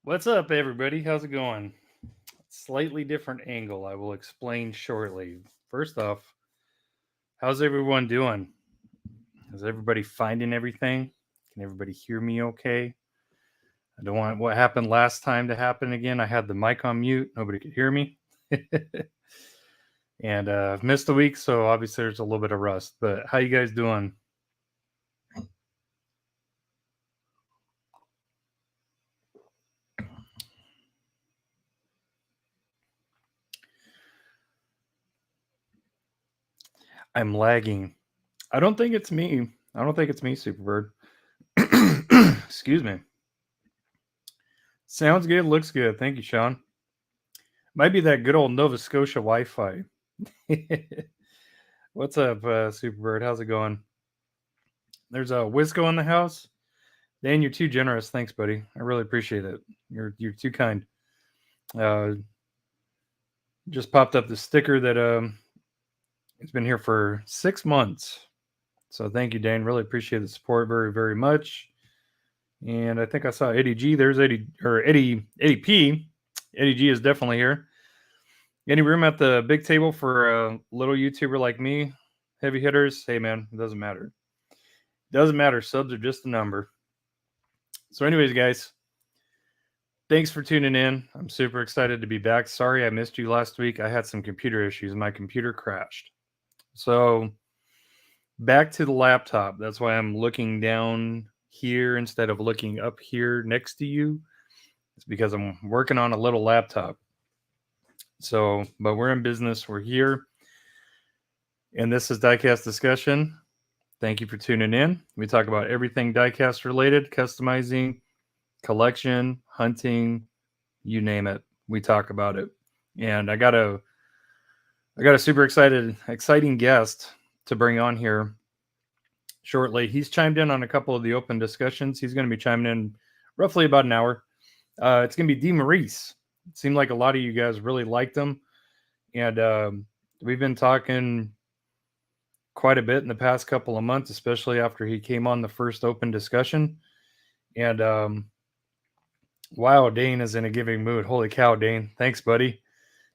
What's up, everybody? How's it going? Slightly different angle. I will explain shortly. First off, how's everyone doing? Is everybody finding everything? Can everybody hear me okay? I don't want what happened last time to happen again. I had the mic on mute, nobody could hear me. And I've missed a week, so obviously there's a little bit of rust. But how you guys doing? I'm lagging. I don't think it's me. I don't think it's me, Superbird. Excuse me. Sounds good, looks good. Thank you, Sean. Might be that good old Nova Scotia Wi-Fi. What's up, Superbird? How's it going? There's a Wisco in the house. Dan, you're too generous. Thanks, buddy. I really appreciate it. You're too kind. Just popped up the sticker that it's been here for 6 months. So thank you, Dan. Really appreciate the support very, very much. And I think I saw Eddie G. There's Eddie P. Eddie G is definitely here. Any room at the big table for a little YouTuber like me? Heavy hitters? Hey, man, it doesn't matter. Doesn't matter. Subs are just a number. So anyways, guys, thanks for tuning in. I'm super excited to be back. Sorry I missed you last week. I had some computer issues. My computer crashed. So back to the laptop. That's why I'm looking down here instead of looking up here next to you. It's because I'm working on a little laptop. So, but we're in business. We're here. And this is Diecast Discussion. Thank you for tuning in. We talk about everything diecast related, customizing, collection, hunting, you name it. We talk about it. And I got a super exciting guest to bring on here shortly. He's chimed in on a couple of the open discussions. He's going to be chiming in roughly about an hour. It's going to be D Maurice. It seemed like a lot of you guys really liked him. And we've been talking quite a bit in the past couple of months, especially after he came on the first open discussion. And wow, Dane is in a giving mood. Holy cow, Dane. Thanks, buddy.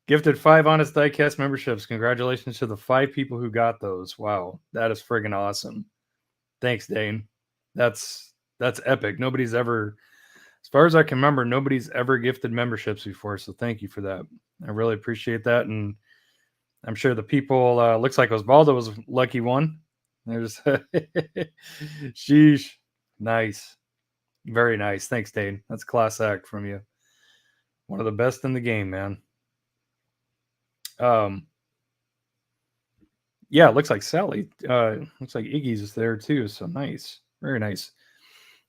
Gifted 5 Honest Diecast memberships. Congratulations to the 5 people who got those. Wow, that is friggin' awesome. Thanks, Dane. That's epic. Nobody's ever, as far as I can remember, nobody's ever gifted memberships before. So thank you for that. I really appreciate that. And I'm sure the people, looks like Osvaldo was a lucky one. There's, sheesh. Nice. Very nice. Thanks, Dane. That's class act from you. One of the best in the game, man. Yeah, it looks like Sally. Looks like Iggy's is there too. So nice. Very nice.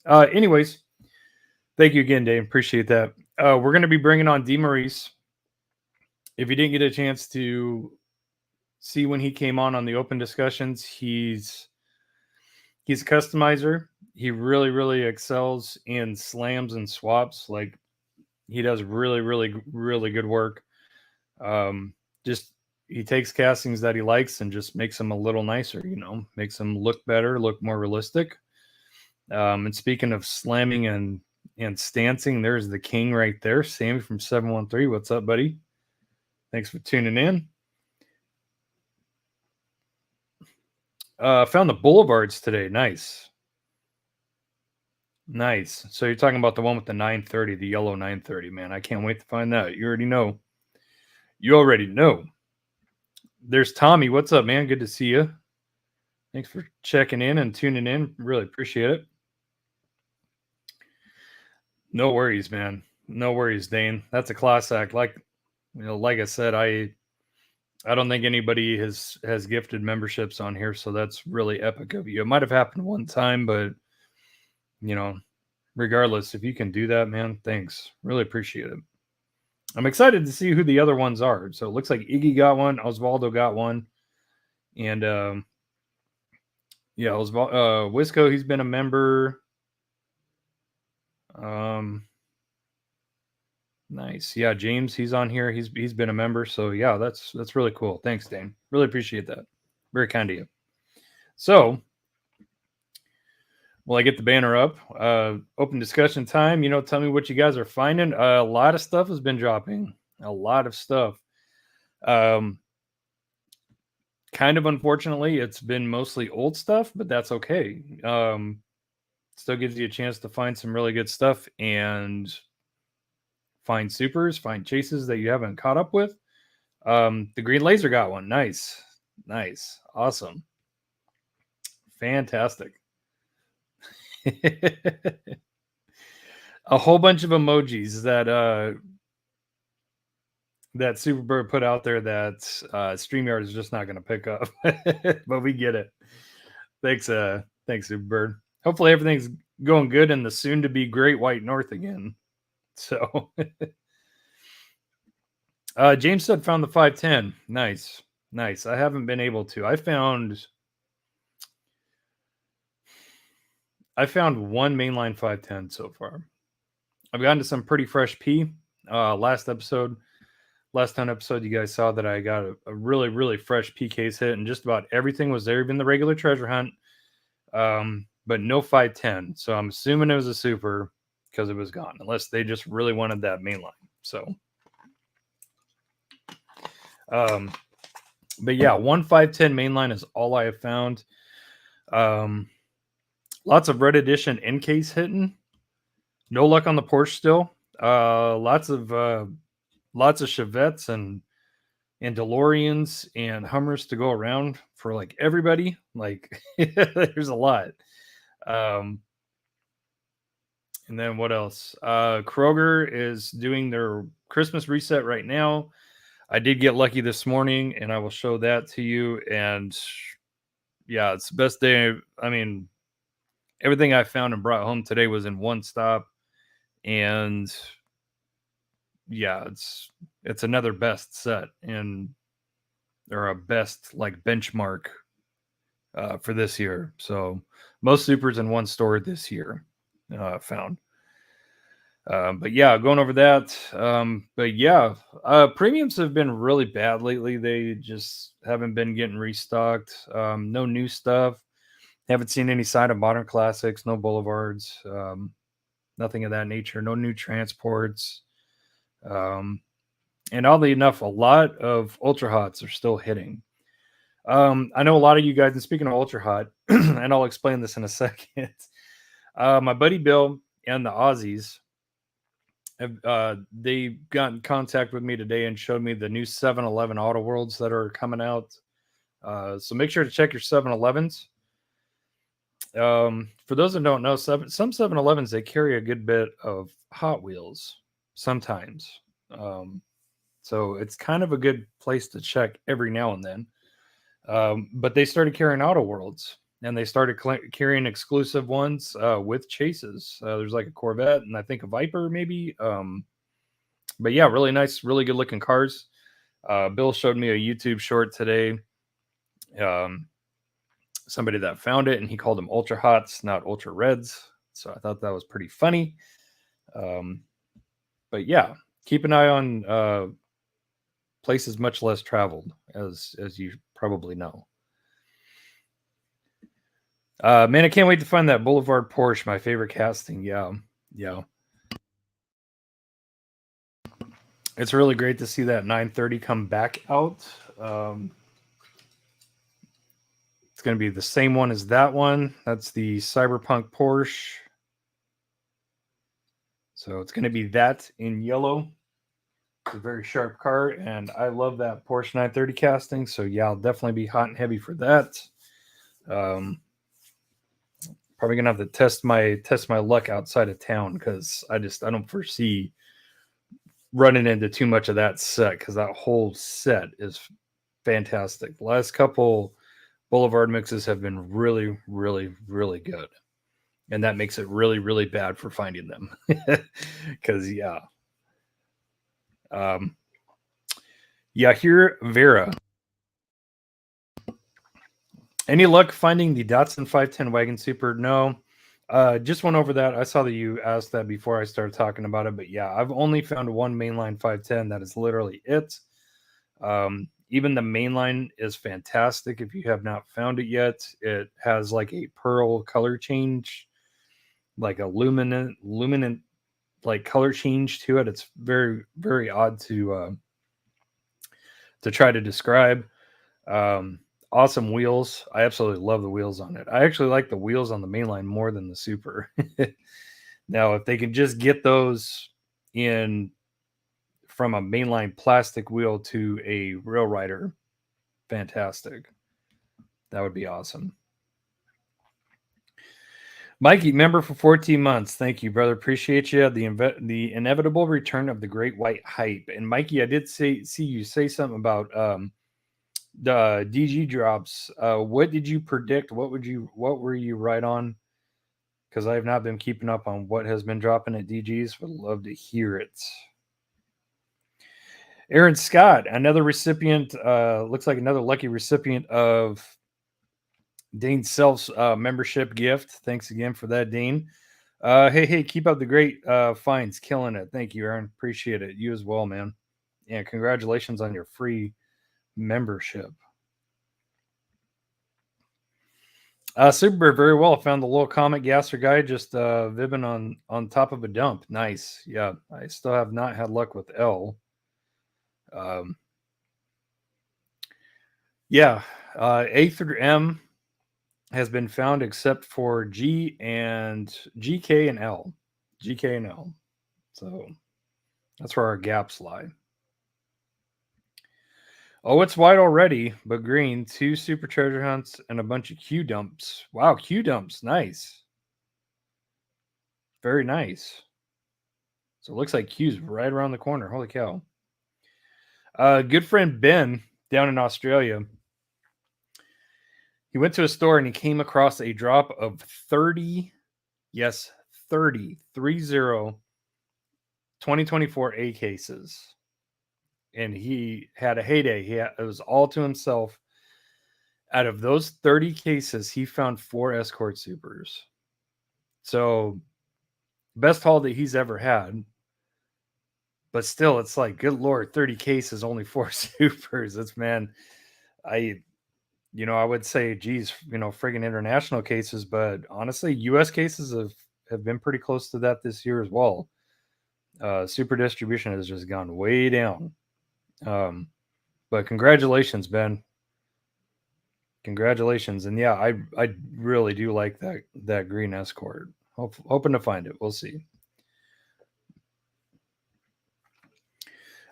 Anyways, thank you again, Dane. Appreciate that. We're going to be bringing on D Maurice. If you didn't get a chance to see when he came on the open discussions, he's a customizer. He really, really excels in slams and swaps. Like, he does really, really, really good work. Just he takes castings that he likes and just makes them a little nicer, makes them look better, look more realistic. And speaking of slamming and stancing, there's the king right there. Sammy from 713. What's up, buddy? Thanks for tuning in. Found the boulevards today. Nice. Nice. So you're talking about the one with the 930, the yellow 930, man. I can't wait to find that. You already know. There's Tommy. What's up, man? Good to see you. Thanks for checking in and tuning in. Really appreciate it. No worries, man. No worries, Dane. That's a class act. Like I said, I don't think anybody has gifted memberships on here, so that's really epic of you. It might have happened one time, but regardless, if you can do that, man, thanks. Really appreciate it. I'm excited to see who the other ones are. So it looks like Iggy got one, Osvaldo got one, and Wisco, he's been a member. Nice. Yeah, James, he's on here. He's been a member. So yeah, that's really cool. Thanks, Dane. Really appreciate that. Very kind of you. So Will I get the banner up? Open discussion time. Tell me what you guys are finding. A lot of stuff has been dropping. A lot of stuff. Kind of unfortunately, it's been mostly old stuff, but that's okay. Still gives you a chance to find some really good stuff and find supers, find chases that you haven't caught up with. The green laser got one. Nice. Awesome. Fantastic. A whole bunch of emojis that Superbird put out there that StreamYard is just not going to pick up. But we get it. Thanks Superbird. Hopefully everything's going good in the soon to be Great White North again. So James said found the 510. Nice. I haven't been able to. I found one mainline 510 so far. I've gotten to some pretty fresh P. Last episode, you guys saw that I got a really, really fresh P case hit, and just about everything was there, even the regular treasure hunt. But no 510. So I'm assuming it was a super because it was gone, unless they just really wanted that mainline. So, but yeah, 1 510 mainline is all I have found. Lots of Red Edition in case hitting. No luck on the Porsche still. Lots of Chevettes and DeLoreans and Hummers to go around for like everybody. Like there's a lot. And then what else? Kroger is doing their Christmas reset right now. I did get lucky this morning, and I will show that to you. And yeah, it's the best day. I mean, everything I found and brought home today was in one stop. And yeah, it's another best set or a best like benchmark for this year. So most supers in one store this year found. But yeah, going over that. But yeah, premiums have been really bad lately. They just haven't been getting restocked. No new stuff. Haven't seen any sign of modern classics. No boulevards. Nothing of that nature. No new transports. And oddly enough, a lot of ultra hots are still hitting. I know a lot of you guys, and speaking of ultra hot, and I'll explain this in a second. My buddy Bill and the Aussies they got in contact with me today and showed me the new 7-Eleven Autoworlds that are coming out. So make sure to check your 7-Elevens. For those that don't know, some 7-Elevens, they carry a good bit of Hot Wheels sometimes. So it's kind of a good place to check every now and then. But they started carrying Autoworlds, and they started carrying exclusive ones with chases. There's like a Corvette and I think a Viper maybe. But yeah, really nice, really good looking cars. Bill showed me a YouTube short today. Somebody that found it, and he called them ultra hots, not ultra reds. So I thought that was pretty funny. But yeah, keep an eye on places much less traveled, as you probably know. Man, I can't wait to find that Boulevard Porsche, my favorite casting. Yeah. It's really great to see that 930 come back out. It's going to be the same one as that one. That's the Cyberpunk Porsche. So it's going to be that in yellow. It's a very sharp car, and I love that Porsche 930 casting. So yeah, I'll definitely be hot and heavy for that. Probably gonna have to test my luck outside of town, because I don't foresee running into too much of that set, because that whole set is fantastic. The last couple Boulevard mixes have been really, really, really good, and that makes it really, really bad for finding them. Because yeah. Here, Vera. Any luck finding the Datsun 510 Wagon Super? No. Just went over that. I saw that you asked that before I started talking about it, but yeah, I've only found one mainline 510. That is literally it. Even the mainline is fantastic. If you have not found it yet, it has like a pearl color change like a luminant like color change to it. It's very, very odd to try to describe. Um, awesome wheels. I absolutely love the wheels on it. I actually like the wheels on the mainline more than the Super. Now, if they can just get those in from a mainline plastic wheel to a Rail Rider, fantastic. That would be awesome. Mikey, member for 14 months. Thank you, brother. Appreciate you. The inevitable return of the great white hype. And Mikey, I did see you say something about the DG drops. What did you predict? What were you right on? Because I have not been keeping up on what has been dropping at DGs. Would love to hear it. Aaron Scott, another recipient, looks like another lucky recipient of Dean's Self's membership gift. Thanks again for that, Dean. Hey, keep up the great finds. Killing it. Thank you, Aaron. Appreciate it. You as well, man. Yeah, congratulations on your free membership. Super, very well. Found the little comic gasser guy just vibbing on top of a dump. Nice. Yeah, I still have not had luck with L. Yeah, A through M has been found except for G and GK and L. GK and L. So that's where our gaps lie. Oh, it's white already, but green. 2 super treasure hunts and a bunch of Q dumps. Wow, Q dumps. Nice. Very nice. So it looks like Q's right around the corner. Holy cow. Good friend Ben down in Australia. He went to a store and he came across a drop of 30, yes, 30, 2024 A cases. And he had a heyday. It was all to himself. Out of those 30 cases, he found 4 escort supers. So, best haul that he's ever had. But still, it's like, good Lord, 30 cases, only 4 supers. It's, man, I would say, geez, friggin' international cases. But honestly, U.S. cases have been pretty close to that this year as well. Super distribution has just gone way down. But congratulations, Ben. Congratulations. And yeah, I really do like that green escort. Hoping to find it. We'll see.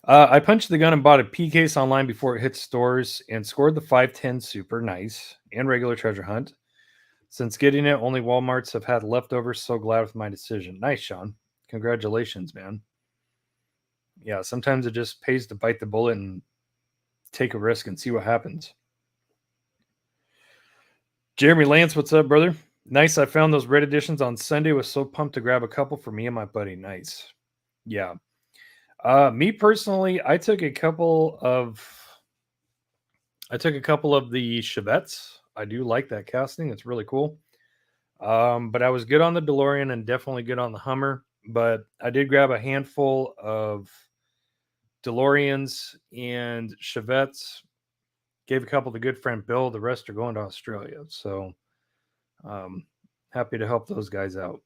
I punched the gun and bought a P case online before it hit stores and scored the 510 super nice and regular treasure hunt. Since getting it, only Walmarts have had leftovers. So glad with my decision. Nice, Sean. Congratulations, man. Yeah, sometimes it just pays to bite the bullet and take a risk and see what happens. Jeremy Lance, what's up, brother? Nice. I found those red editions on Sunday. Was so pumped to grab a couple for me and my buddy. Nice. Yeah. Me personally, I took a couple of the Chevettes. I do like that casting. It's really cool. But I was good on the DeLorean and definitely good on the Hummer. But I did grab a handful of DeLoreans and Chevettes. Gave a couple to good friend Bill. The rest are going to Australia. So happy to help those guys out.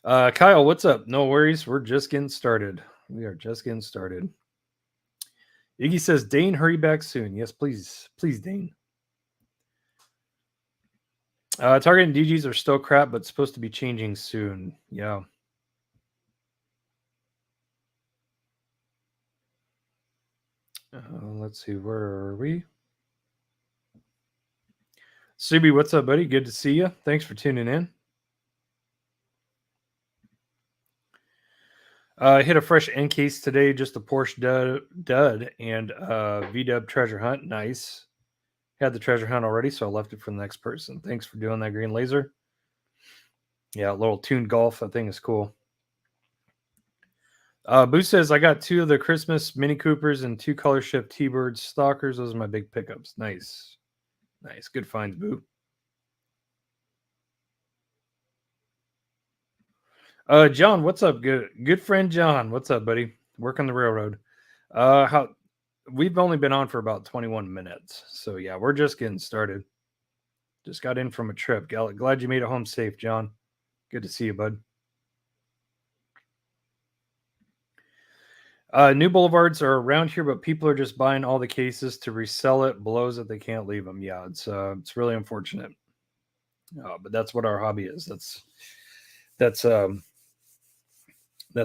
Kyle, what's up? No worries. We're just getting started. We are just getting started. Iggy says, Dane, hurry back soon. Yes, please. Please, Dane. Target and DGs are still crap, but supposed to be changing soon. Yeah. Let's see. Where are we? Subi, what's up, buddy? Good to see you. Thanks for tuning in. Hit a fresh end case today, just a Porsche dud and V-dub treasure hunt. Nice. Had the treasure hunt already, so I left it for the next person. Thanks for doing that, Green Laser. Yeah, a little tuned golf. That thing is cool. Boo says, I got 2 of the Christmas Mini Coopers and 2 color shift T-Birds Stalkers. Those are my big pickups. Nice. Nice. Good finds, Boo. John, what's up? Good friend John. What's up, buddy? Working the railroad. We've only been on for about 21 minutes. So yeah, we're just getting started. Just got in from a trip. Glad you made it home safe, John. Good to see you, bud. New boulevards are around here, but people are just buying all the cases to resell it. Blows that they can't leave them. Yeah, it's really unfortunate. But that's what our hobby is. That's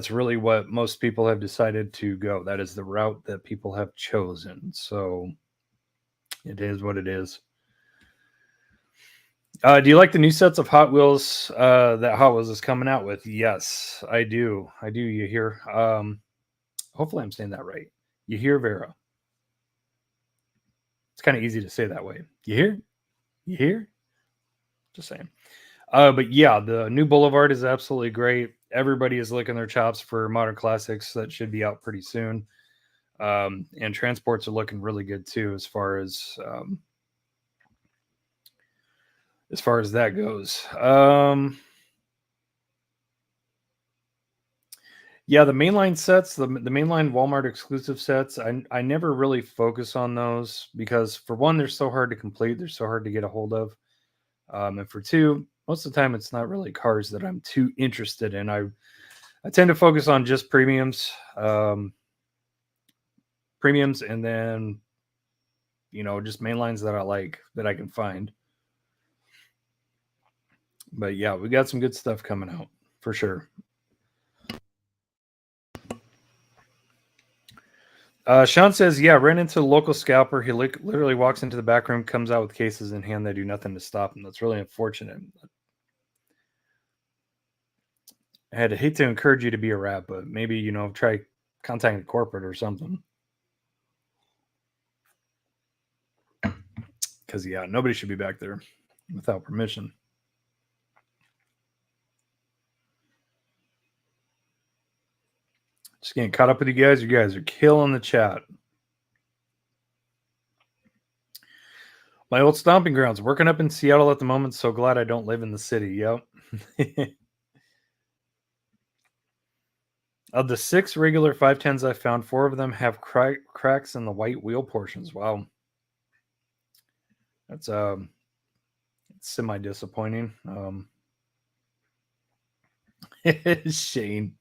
really what most people have decided to go. That is the route that people have chosen. So it is what it is. Do you like the new sets of Hot Wheels that Hot Wheels is coming out with? Yes, I do. I do. You hear? Hopefully, I'm saying that right. You hear, Vera? It's kind of easy to say that way. You hear? You hear? Just saying. But yeah, the new Boulevard is absolutely great. Everybody is licking their chops for Modern Classics that should be out pretty soon. And transports are looking really good too, as far as that goes. Yeah, the mainline sets, the mainline Walmart exclusive sets, I never really focus on those because for one, they're so hard to complete, they're so hard to get a hold of. And for two, most of the time it's not really cars that I'm too interested in. I tend to focus on just premiums, and then just mainlines that I like that I can find. But yeah, we got some good stuff coming out for sure. Sean says, yeah, ran into a local scalper. He literally walks into the back room, comes out with cases in hand. They do nothing to stop him. That's really unfortunate. I had to hate to encourage you to be a rat, but maybe, try contacting corporate or something. Because, yeah, nobody should be back there without permission. Just getting caught up with you guys. You guys are killing the chat. My old stomping grounds. Working up in Seattle at the moment. So glad I don't live in the city. Yep. Of the 6 regular 510s I found, 4 of them have cracks in the white wheel portions. Wow. That's semi disappointing. Shane,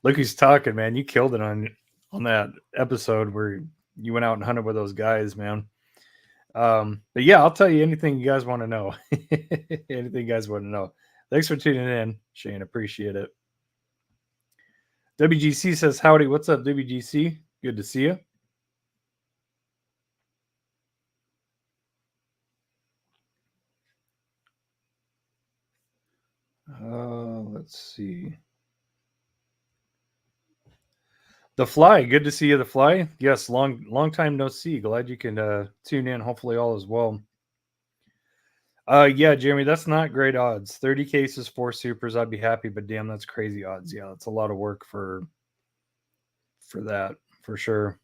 look who's talking, man. You killed it on that episode where you went out and hunted with those guys, man. But yeah, I'll tell you anything you guys want to know. Anything you guys want to know. Thanks for tuning in, Shane. Appreciate it. WGC says, howdy. What's up, WGC? Good to see you. Let's see. The Fly, good to see you, The Fly. Yes, long time no see. Glad you can tune in. Hopefully all is well. Yeah, Jeremy, that's not great odds. 30 cases, 4 supers, I'd be happy, but damn, that's crazy odds. Yeah, that's a lot of work for that, for sure.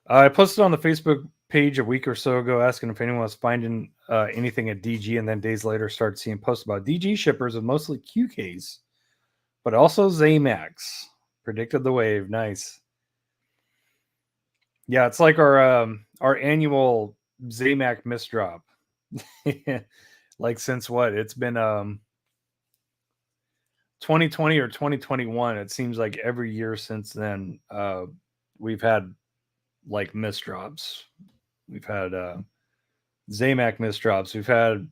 I posted on the Facebook page a week or so ago asking if anyone was finding anything at DG, and then days later started seeing posts about DG shippers with mostly QKs, but also zamacs. Predicted the wave. Nice. Yeah, it's like our annual zamac misdrop. Like since what? It's been 2020 or 2021. It seems like every year since then we've had like misdrops. We've had zamac misdrops. We've had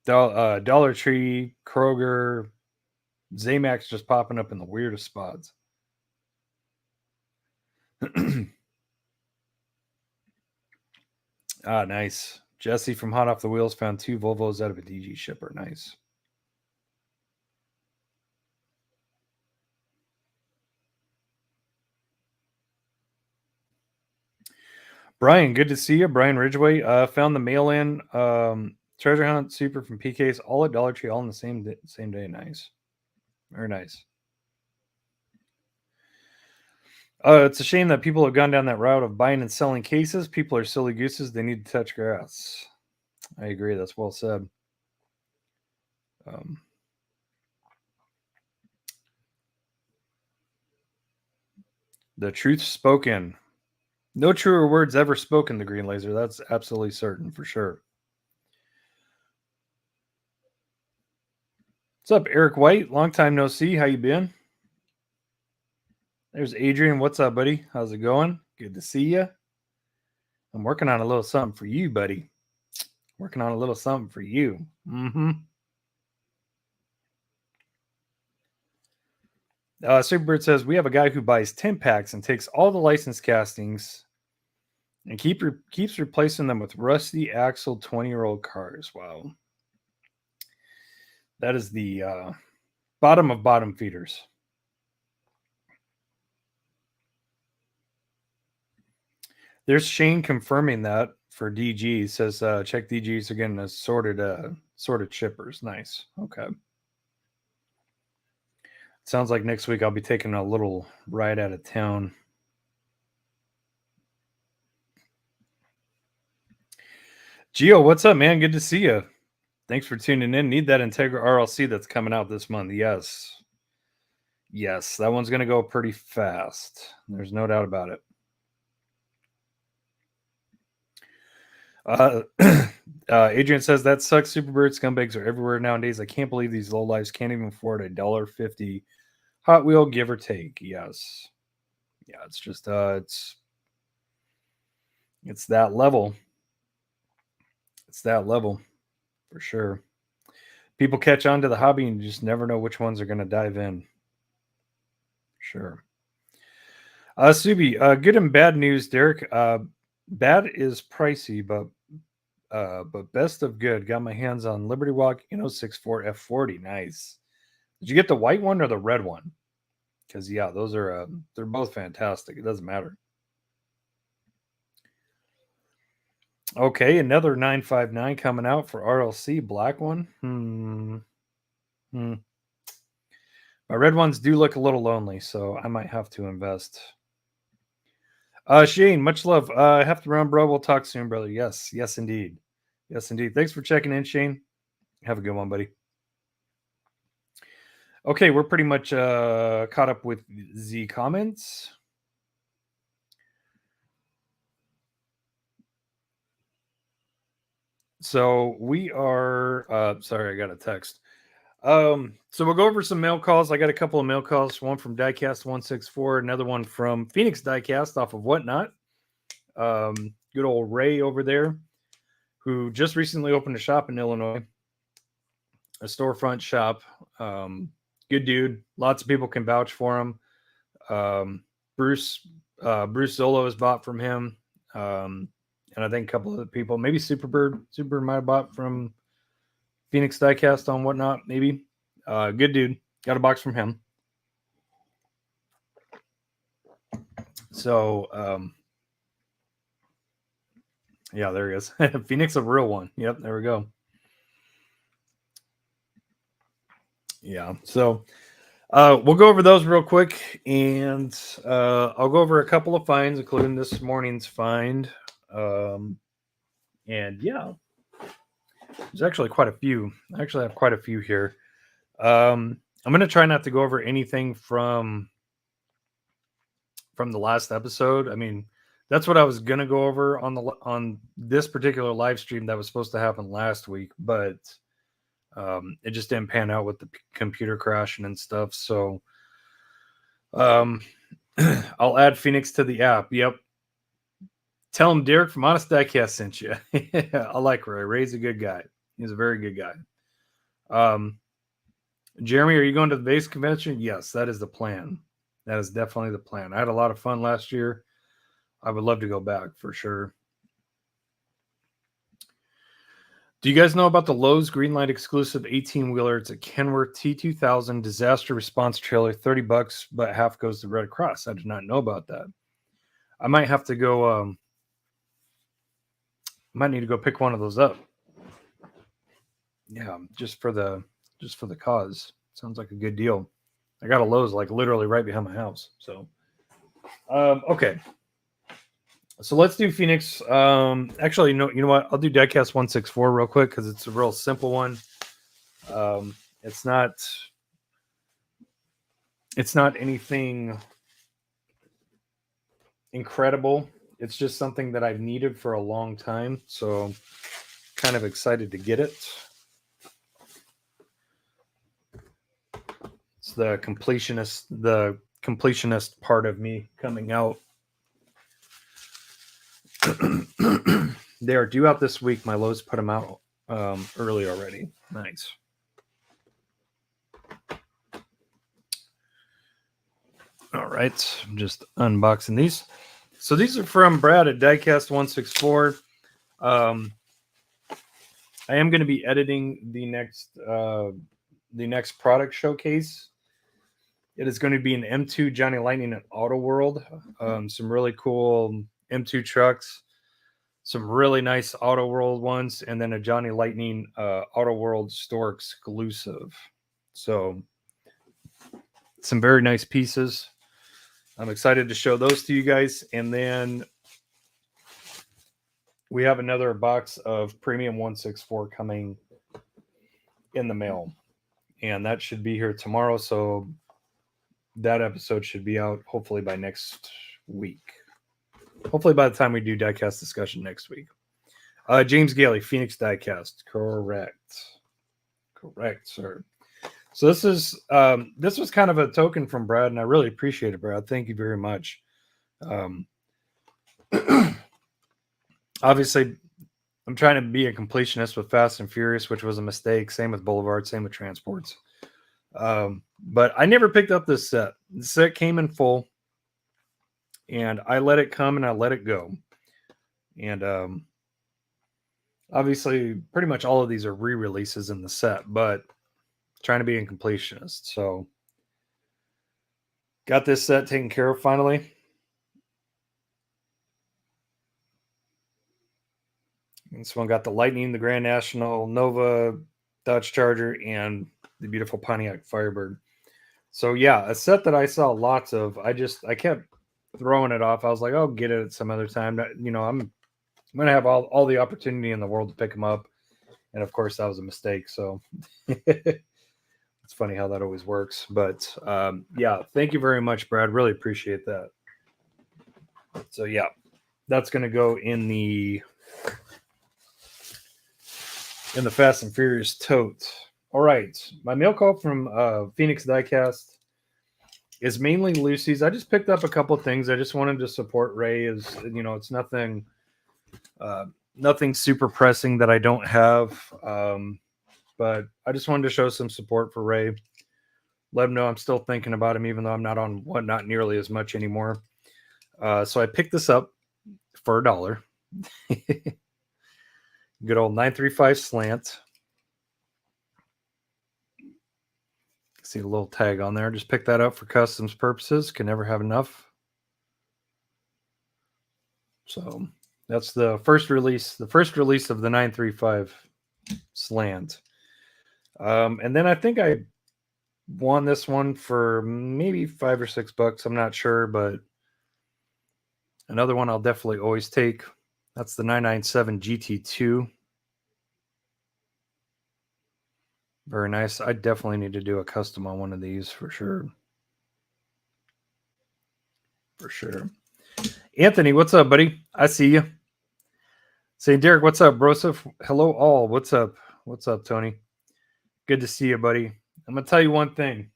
Dollar Tree, Kroger, zamacs just popping up in the weirdest spots. Ah, nice. Jesse from Hot Off the Wheels found 2 Volvos out of a DG shipper. Nice. Brian, good to see you. Brian Ridgway found the mail-in treasure hunt super from PK's all at Dollar Tree, all in the same day. Nice, very nice. It's a shame that people have gone down that route of buying and selling cases. People are silly gooses. They need to touch grass. I agree. That's well said. The truth spoken. No truer words ever spoken, the green laser. That's absolutely certain for sure. What's up, Eric White? Long time no see. How you been? There's Adrian. What's up, buddy? How's it going? Good to see you. I'm working on a little something for you, buddy. Working on a little something for you. Superbird says, we have a guy who buys 10 packs and takes all the licensed castings and keeps replacing them with rusty axle 20-year-old cars. Wow. That is the bottom of bottom feeders. There's Shane confirming that for DG. Says check DGs are getting sorted shippers. Nice. Okay. Sounds like next week I'll be taking a little ride out of town. Gio, what's up, man? Good to see you. Thanks for tuning in. Need that Integra RLC that's coming out this month. Yes. Yes, that one's going to go pretty fast. There's no doubt about it. Adrian says that sucks. Superbird scumbags are everywhere nowadays. I can't believe these lowlifes can't even afford $1.50 Hot Wheel, give or take. Yes. Yeah, it's just it's that level. It's that level for sure. People catch on to the hobby and you just never know which ones are going to dive in. Sure. Subi, good and bad news, Derek. Bad is pricey, but best of good. Got my hands on Liberty Walk Inno 64 F40. Nice. Did you get the white one or the red one? Because yeah, those are they're both fantastic. It doesn't matter. Okay, another 959 coming out for RLC black one. My red ones do look a little lonely, so I might have to invest. Shane, much love. I have to run, bro. We'll talk soon, brother. Yes, indeed. Yes, indeed. Thanks for checking in, Shane. Have a good one, buddy. Okay, we're pretty much caught up with the comments. So we are sorry, I got a text. So we'll go over some mail calls. I got a couple of mail calls, one from Diecast164, another one from Phoenix Diecast off of Whatnot. Good old Ray over there, who just recently opened a shop in Illinois, a storefront shop. Good dude. Lots of people can vouch for him. Bruce Zolo has bought from him. And I think a couple of other people, maybe Superbird might have bought from Phoenix Diecast on Whatnot, maybe. Good dude. Got a box from him. So, yeah, there he is. Phoenix, a real one. Yep, there we go. Yeah, so we'll go over those real quick, and I'll go over a couple of finds, including this morning's find. And yeah, there's actually quite a few. I actually have quite a few here. I'm going to try not to go over anything from the last episode. I mean, that's what I was going to go over on this particular live stream that was supposed to happen last week, but it just didn't pan out with the computer crashing and stuff. So I'll add Phoenix to the app. Yep. Tell him Derek from Honest Diecast sent you. I like Ray. Ray's a good guy. He's a very good guy. Jeremy, are you going to the base convention? Yes, that is the plan. That is definitely the plan. I had a lot of fun last year. I would love to go back for sure. Do you guys know about the Lowe's Greenlight exclusive 18-wheeler? It's a Kenworth T2000 disaster response trailer, $30, but half goes to Red Cross. I did not know about that. I might have to go. Might need to go pick one of those up. Yeah, just for the cause. Sounds like a good deal. I got a Lowe's like literally right behind my house. So, okay. So let's do Phoenix. Actually, no, you know what? I'll do Diecast164 real quick because it's a real simple one. It's not anything incredible. It's just something that I've needed for a long time, so kind of excited to get it. It's the completionist part of me coming out. They are due out this week. My Lowe's put them out early already. Nice. All right, I'm just unboxing these. So these are from Brad at Diecast164. I am going to be editing the next product showcase. It is going to be an M2 Johnny Lightning at Autoworld. Some really cool M2 trucks, some really nice Autoworld ones, and then a Johnny Lightning Autoworld store exclusive. So some very nice pieces. I'm excited to show those to you guys. And then we have another box of Premium 164 coming in the mail. And that should be here tomorrow. So that episode should be out hopefully by next week. Hopefully by the time we do Diecast discussion next week. James Gailey, Phoenix Diecast. Correct, sir. So this was kind of a token from Brad, and I really appreciate it, Brad. Thank you very much. Obviously, I'm trying to be a completionist with Fast and Furious, which was a mistake. Same with Boulevard, same with Transports. But I never picked up this set. The set came in full, and I let it come and I let it go. And obviously, pretty much all of these are re-releases in the set, but trying to be a completionist. So got this set taken care of finally. This one got the Lightning, the Grand National, Nova, Dodge Charger, and the beautiful Pontiac Firebird. So yeah, a set that I saw lots of. I kept throwing it off. I was like, I'll get it at some other time. You know, I'm going to have all the opportunity in the world to pick them up. And of course, that was a mistake. So it's funny how that always works. But yeah, thank you very much, Brad. Really appreciate that. So yeah, that's going to go in the Fast and Furious tote. All right, my mail call from Phoenix Diecast is mainly Lucy's. I just picked up a couple things. I just wanted to support Ray. It's nothing super pressing that I don't have. But I just wanted to show some support for Ray. Let him know I'm still thinking about him, even though I'm not on Whatnot nearly as much anymore. So I picked this up for $1. Good old 935 slant. See a little tag on there. Just pick that up for customs purposes. Can never have enough. So that's the first release. The first release of the 935 slant. And then I think I won this one for maybe $5 or $6. I'm not sure, but another one I'll definitely always take. That's the 997 GT2. Very nice. I definitely need to do a custom on one of these for sure. For sure. Anthony, what's up, buddy? I see you. St. Derek, what's up, Broseph? Hello, all. What's up? What's up, Tony? Good to see you, buddy. I'm going to tell you one thing.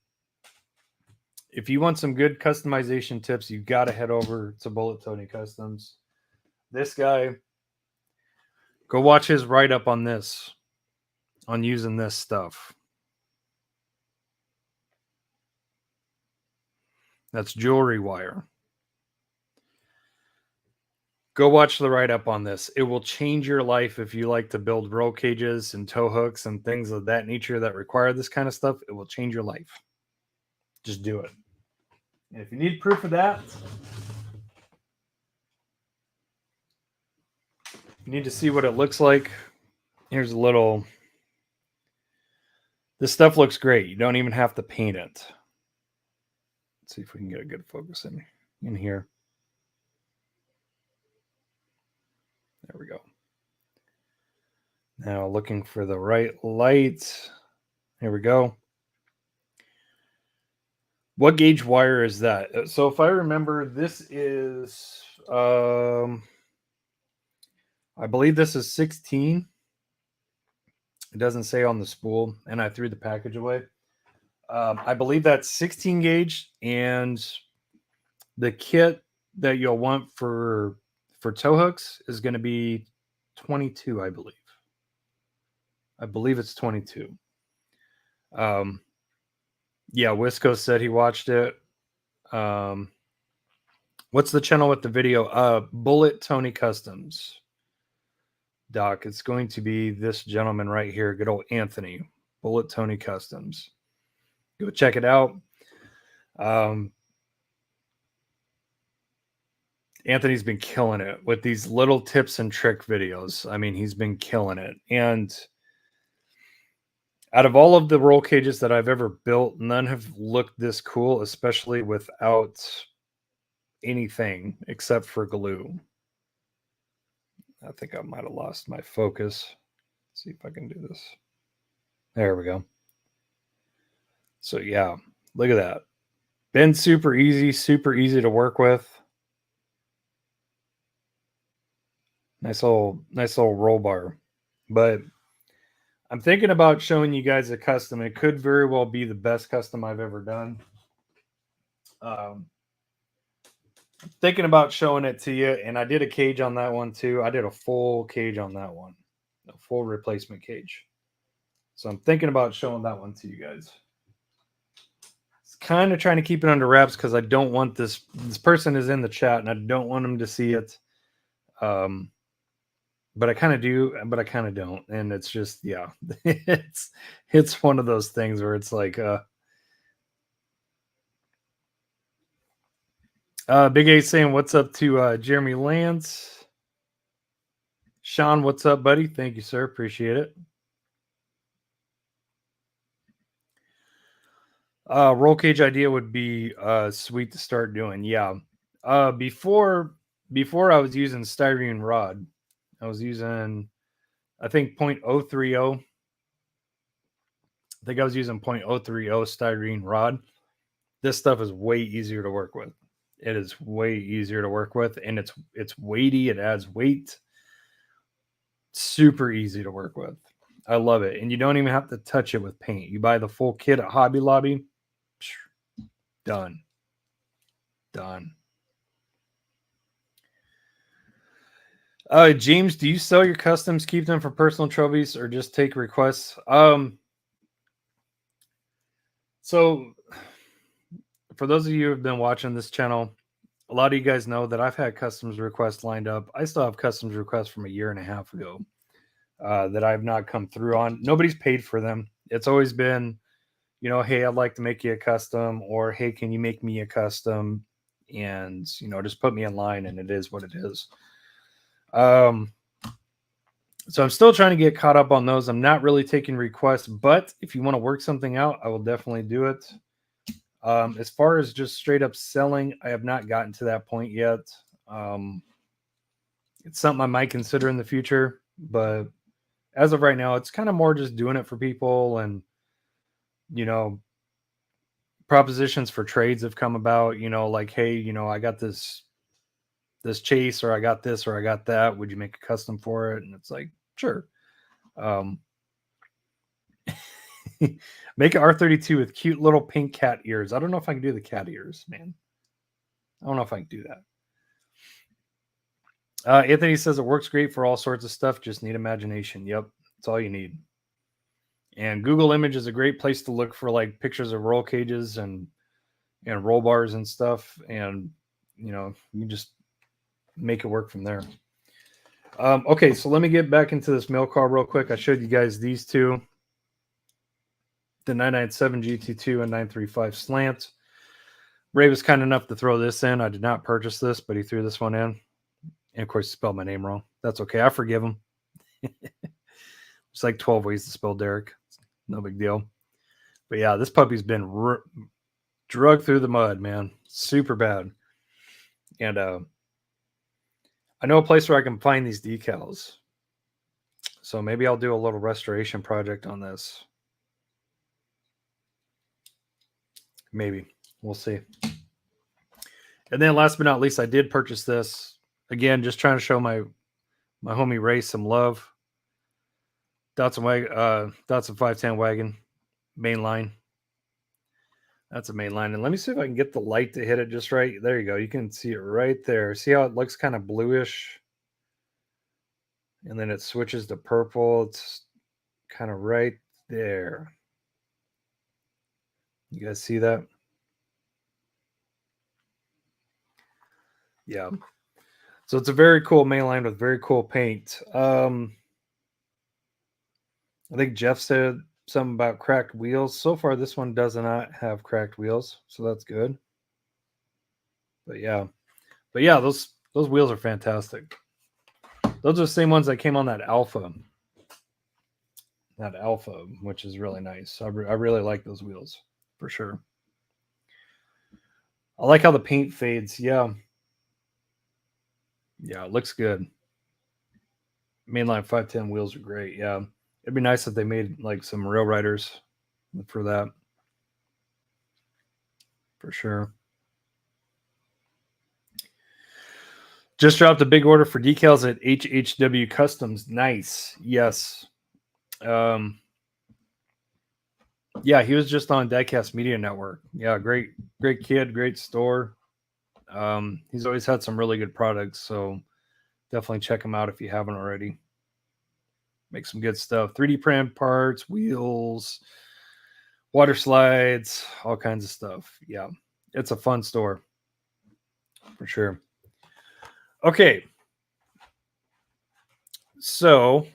If you want some good customization tips, you got to head over to Bullet Tony Customs. This guy, go watch his write-up on this, on using this stuff. That's jewelry wire. Go watch the write-up on this. It will change your life if you like to build roll cages and tow hooks and things of that nature that require this kind of stuff. It will change your life. Just do it. And if you need proof of that, you need to see what it looks like. Here's a little. This stuff looks great. You don't even have to paint it. Let's see if we can get a good focus in here. There we go. Now looking for the right light. Here we go. What gauge wire is that? So if I remember, this is I believe this is 16. It doesn't say on the spool, and I threw the package away. I believe that's 16 gauge, and the kit that you'll want for tow hooks is going to be 22, I believe. I believe it's 22. Yeah, Wisco said he watched it. What's the channel with the video? Bullet Tony Customs. Doc, it's going to be this gentleman right here, good old Anthony. Bullet Tony Customs. Go check it out. Anthony's been killing it with these little tips and trick videos. I mean, he's been killing it. And out of all of the roll cages that I've ever built, none have looked this cool, especially without anything except for glue. I think I might have lost my focus. Let's see if I can do this. There we go. So yeah, look at that. Been super easy to work with. Nice little roll bar. But I'm thinking about showing you guys a custom. It could very well be the best custom I've ever done. Thinking about showing it to you, and I did a cage on that one too. I did a full cage on that one, a full replacement cage. So I'm thinking about showing that one to you guys. It's kind of trying to keep it under wraps because I don't want this person is in the chat and I don't want them to see it. But I kind of do, but I kind of don't. And it's just, yeah, it's one of those things where it's like, Big A saying, what's up to Jeremy Lance? Sean, what's up, buddy? Thank you, sir. Appreciate it. Roll cage idea would be sweet to start doing. Yeah. Before I was using styrene rod. I was using, I think, 0.030. I think I was using 0.030 styrene rod. This stuff is way easier to work with. It is way easier to work with, and it's weighty. It adds weight. Super easy to work with. I love it. And you don't even have to touch it with paint. You buy the full kit at Hobby Lobby. Done. James, do you sell your customs, keep them for personal trophies, or just take requests? So for those of you who have been watching this channel, a lot of you guys know that I've had customs requests lined up. I still have customs requests from a year and a half ago that I've not come through on. Nobody's paid for them. It's always been, you know, hey, I'd like to make you a custom, or hey, can you make me a custom? And, you know, just put me in line, and it is what it is. So I'm still trying to get caught up on those. I'm not really taking requests, but if you want to work something out, I will definitely do it. As far as just straight up selling, I have not gotten to that point yet. It's something I might consider in the future, but as of right now, it's kind of more just doing it for people. And, you know, propositions for trades have come about, you know, like, hey, you know, I got this chase, or I got this, or I got that. Would you make a custom for it? And it's like, sure. Make an R32 with cute little pink cat ears. I don't know if I can do the cat ears, man. I don't know if I can do that. Anthony says it works great for all sorts of stuff. Just need imagination. Yep. That's all you need. And Google Image is a great place to look for like pictures of roll cages and roll bars and stuff. And, you know, you just make it work from there. Okay, so let me get back into this mail call real quick. I showed you guys these two, the 997 GT2 and 935 slant. Ray was kind enough to throw this in. I did not purchase this, but he threw this one in. And of course, he spelled my name wrong. That's okay. I forgive him. It's like 12 ways to spell Derek. No big deal. But yeah, this puppy's been drugged through the mud, man. Super bad. And I know a place where I can find these decals. So maybe I'll do a little restoration project on this. Maybe. We'll see. And then last but not least, I did purchase this. Again, just trying to show my homie Ray some love. Datsun 510 wagon, main line. That's a main line. And let me see if I can get the light to hit it just right. There you go. You can see it right there. See how it looks kind of bluish? And then it switches to purple. It's kind of right there. You guys see that? Yeah. So it's a very cool main line with very cool paint. I think Jeff said something about cracked wheels. So far, this one does not have cracked wheels, so that's good. But yeah, those wheels are fantastic. Those are the same ones that came on that Alpha. That Alpha, which is really nice. I really like those wheels for sure. I like how the paint fades. Yeah, it looks good. Mainline 510 wheels are great. Yeah, it'd be nice if they made like some Rail Riders for that. For sure. Just dropped a big order for decals at HHW Customs. Nice. Yes. Yeah, he was just on Diecast Media Network. Yeah, great kid, great store. He's always had some really good products, so definitely check him out if you haven't already. Make some good stuff. 3D print parts, wheels, water slides, all kinds of stuff. Yeah, it's a fun store for sure. Okay, so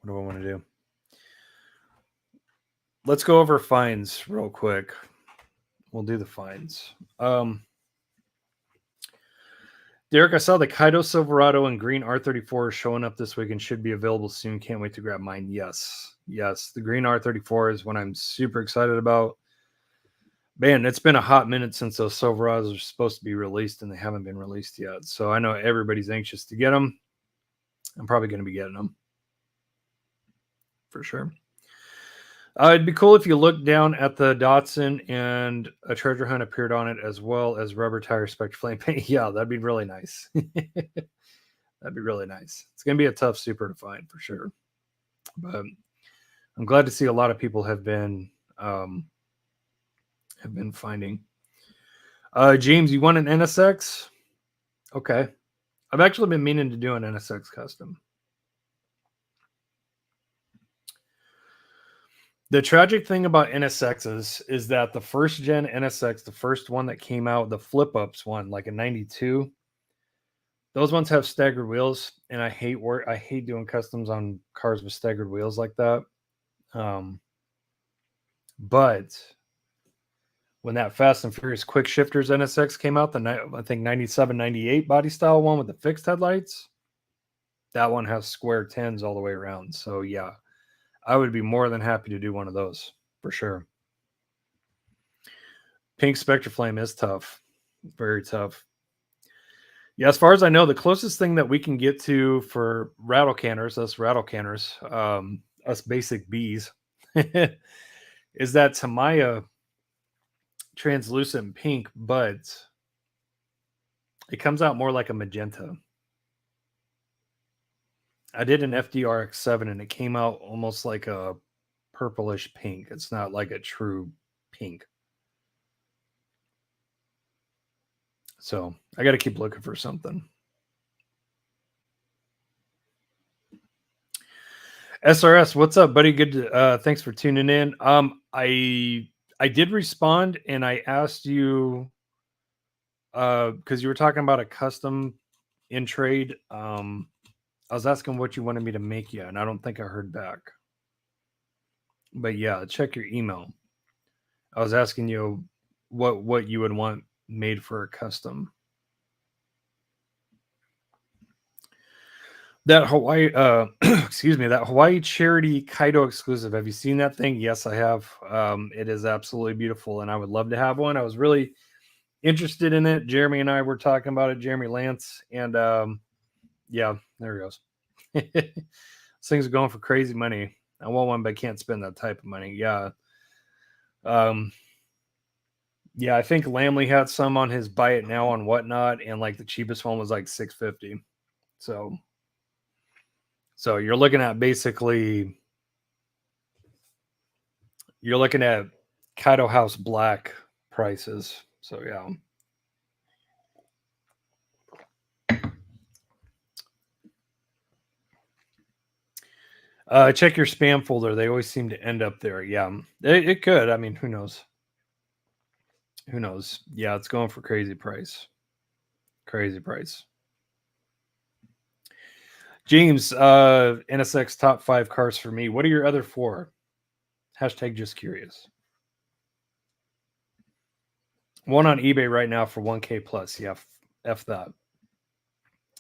what do I want to do? Let's go over fines real quick. We'll do the fines. Derek, I saw the Kaido Silverado and green R34 showing up this week and should be available soon. Can't wait to grab mine. Yes. The green R34 is one I'm super excited about. Man, it's been a hot minute since those Silverados are supposed to be released and they haven't been released yet. So I know everybody's anxious to get them. I'm probably going to be getting them for sure. It'd be cool if you looked down at the Datsun and a treasure hunt appeared on it, as well as rubber tire Spectre Flame paint. Yeah, that'd be really nice. That'd be really nice. It's going to be a tough super to find for sure. But I'm glad to see a lot of people have been finding. James, you want an NSX? Okay. I've actually been meaning to do an NSX custom. The tragic thing about NSXs is that the first gen NSX, the first one that came out, the flip ups one, like a 92, those ones have staggered wheels, and I hate doing customs on cars with staggered wheels like that. But when that Fast and Furious Quick Shifters NSX came out, I think 97, 98 body style one with the fixed headlights, that one has square 10s all the way around. So yeah, I would be more than happy to do one of those for sure. Pink Spectre Flame is tough. Very tough. Yeah, as far as I know, the closest thing that we can get to for rattle canners, us basic bees, is that Tamiya translucent pink, but it comes out more like a magenta. I did an FDRX7 and it came out almost like a purplish pink. It's not like a true pink. So I got to keep looking for something. SRS, what's up, buddy? Good. Thanks for tuning in. I did respond and I asked you because you were talking about a custom in trade. I was asking what you wanted me to make you, and I don't think I heard back. But yeah, check your email. I was asking you what you would want made for a custom. That Hawaii, excuse me, that Hawaii Charity Kaido exclusive. Have you seen that thing? Yes, I have. It is absolutely beautiful, and I would love to have one. I was really interested in it. Jeremy and I were talking about it. Jeremy Lance, and yeah, there he goes. These things are going for crazy money. I want one, but I can't spend that type of money. Yeah. Yeah, I think Lamley had some on his Buy It Now on Whatnot, and like the cheapest one was like $650. So you're looking at basically Kaido House Black prices. So yeah. Check your spam folder. They always seem to end up there. Yeah, it could. I mean, who knows? Who knows? Yeah, it's going for crazy price. Crazy price. James, NSX top 5 cars for me. What are your other 4? Hashtag just curious. One on eBay right now for 1K plus. Yeah, F that.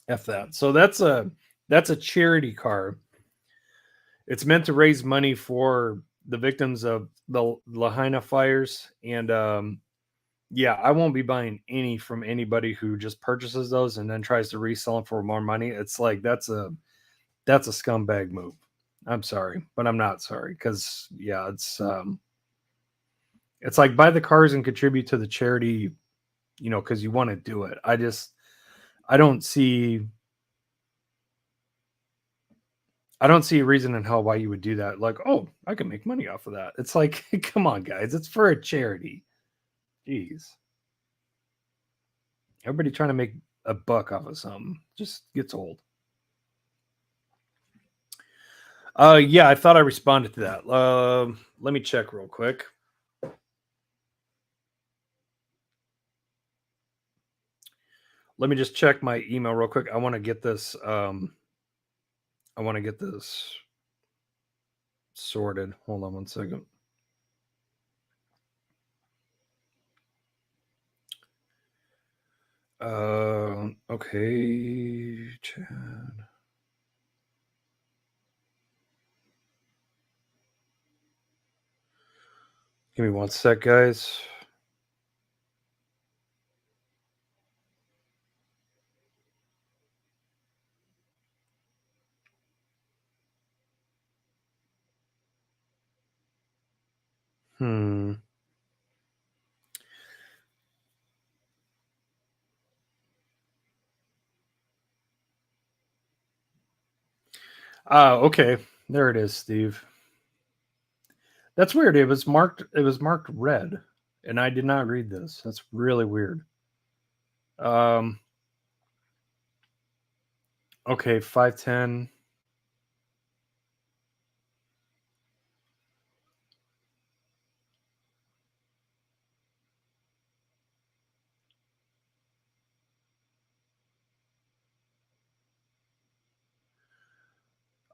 F that. So that's a charity car. It's meant to raise money for the victims of the Lahaina fires. And yeah, I won't be buying any from anybody who just purchases those and then tries to resell them for more money. It's like that's a scumbag move. I'm sorry, but I'm not sorry because yeah, it's like buy the cars and contribute to the charity, because you want to do it. I don't see a reason in hell why you would do that. Like, oh, I can make money off of that. It's like, come on, guys, it's for a charity. Jeez, everybody trying to make a buck off of something just gets old. Yeah, I thought I responded to that. Let me check real quick. Let me just check my email real quick. I want to get this. Sorted. Hold on one second. Okay, Chad. Give me one sec, guys. Okay. There it is, Steve. That's weird. It was marked red, and I did not read this. That's really weird. Okay, 510.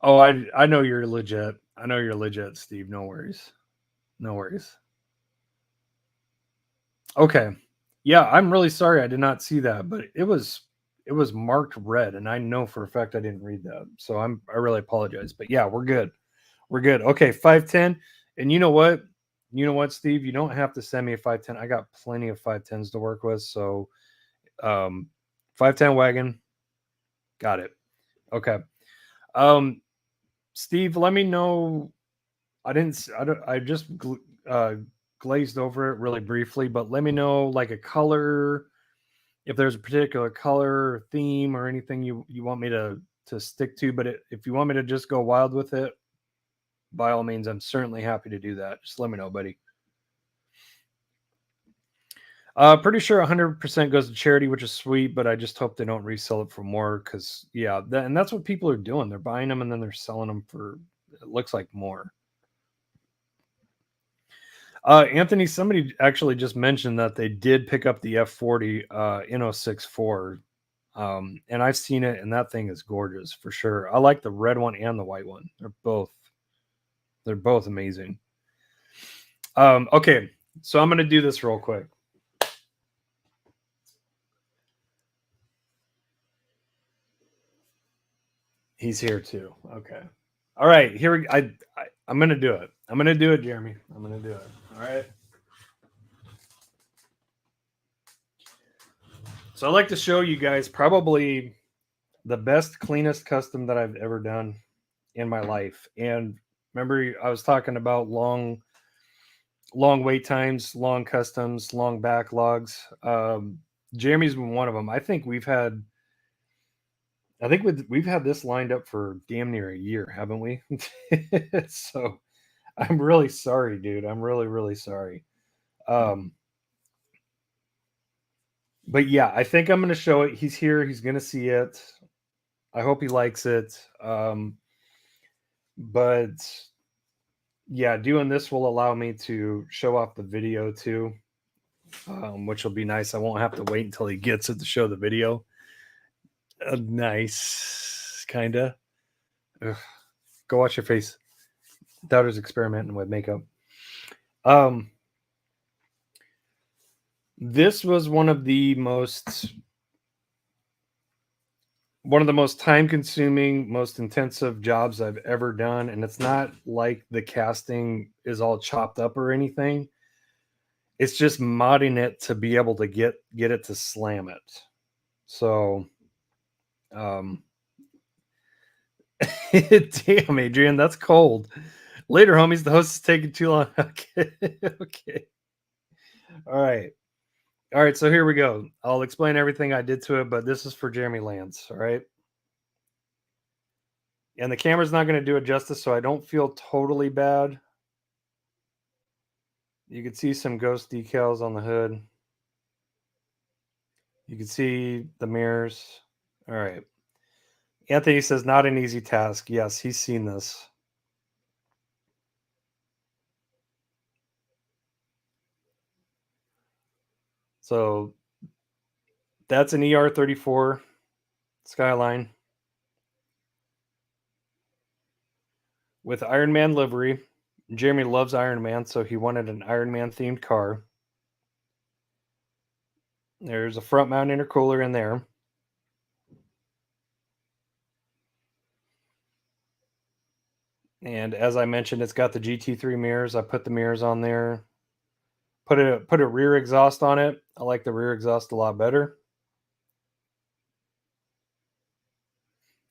Oh, I know you're legit. I know you're legit, Steve. No worries. No worries. Okay. Yeah, I'm really sorry I did not see that, but it was marked red, and I know for a fact I didn't read that. So I really apologize. But yeah, we're good. We're good. Okay, 510. And you know what? You know what, Steve? You don't have to send me a 510. I got plenty of 510s to work with. So 510 wagon. Got it. Okay. Steve, let me know. I just glazed over it really briefly, but let me know like a color, if there's a particular color or theme or anything you want me to stick to. But if you want me to just go wild with it, by all means, I'm certainly happy to do that. Just let me know, buddy. Pretty sure 100% goes to charity, which is sweet, but I just hope they don't resell it for more because, yeah, and that's what people are doing. They're buying them and then they're selling them for, it looks like more. Anthony, somebody actually just mentioned that they did pick up the F40 N064. And I've seen it, and that thing is gorgeous for sure. I like the red one and the white one. They're both amazing. Okay, so I'm gonna do this real quick. He's here too. Okay. All right. Here we. I'm gonna do it. I'm gonna do it, Jeremy. I'm gonna do it. All right. So I'd like to show you guys probably the best, cleanest custom that I've ever done in my life. And remember, I was talking about long long wait times, long customs, long backlogs. Jeremy's been one of them. I think we've had this lined up for damn near a year, haven't we? So I'm really sorry, dude. I'm really, really sorry. But yeah, I think I'm going to show it. He's here. He's going to see it. I hope he likes it. But yeah, doing this will allow me to show off the video too, which will be nice. I won't have to wait until he gets it to show the video. Nice, kind of. Go wash your face. Daughter's experimenting with makeup. This was one of the most time-consuming, most intensive jobs I've ever done, and it's not like the casting is all chopped up or anything. It's just modding it to be able to get it to slam it. So, damn, Adrian, that's cold. Later, homies. The host is taking too long. Okay, okay. All right. So here we go. I'll explain everything I did to it, but this is for Jeremy Lance. All right. And the camera's not going to do it justice, so I don't feel totally bad. You can see some ghost decals on the hood. You can see the mirrors. All right. Anthony says, not an easy task. Yes, he's seen this. So that's an ER34 Skyline with Iron Man livery. Jeremy loves Iron Man, so he wanted an Iron Man themed car. There's a front mount intercooler in there. And as I mentioned, it's got the GT3 mirrors. I put the mirrors on there. Put a rear exhaust on it. I like the rear exhaust a lot better.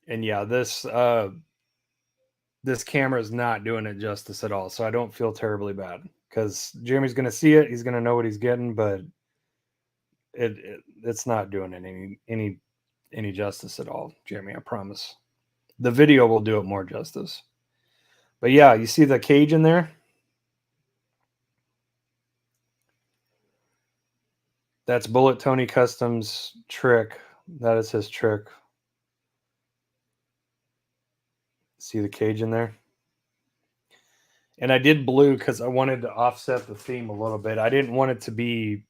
And yeah, this camera is not doing it justice at all. So I don't feel terribly bad because Jeremy's going to see it. He's going to know what he's getting, but it's not doing it any justice at all, Jeremy. I promise. The video will do it more justice. But yeah, you see the cage in there? That's Bullet Tony Customs trick. That is his trick. See the cage in there? And I did blue because I wanted to offset the theme a little bit. I didn't want it to be...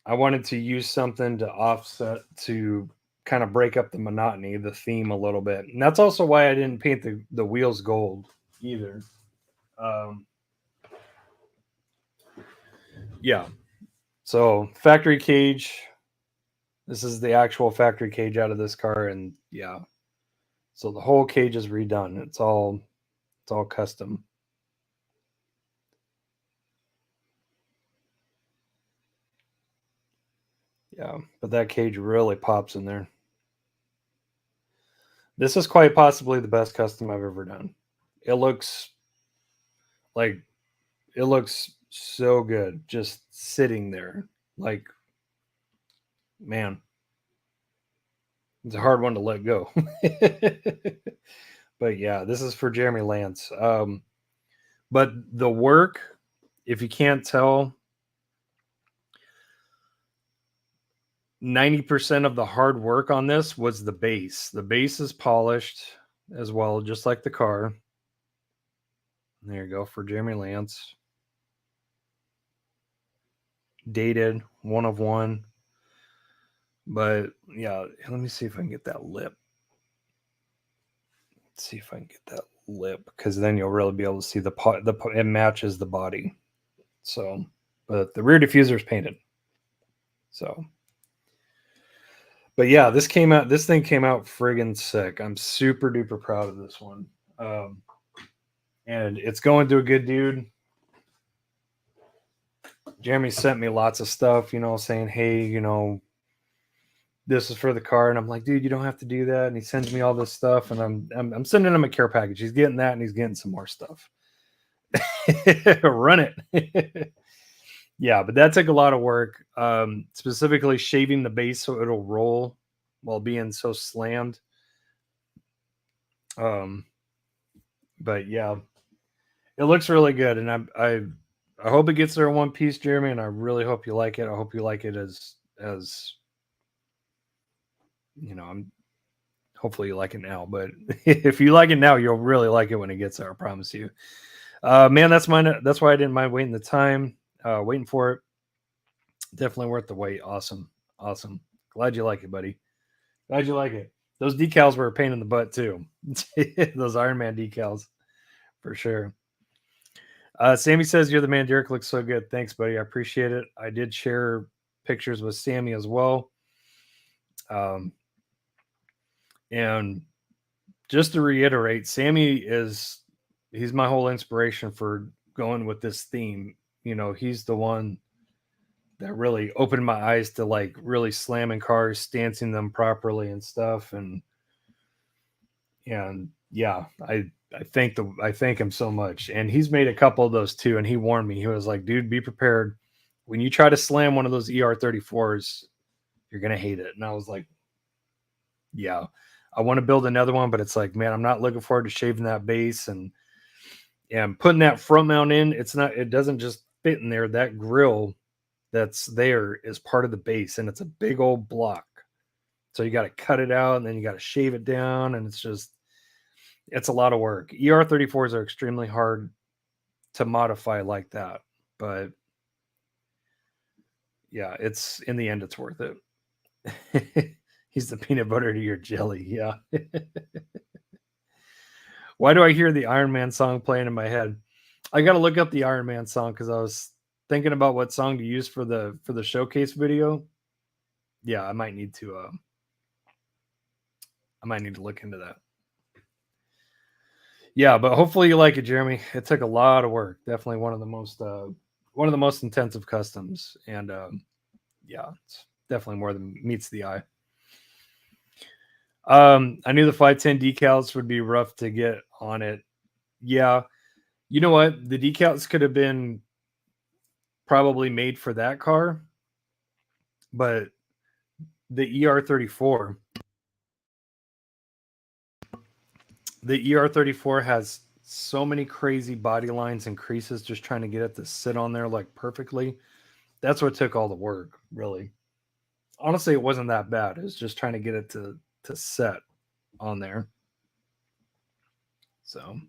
I wanted to use something to offset, to kind of break up the monotony, the theme a little bit. And that's also why I didn't paint the wheels gold either. Yeah. So factory cage. This is the actual factory cage out of this car. And yeah. So the whole cage is redone. It's all custom. Yeah, but that cage really pops in there. This is quite possibly the best custom I've ever done. It looks so good just sitting there. Like, man, it's a hard one to let go. But yeah, this is for Jeremy Lance. But the work, if you can't tell, 90% of the hard work on this was the base. The base is polished as well, just like the car. There you go for Jeremy Lance. Dated, 1 of 1. But yeah, let me see if I can get that lip. Let's see if I can get that lip, because then you'll really be able to see it matches the body. So, but the rear diffuser is painted. So, but yeah, this thing came out friggin' sick. I'm super duper proud of this one. And it's going to a good dude. Jeremy sent me lots of stuff, saying, hey, this is for the car. And I'm like, dude, you don't have to do that. And he sends me all this stuff, and I'm sending him a care package. He's getting that, and he's getting some more stuff. Run it. Yeah, but that took a lot of work. Specifically shaving the base so it'll roll while being so slammed. But yeah, it looks really good, and I hope it gets there in one piece, Jeremy, and I really hope you like it. I hope you like it as you know, I'm hopefully you like it now, but if you like it now, you'll really like it when it gets there, I promise you. Man, that's mine. That's why I didn't mind waiting the time, waiting for it. Definitely worth the wait. Awesome. Glad you like it, buddy. Glad you like it. Those decals were a pain in the butt too. Those Iron Man decals, for sure. Sammy says, "You're the man, Derek. Looks so good. Thanks, buddy. I appreciate it. I did share pictures with Sammy as well. And just to reiterate, Sammy he's my whole inspiration for going with this theme. You know, he's the one that really opened my eyes to like really slamming cars, stancing them properly and stuff. And yeah, I thank him so much. And he's made a couple of those too. And he warned me. He was like, dude, be prepared. When you try to slam one of those ER34s, you're gonna hate it. And I was like, yeah, I want to build another one, but it's like, man, I'm not looking forward to shaving that base and putting that front mount in. It doesn't just fit in there. That grill that's there is part of the base, and it's a big old block. So you got to cut it out, and then you got to shave it down, and it's a lot of work. ER34s are extremely hard to modify like that, but yeah, in the end, it's worth it. He's the peanut butter to your jelly. Yeah. Why do I hear the Iron Man song playing in my head? I got to look up the Iron Man song because I was thinking about what song to use for the showcase video. Yeah, I might need to look into that. Yeah, but hopefully you like it, Jeremy. It took a lot of work. Definitely one of the most intensive customs, and yeah, it's definitely more than meets the eye. I knew the 510 decals would be rough to get on it. Yeah, you know what? The decals could have been probably made for that car, but the ER34 has so many crazy body lines and creases just trying to get it to sit on there like perfectly. That's what took all the work, really. Honestly, it wasn't that bad. It was just trying to get it to set on there. So,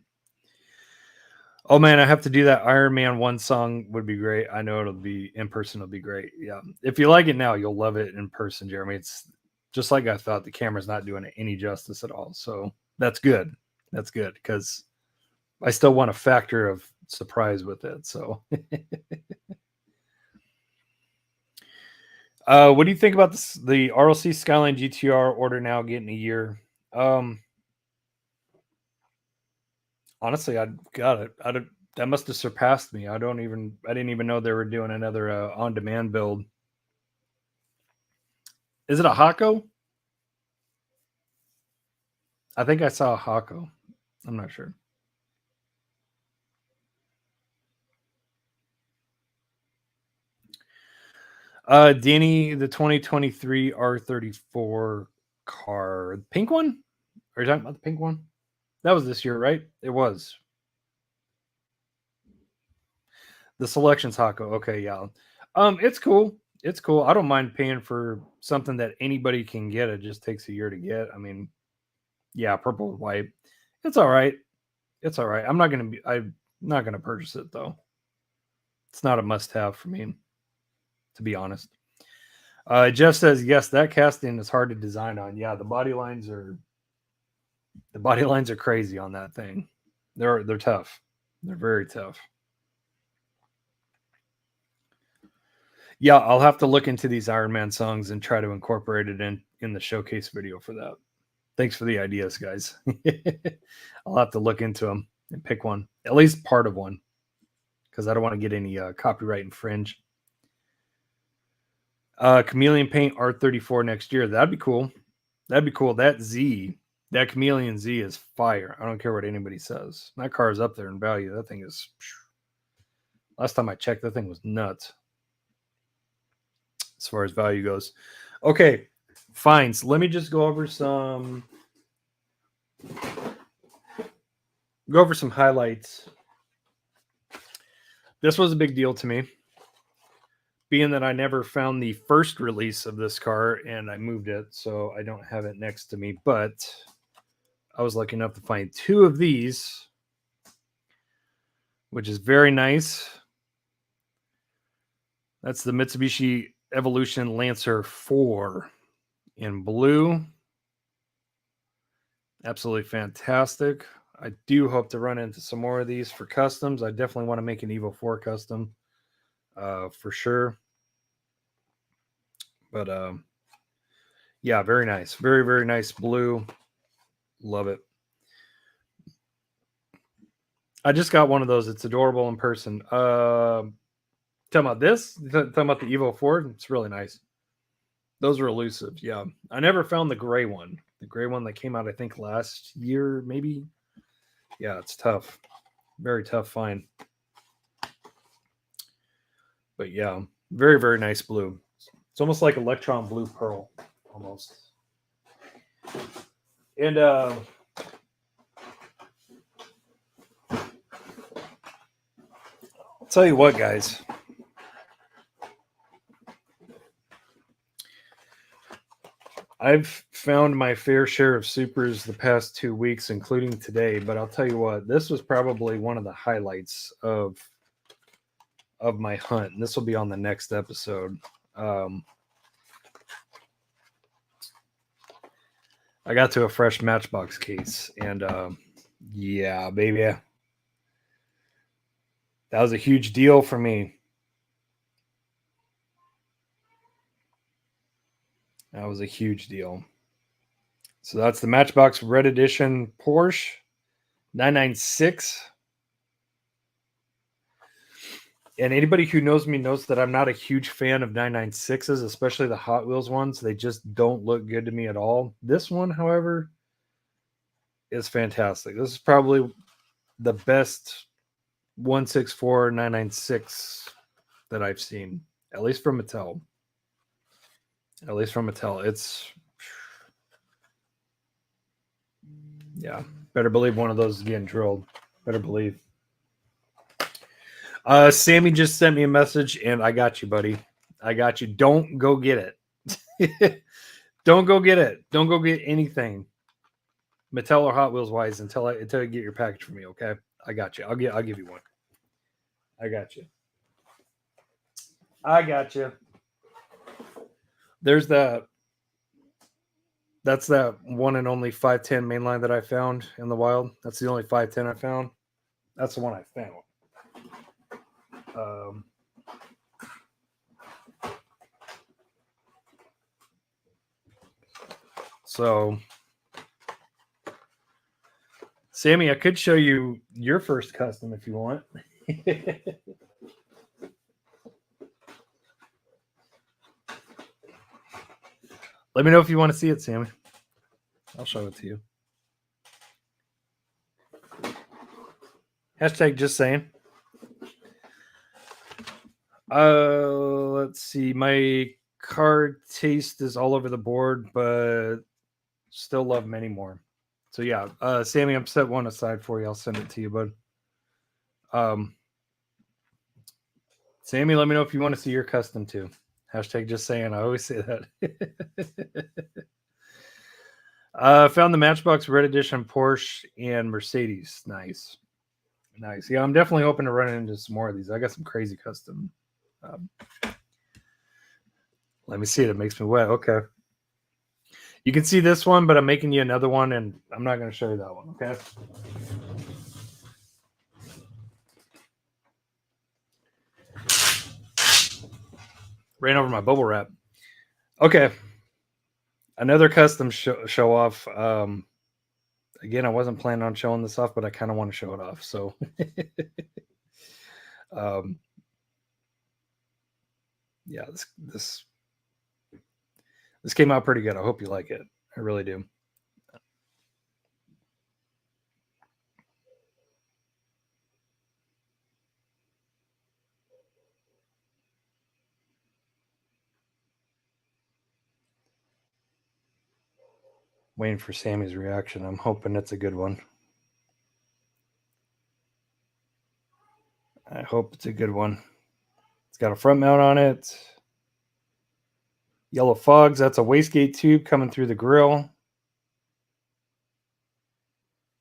oh man, I have to do that Iron Man 1 song. Would be great. I know it'll be in person. It'll be great. Yeah. If you like it now, you'll love it in person, Jeremy. It's just like I thought. The camera's not doing it any justice at all. So that's good. That's good because I still want a factor of surprise with it. So, what do you think about this, the RLC Skyline GTR order now getting a year? Honestly, that must have surpassed me. I didn't even know they were doing another on-demand build. Is it a Hako? I think I saw a Hako. I'm not sure. Danny, the 2023 R34 car, the pink one? Are you talking about the pink one? That was this year, right? It was. The selection's Hako. Okay, yeah. It's cool. It's cool. I don't mind paying for something that anybody can get. It just takes a year to get. I mean, yeah, purple with white. It's all right. It's all right. I'm not gonna purchase it though. It's not a must-have for me, to be honest. Jeff says yes, that casting is hard to design on. Yeah, the body lines are crazy on that thing. They're tough. They're very tough. Yeah, I'll have to look into these Iron Man songs and try to incorporate it in the showcase video for that. Thanks for the ideas, guys. I'll have to look into them and pick one, at least part of one, because I don't want to get any copyright infringe. Chameleon Paint R34 next year. That'd be cool. That Z That Chameleon Z is fire. I don't care what anybody says. That car is up there in value. That thing is... Last time I checked, that thing was nuts. As far as value goes. Okay, fine. So let me just go over some highlights. This was a big deal to me, being that I never found the first release of this car and I moved it, so I don't have it next to me. But I was lucky enough to find 2 of these, which is very nice. That's the Mitsubishi Evolution Lancer 4 in blue. Absolutely fantastic. I do hope to run into some more of these for customs. I definitely want to make an Evo 4 custom for sure. But yeah, very nice. Very, very nice blue. Love it. I just got one of those. It's adorable in person. Talking about this? Talking about the Evo 4? It's really nice. Those are elusive. Yeah. I never found the gray one. The gray one that came out, I think, last year, maybe. Yeah, it's tough. Very tough find. But yeah, very, very nice blue. It's almost like electron blue pearl, almost. And I'll tell you what, guys. I've found my fair share of supers the past 2 weeks, including today. But I'll tell you what, this was probably one of the highlights of my hunt. And this will be on the next episode. I got to a fresh Matchbox case, and yeah, baby, that was a huge deal for me. That was a huge deal. So that's the Matchbox Red Edition Porsche 996. And anybody who knows me knows that I'm not a huge fan of 996s, especially the Hot Wheels ones. They just don't look good to me at all. This one, however, is fantastic. This is probably the best 164 996 that I've seen, at least from Mattel. At least from Mattel. It's, yeah, better believe one of those is getting drilled. Better believe. Sammy just sent me a message, and I got you, buddy. I got you. Don't go get it. Don't go get it. Don't go get anything, Mattel or Hot Wheels wise, until you get your package for me. Okay, I got you. I'll give you one. I got you. I got you. There's that. That's that one and only 510 mainline that I found in the wild. That's the only 510 I found. That's the one I found. So, Sammy, I could show you your first custom if you want. Let me know if you want to see it, Sammy. I'll show it to you. Hashtag just saying. Let's see. My card taste is all over the board, but still love many more. So yeah, Sammy, I'm set one aside for you. I'll send it to you, bud. Sammy, let me know if you want to see your custom too. Hashtag just saying. I always say that. Found the Matchbox Red Edition Porsche and Mercedes. Nice. Nice. Yeah, I'm definitely hoping to run into some more of these. I got some crazy custom. Let me see it. It makes me wet. Okay. You can see this one, but I'm making you another one, and I'm not going to show you that one. Okay. Ran over my bubble wrap. Okay. Another custom show off. Again, I wasn't planning on showing this off, but I kind of want to show it off. So, yeah, this came out pretty good. I hope you like it. I really do. Waiting for Sammy's reaction. I'm hoping it's a good one. I hope it's a good one. It's got a front mount on it. Yellow fogs. That's a wastegate tube coming through the grill.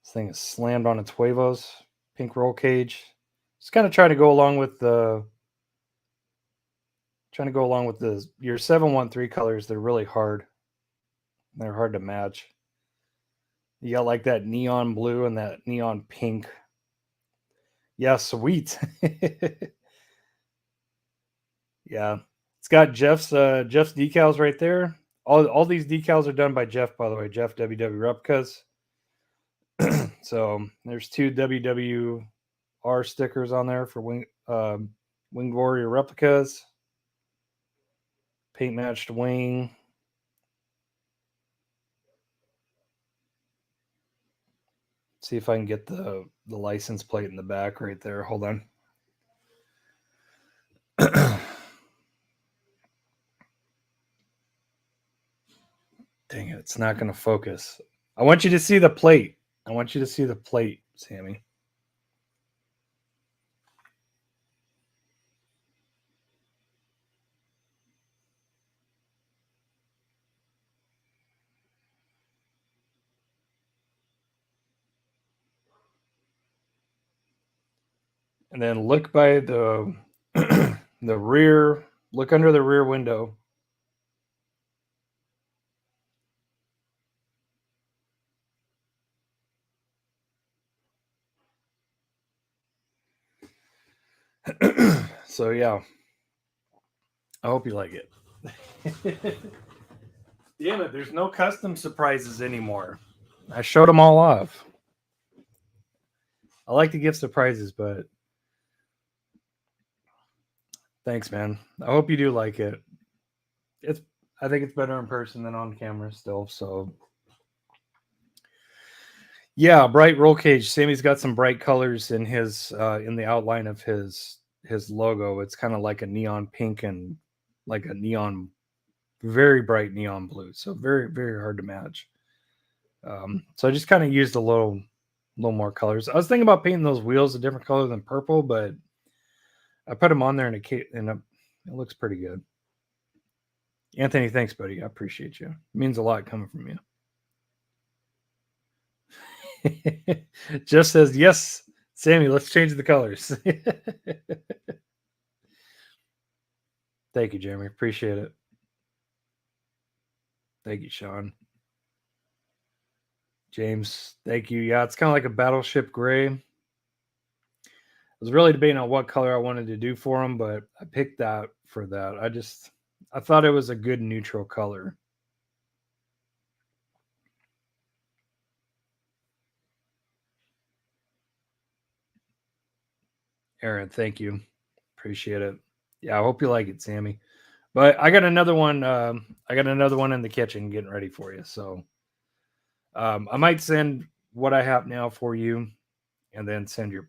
This thing is slammed on its huevos. Pink roll cage. Just kind of trying to go along with the your 713 colors. They're really hard. They're hard to match. You got like that neon blue and that neon pink. Yeah, sweet. Yeah. It's got Jeff's decals right there. All these decals are done by Jeff, by the way. Jeff WW Replicas. So there's 2 WWR stickers on there for Winged Warrior replicas. Paint matched wing. See if I can get the license plate in the back right there. Hold on. Dang it, it's not going to focus. I want you to see the plate. I want you to see the plate, Sammy. And then look by the the rear. Look under the rear window. So yeah, I hope you like it. Damn it, there's no custom surprises anymore. I showed them all off. I like to give surprises, but thanks, man. I hope you do like it. I think it's better in person than on camera still. So yeah, bright roll cage. Sammy's got some bright colors in his in the outline of his logo. It's kind of like a neon pink and like a neon, very bright neon blue. So very, very hard to match. So I just kind of used a little more colors. I was thinking about painting those wheels a different color than purple, but I put them on there and it looks pretty good. Anthony, thanks, buddy. I appreciate you. It means a lot coming from you. Just says, yes, Sammy, let's change the colors. Thank you, Jeremy. Appreciate it. Thank you, Sean. James, thank you. Yeah, it's kind of like a battleship gray. I was really debating on what color I wanted to do for them, but I picked that for that. I thought it was a good neutral color. Aaron, thank you. Appreciate it. Yeah, I hope you like it, Sammy. But I got another one. I got another one in the kitchen getting ready for you. So I might send what I have now for you, and then send your.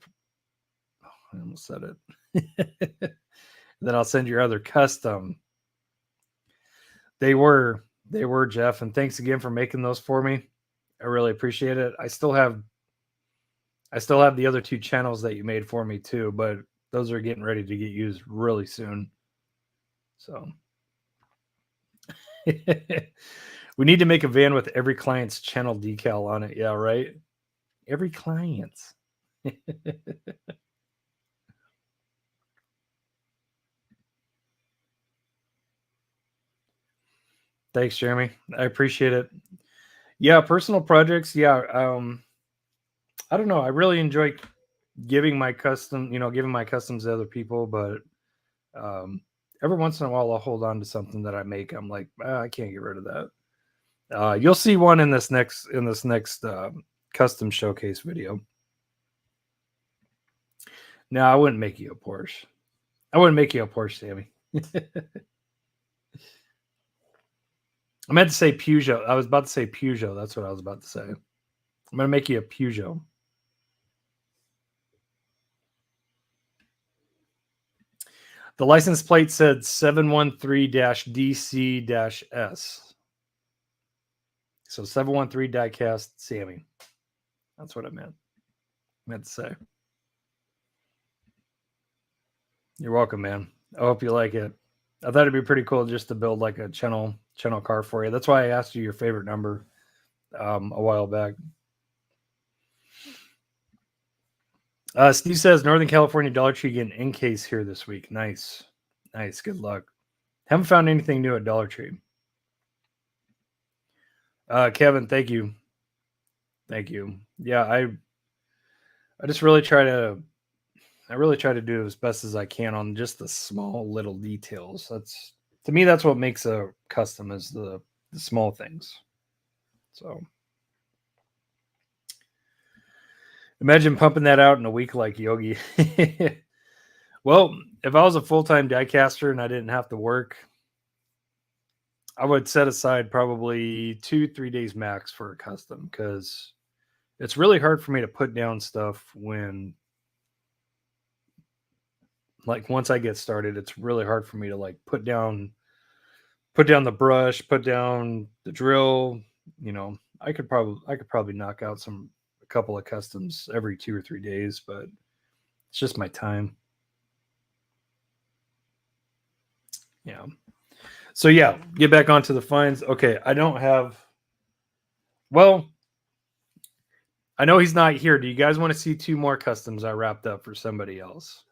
Oh, I almost said it. Then I'll send your other custom. They were Jeff, and thanks again for making those for me. I really appreciate it. I still have the other 2 channels that you made for me too, but those are getting ready to get used really soon. So we need to make a van with every client's channel decal on it. Yeah, right. Every client's. Thanks, Jeremy. I appreciate it. Yeah, personal projects. Yeah, I don't know. I really enjoy giving my customs to other people, but every once in a while I'll hold on to something that I make. I'm like, I can't get rid of that. You'll see one in this next custom showcase video. No, I wouldn't make you a Porsche. I wouldn't make you a Porsche, Sammy. I meant to say Peugeot. I was about to say Peugeot. That's what I was about to say. I'm going to make you a Peugeot. The license plate said 713-DC-S. So 713 Diecast Sammy. That's what I meant to say. You're welcome, man. I hope you like it. I thought it'd be pretty cool just to build like a channel car for you. That's why I asked you your favorite number a while back. Steve says Northern California Dollar Tree getting in case here this week. Nice. Good luck. Haven't found anything new at Dollar Tree. Kevin, thank you. Yeah, I just really try to do as best as I can on just the small little details. That's, to me, that's what makes a custom, is the small things. So imagine pumping that out in a week like Yogi. Well, if I was a full-time diecaster and I didn't have to work, I would set aside probably 2-3 days max for a custom, because it's really hard for me to put down stuff when, like, once I get started, it's really hard for me to like put down the brush, put down the drill. You know, I could probably knock out a couple of customs every 2 or 3 days, but it's just my time. Yeah. So yeah, get back onto the finds. Okay, I don't have. Well, I know he's not here. Do you guys want to see 2 more customs I wrapped up for somebody else?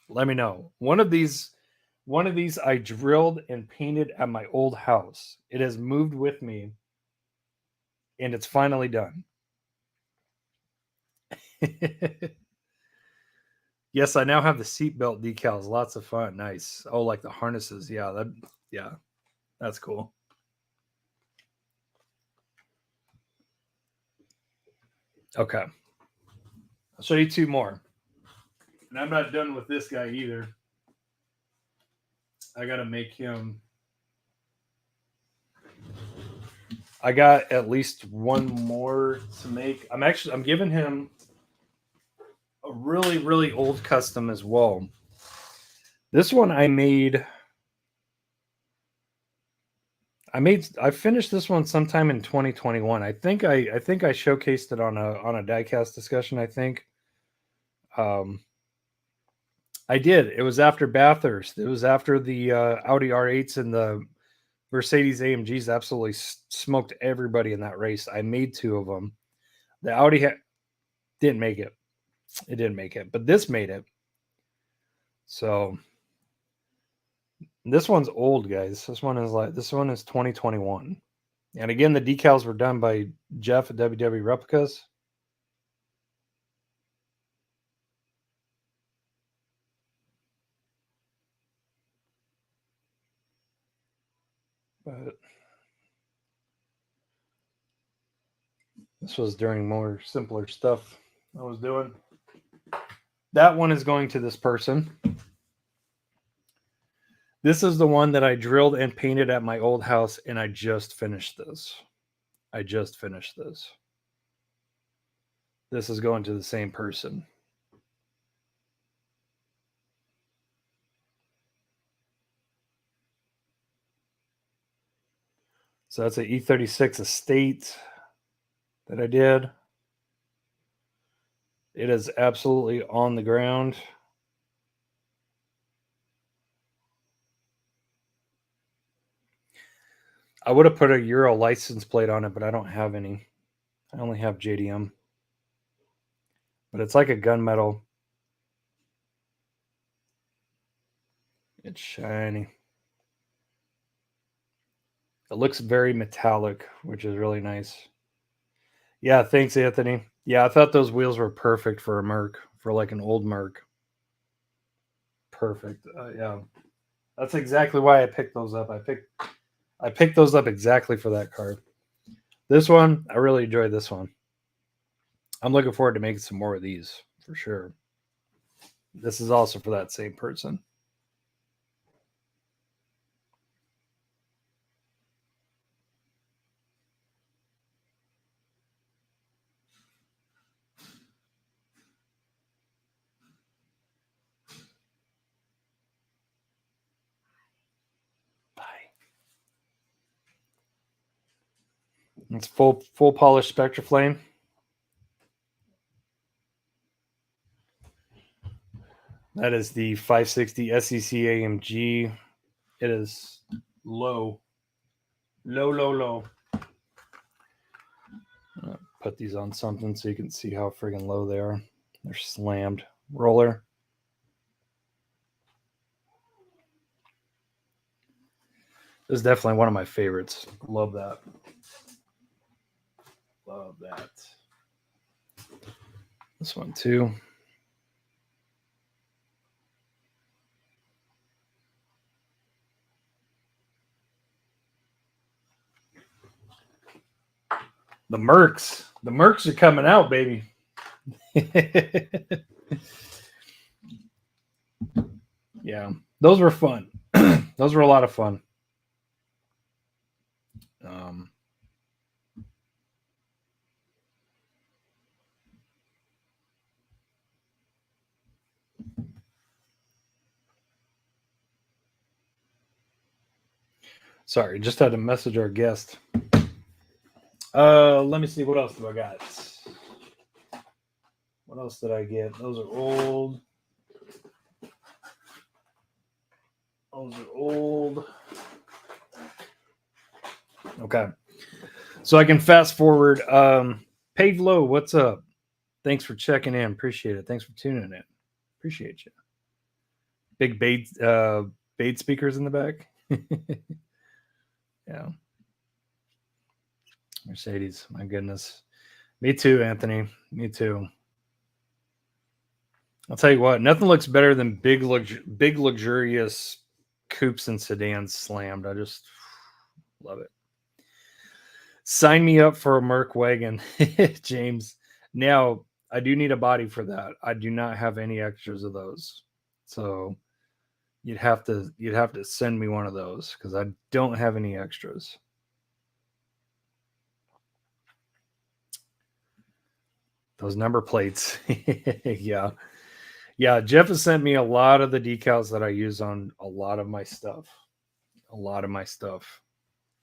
Let me know. One of these I drilled and painted at my old house. It has moved with me, and it's finally done. Yes, I now have the seatbelt decals. Lots of fun. Nice. Oh, like the harnesses. Yeah, that's cool. Okay. I'll show you 2 more. And I'm not done with this guy either. I got to make him. I got at least 1 more to make. I'm giving him a really, really old custom as well. This one I finished this one sometime in 2021. I think I showcased it on a diecast discussion, I think. I did. It was after Bathurst. It was after the Audi R8s and the Mercedes AMGs absolutely smoked everybody in that race. I made 2 of them. The Audi didn't make it. It didn't make it, but this made it. So this one's old, guys. This one is 2021. And again, the decals were done by Jeff at WW Replicas. But this was during more simpler stuff I was doing. That one is going to this person. This is the one that I drilled and painted at my old house, and I just finished this. This is going to the same person. So that's an E36 Estate that I did. It is absolutely on the ground. I would have put a Euro license plate on it, but I don't have any. I only have JDM. But it's like a gunmetal. It's shiny. It looks very metallic, which is really nice. Yeah, thanks, Anthony. Yeah, I thought those wheels were perfect for a Merc, for like an old Merc. Perfect. Yeah, that's exactly why I picked those up. I picked those up exactly for that car. This one, I really enjoyed this one. I'm looking forward to making some more of these for sure. This is also for that same person. Bye. It's full polish Spectra Flame. That is the 560 SEC AMG. It is low. Put these on something so you can see how friggin' low they are. They're slammed. Roller. This is definitely one of my favorites. Love that. Love that. This one too. The Mercs. The Mercs are coming out, baby. Yeah, those were fun. Those were a lot of fun. Sorry, just had to message our guest. Let me see. What else do I got? What else did I get? Those are old. Those are old. Okay. So I can fast forward. Paved Low, what's up? Thanks for checking in. Appreciate it. Thanks for tuning in. Appreciate you. Big Bade speakers in the back. Yeah. Mercedes, my goodness. Me too, Anthony. Me too. I'll tell you what, nothing looks better than big luxurious coupes and sedans slammed. I just love it. Sign me up for a Merc wagon, James. Now, I do need a body for that. I do not have any extras of those. So you'd have to send me one of those because I don't have any extras. Those number plates. Yeah. Yeah, Jeff has sent me a lot of the decals that I use on a lot of my stuff. A lot of my stuff,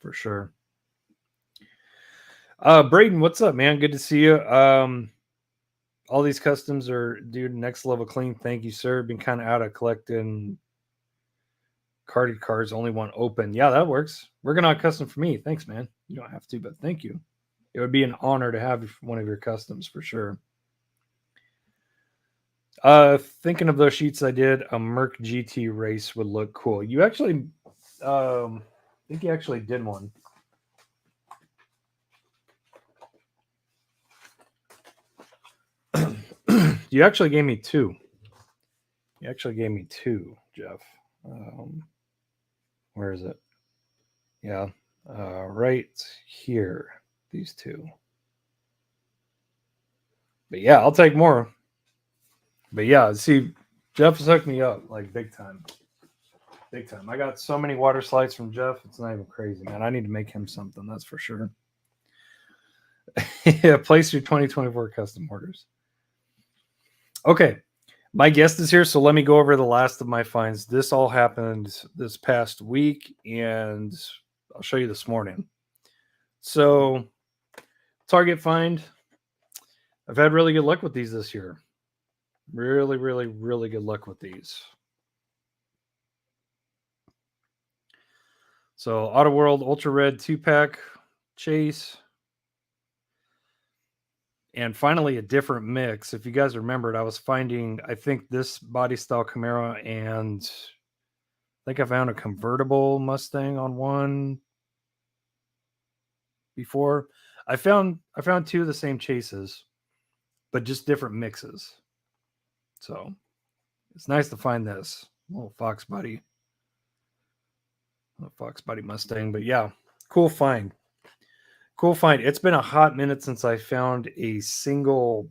for sure. Braden, what's up, man? Good to see you. All these customs are, dude, next level clean. Thank you, sir. Been kind of out of collecting carded cards. Only one open. Yeah, that works. Working on a custom for me. Thanks, man. You don't have to, but thank you. It would be an honor to have one of your customs for sure. Thinking of those sheets I did, a Merc GT race would look cool. You actually, I think you actually did one. You actually gave me two. You actually gave me two, Jeff. Where is it? Yeah, right here. These two. But yeah, I'll take more. But yeah, see, Jeff has hooked me up like big time. Big time. I got so many water slides from Jeff. It's not even crazy, man. I need to make him something. That's for sure. Yeah, place your 2024 custom orders. Okay. My guest is here, so let me go over the last of my finds. This all happened this past week, and I'll show you this morning. So, Target find. I've had really good luck with these this year. Really, really, really good luck with these. So, Autoworld Ultra Red 2-pack chase. And finally, a different mix. If you guys remembered, I was finding, I think, this body style Camaro, and I think I found a convertible Mustang on one before. I found two of the same chases, but just different mixes. So it's nice to find this little Fox Buddy Mustang. But yeah, cool find. Cool find. It's been a hot minute since I found a single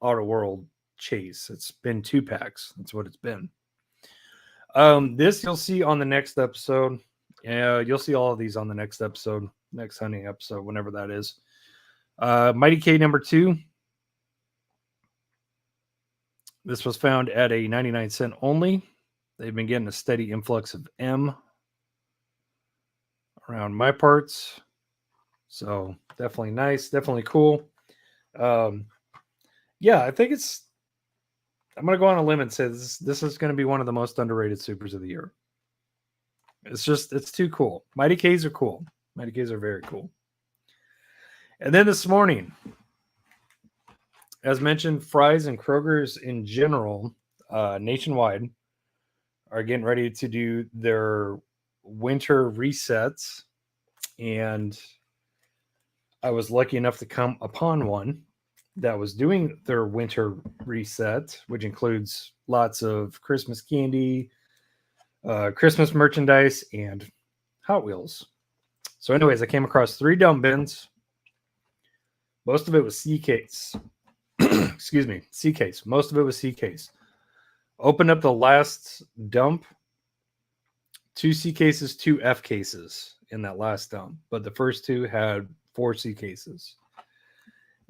Autoworld chase. It's been 2-packs. That's what it's been. This you'll see on the next episode. You'll see all of these on the next episode, next hunting episode, whenever that is. Mighty K number 2. This was found at a 99-cent only. They've been getting a steady influx of M around my parts. So definitely nice, definitely cool. Yeah, I think I'm going to go on a limb and say this is going to be one of the most underrated supers of the year. It's too cool. Mighty K's are cool. Mighty K's are very cool. And then this morning, as mentioned, Fry's and Kroger's in general, nationwide, are getting ready to do their winter resets. And I was lucky enough to come upon one that was doing their winter reset, which includes lots of Christmas candy, Christmas merchandise, and Hot Wheels. So, anyways, I came across 3 dump bins. Most of it was C case. Excuse me, C case. Most of it was C case. Opened up the last dump. 2 C cases, 2 F cases in that last dump, but the first 2 had 4 C cases.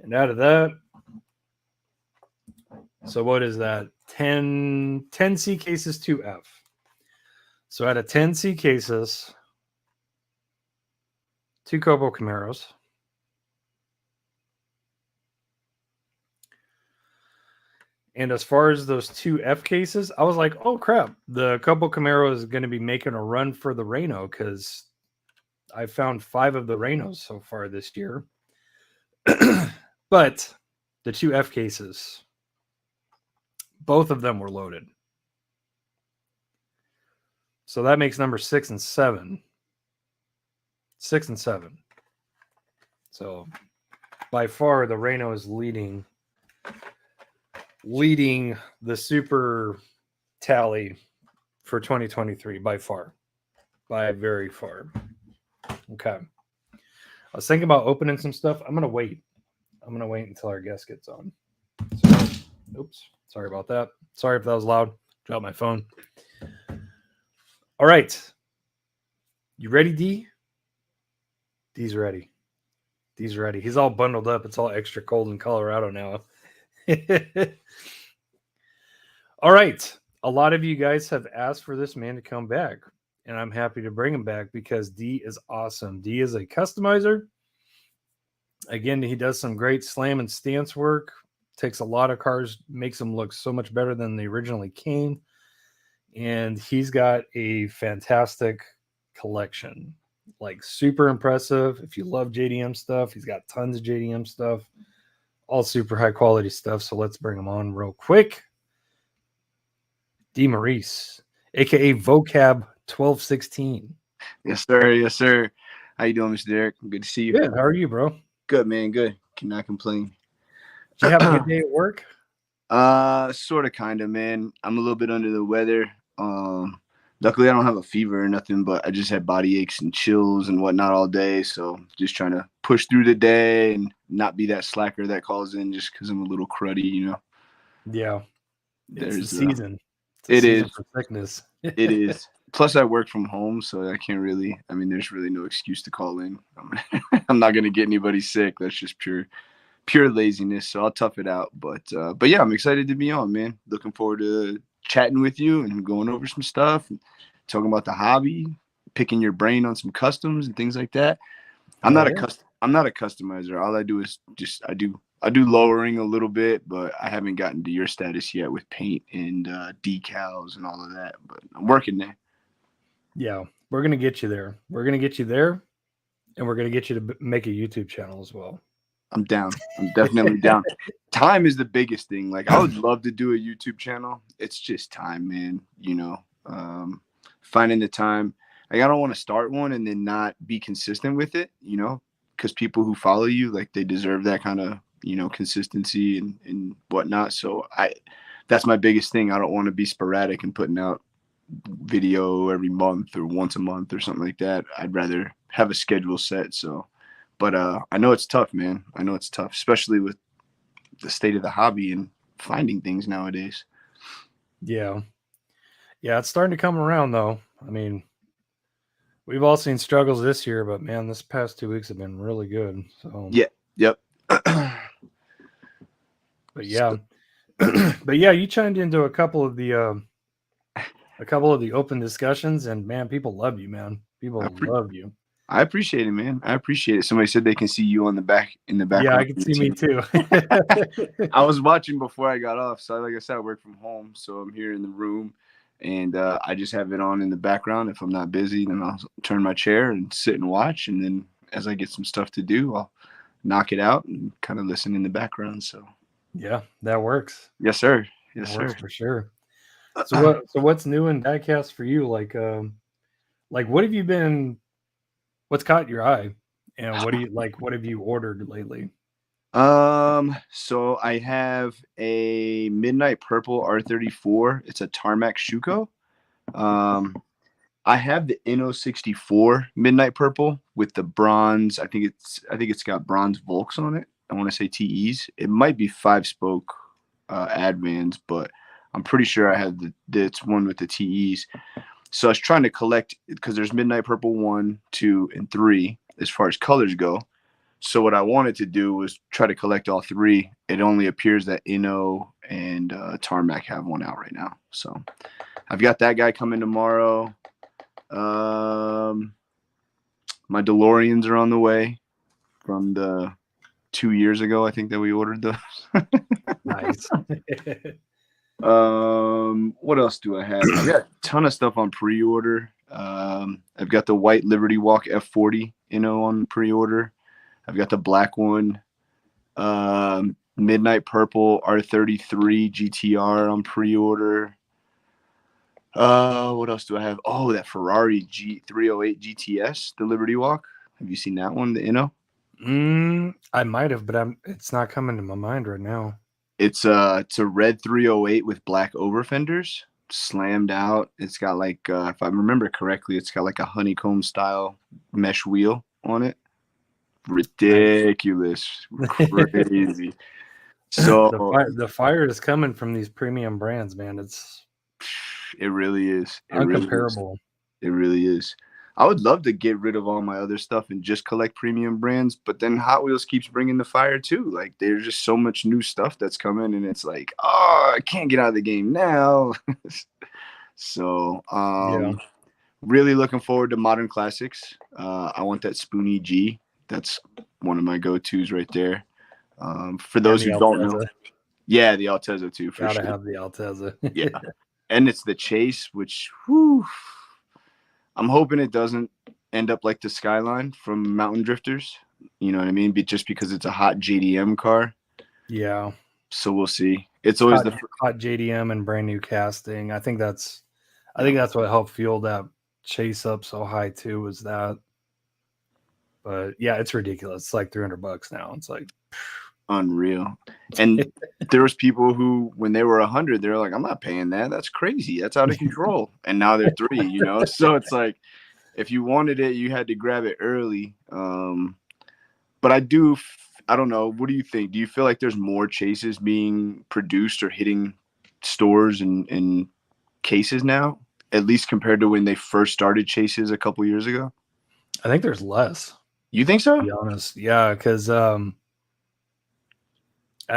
And out of that, so what is that? 10 C cases, 2 F. So out of 10 C cases, 2 Cobo Camaros, and as far as those 2 F cases, I was like, oh crap, the Cobo Camaro is going to be making a run for the Reno because I found 5 of the Renos so far this year. But the 2 F cases, both of them were loaded. So that makes number 6 and 7. 6 and 7. So by far the Reno is leading the super tally for 2023 by far. By very far. Okay. I was thinking about opening some stuff. I'm going to wait until our guest gets on. So, oops. Sorry about that. Sorry if that was loud. Dropped my phone. All right. You ready, D? D's ready. D's ready. He's all bundled up. It's all extra cold in Colorado now. All right. A lot of you guys have asked for this man to come back, and I'm happy to bring him back because D is awesome. D is a customizer. Again, he does some great slam and stance work. Takes a lot of cars, makes them look so much better than they originally came. And he's got a fantastic collection. Like super impressive. If you love JDM stuff, he's got tons of JDM stuff. All super high quality stuff. So let's bring him on real quick. D Maurice, aka Vocab 1216. Yes, sir. Yes, sir. How you doing, Mr. Derek? Good to see you. Good. How are you, bro? Good, man. Good. Cannot complain. Did you have a good day at work? Sort of, kind of, man. I'm a little bit under the weather. Luckily I don't have a fever or nothing, but I just had body aches and chills and whatnot all day. So just trying to push through the day and not be that slacker that calls in just because I'm a little cruddy, you know. Yeah. It's the season. It is for sickness. It is. Plus, I work from home, so I can't really. I mean, there's really no excuse to call in. I'm not gonna get anybody sick. That's just pure laziness. So I'll tough it out. But yeah, I'm excited to be on, man. Looking forward to chatting with you and going over some stuff, and talking about the hobby, picking your brain on some customs and things like that. I'm not a customizer. All I do is just I do lowering a little bit, but I haven't gotten to your status yet with paint and decals and all of that. But I'm working there. Yeah, we're gonna get you there. We're gonna get you there, and we're gonna get you to make a YouTube channel as well. I'm down. I'm definitely down. Time is the biggest thing. Like, I would love to do a YouTube channel. It's just time, man. You know, finding the time. Like, I don't want to start one and then not be consistent with it, you know, because people who follow you, like, they deserve that kind of, you know, consistency and whatnot. So that's my biggest thing. I don't want to be sporadic and putting out video every month or once a month or something like that. I'd rather have a schedule set. So, but I know it's tough, man. I know it's tough, especially with the state of the hobby and finding things nowadays. Yeah. Yeah, it's starting to come around though. I mean, we've all seen struggles this year, but man, this past 2 weeks have been really good. So yeah, yep. But yeah, but yeah, you chimed into a couple of the open discussions, and man, people love you, man. People love you. I appreciate it, man. I appreciate it. Somebody said they can see you on the back in the background. Yeah, I can see me too. I was watching before I got off. So like I said, I work from home. So I'm here in the room and I just have it on in the background. If I'm not busy, then I'll turn my chair and sit and watch. And then as I get some stuff to do, I'll knock it out and kind of listen in the background. So yeah, that works. yes, sir. That Yes, works sir. for sure. So what's new in diecast for you? Like what have you been, what's caught your eye? And what have you ordered lately? So I have a Midnight Purple R34. It's a Tarmac Shuko. I have the Inno 64 Midnight Purple with the bronze. I think it's got bronze Volks on it. I want to say TEs. It might be 5-spoke Advans, but I'm pretty sure I have it's one with the TEs. So I was trying to collect because there's Midnight Purple 1, 2, and 3 as far as colors go. So what I wanted to do was try to collect all 3. It only appears that Inno and Tarmac have one out right now. So I've got that guy coming tomorrow. My DeLoreans are on the way from the 2 years ago. I think that we ordered those. Nice. What else do I have? I've got a ton of stuff on pre-order. I've got the white Liberty Walk F40 Inno on pre-order. I've got the black one, Midnight Purple R33 GTR on pre-order. What else do I have? Oh, that Ferrari G308 GTS, the Liberty Walk. Have you seen that one, the Inno? I might have, but it's not coming to my mind right now. It's a red 308 with black over fenders, slammed out. It's got like, if I remember correctly, it's got like a honeycomb style mesh wheel on it. Ridiculous, crazy. So the fire is coming from these premium brands, man. It really is. Uncomparable. It really is. I would love to get rid of all my other stuff and just collect premium brands, but then Hot Wheels keeps bringing the fire too. Like there's just so much new stuff that's coming, and it's like, oh, I can't get out of the game now. So, yeah. Really looking forward to Modern Classics. I want that Spoonie G. That's one of my go-tos right there. For those who don't know, yeah, the Altezza too. For Gotta sure. have the Altezza. Yeah, and it's the Chase, which whew, I'm hoping it doesn't end up like the Skyline from Mountain Drifters. You know what I mean? Just because it's a hot JDM car. Yeah. So we'll see. It's always the hot JDM and brand new casting. I think that's what helped fuel that chase up so high too. Was that? But yeah, it's ridiculous. It's like $300 now. It's like unreal. And there was people who, when they were 100, they're like, I'm not paying that. That's crazy. That's out of control. And now they're 3, you know? So it's like, if you wanted it, you had to grab it early. But I don't know. What do you think? Do you feel like there's more chases being produced or hitting stores and cases now, at least compared to when they first started chases a couple years ago? I think there's less. You think so? To be honest. Yeah, because I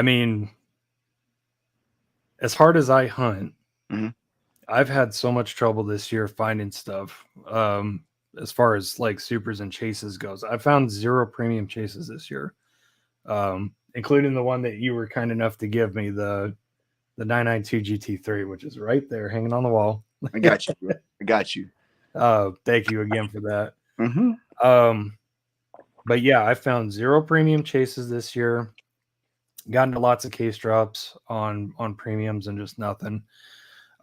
mean, as hard as I hunt, I've had so much trouble this year finding stuff. As far as like supers and chases goes, I found 0 premium chases this year, including the one that you were kind enough to give me, the 992 GT3, which is right there hanging on the wall. I got you. I got you. Thank you again for that. But yeah, I found 0 premium chases this year. Got into lots of case drops on premiums and just nothing.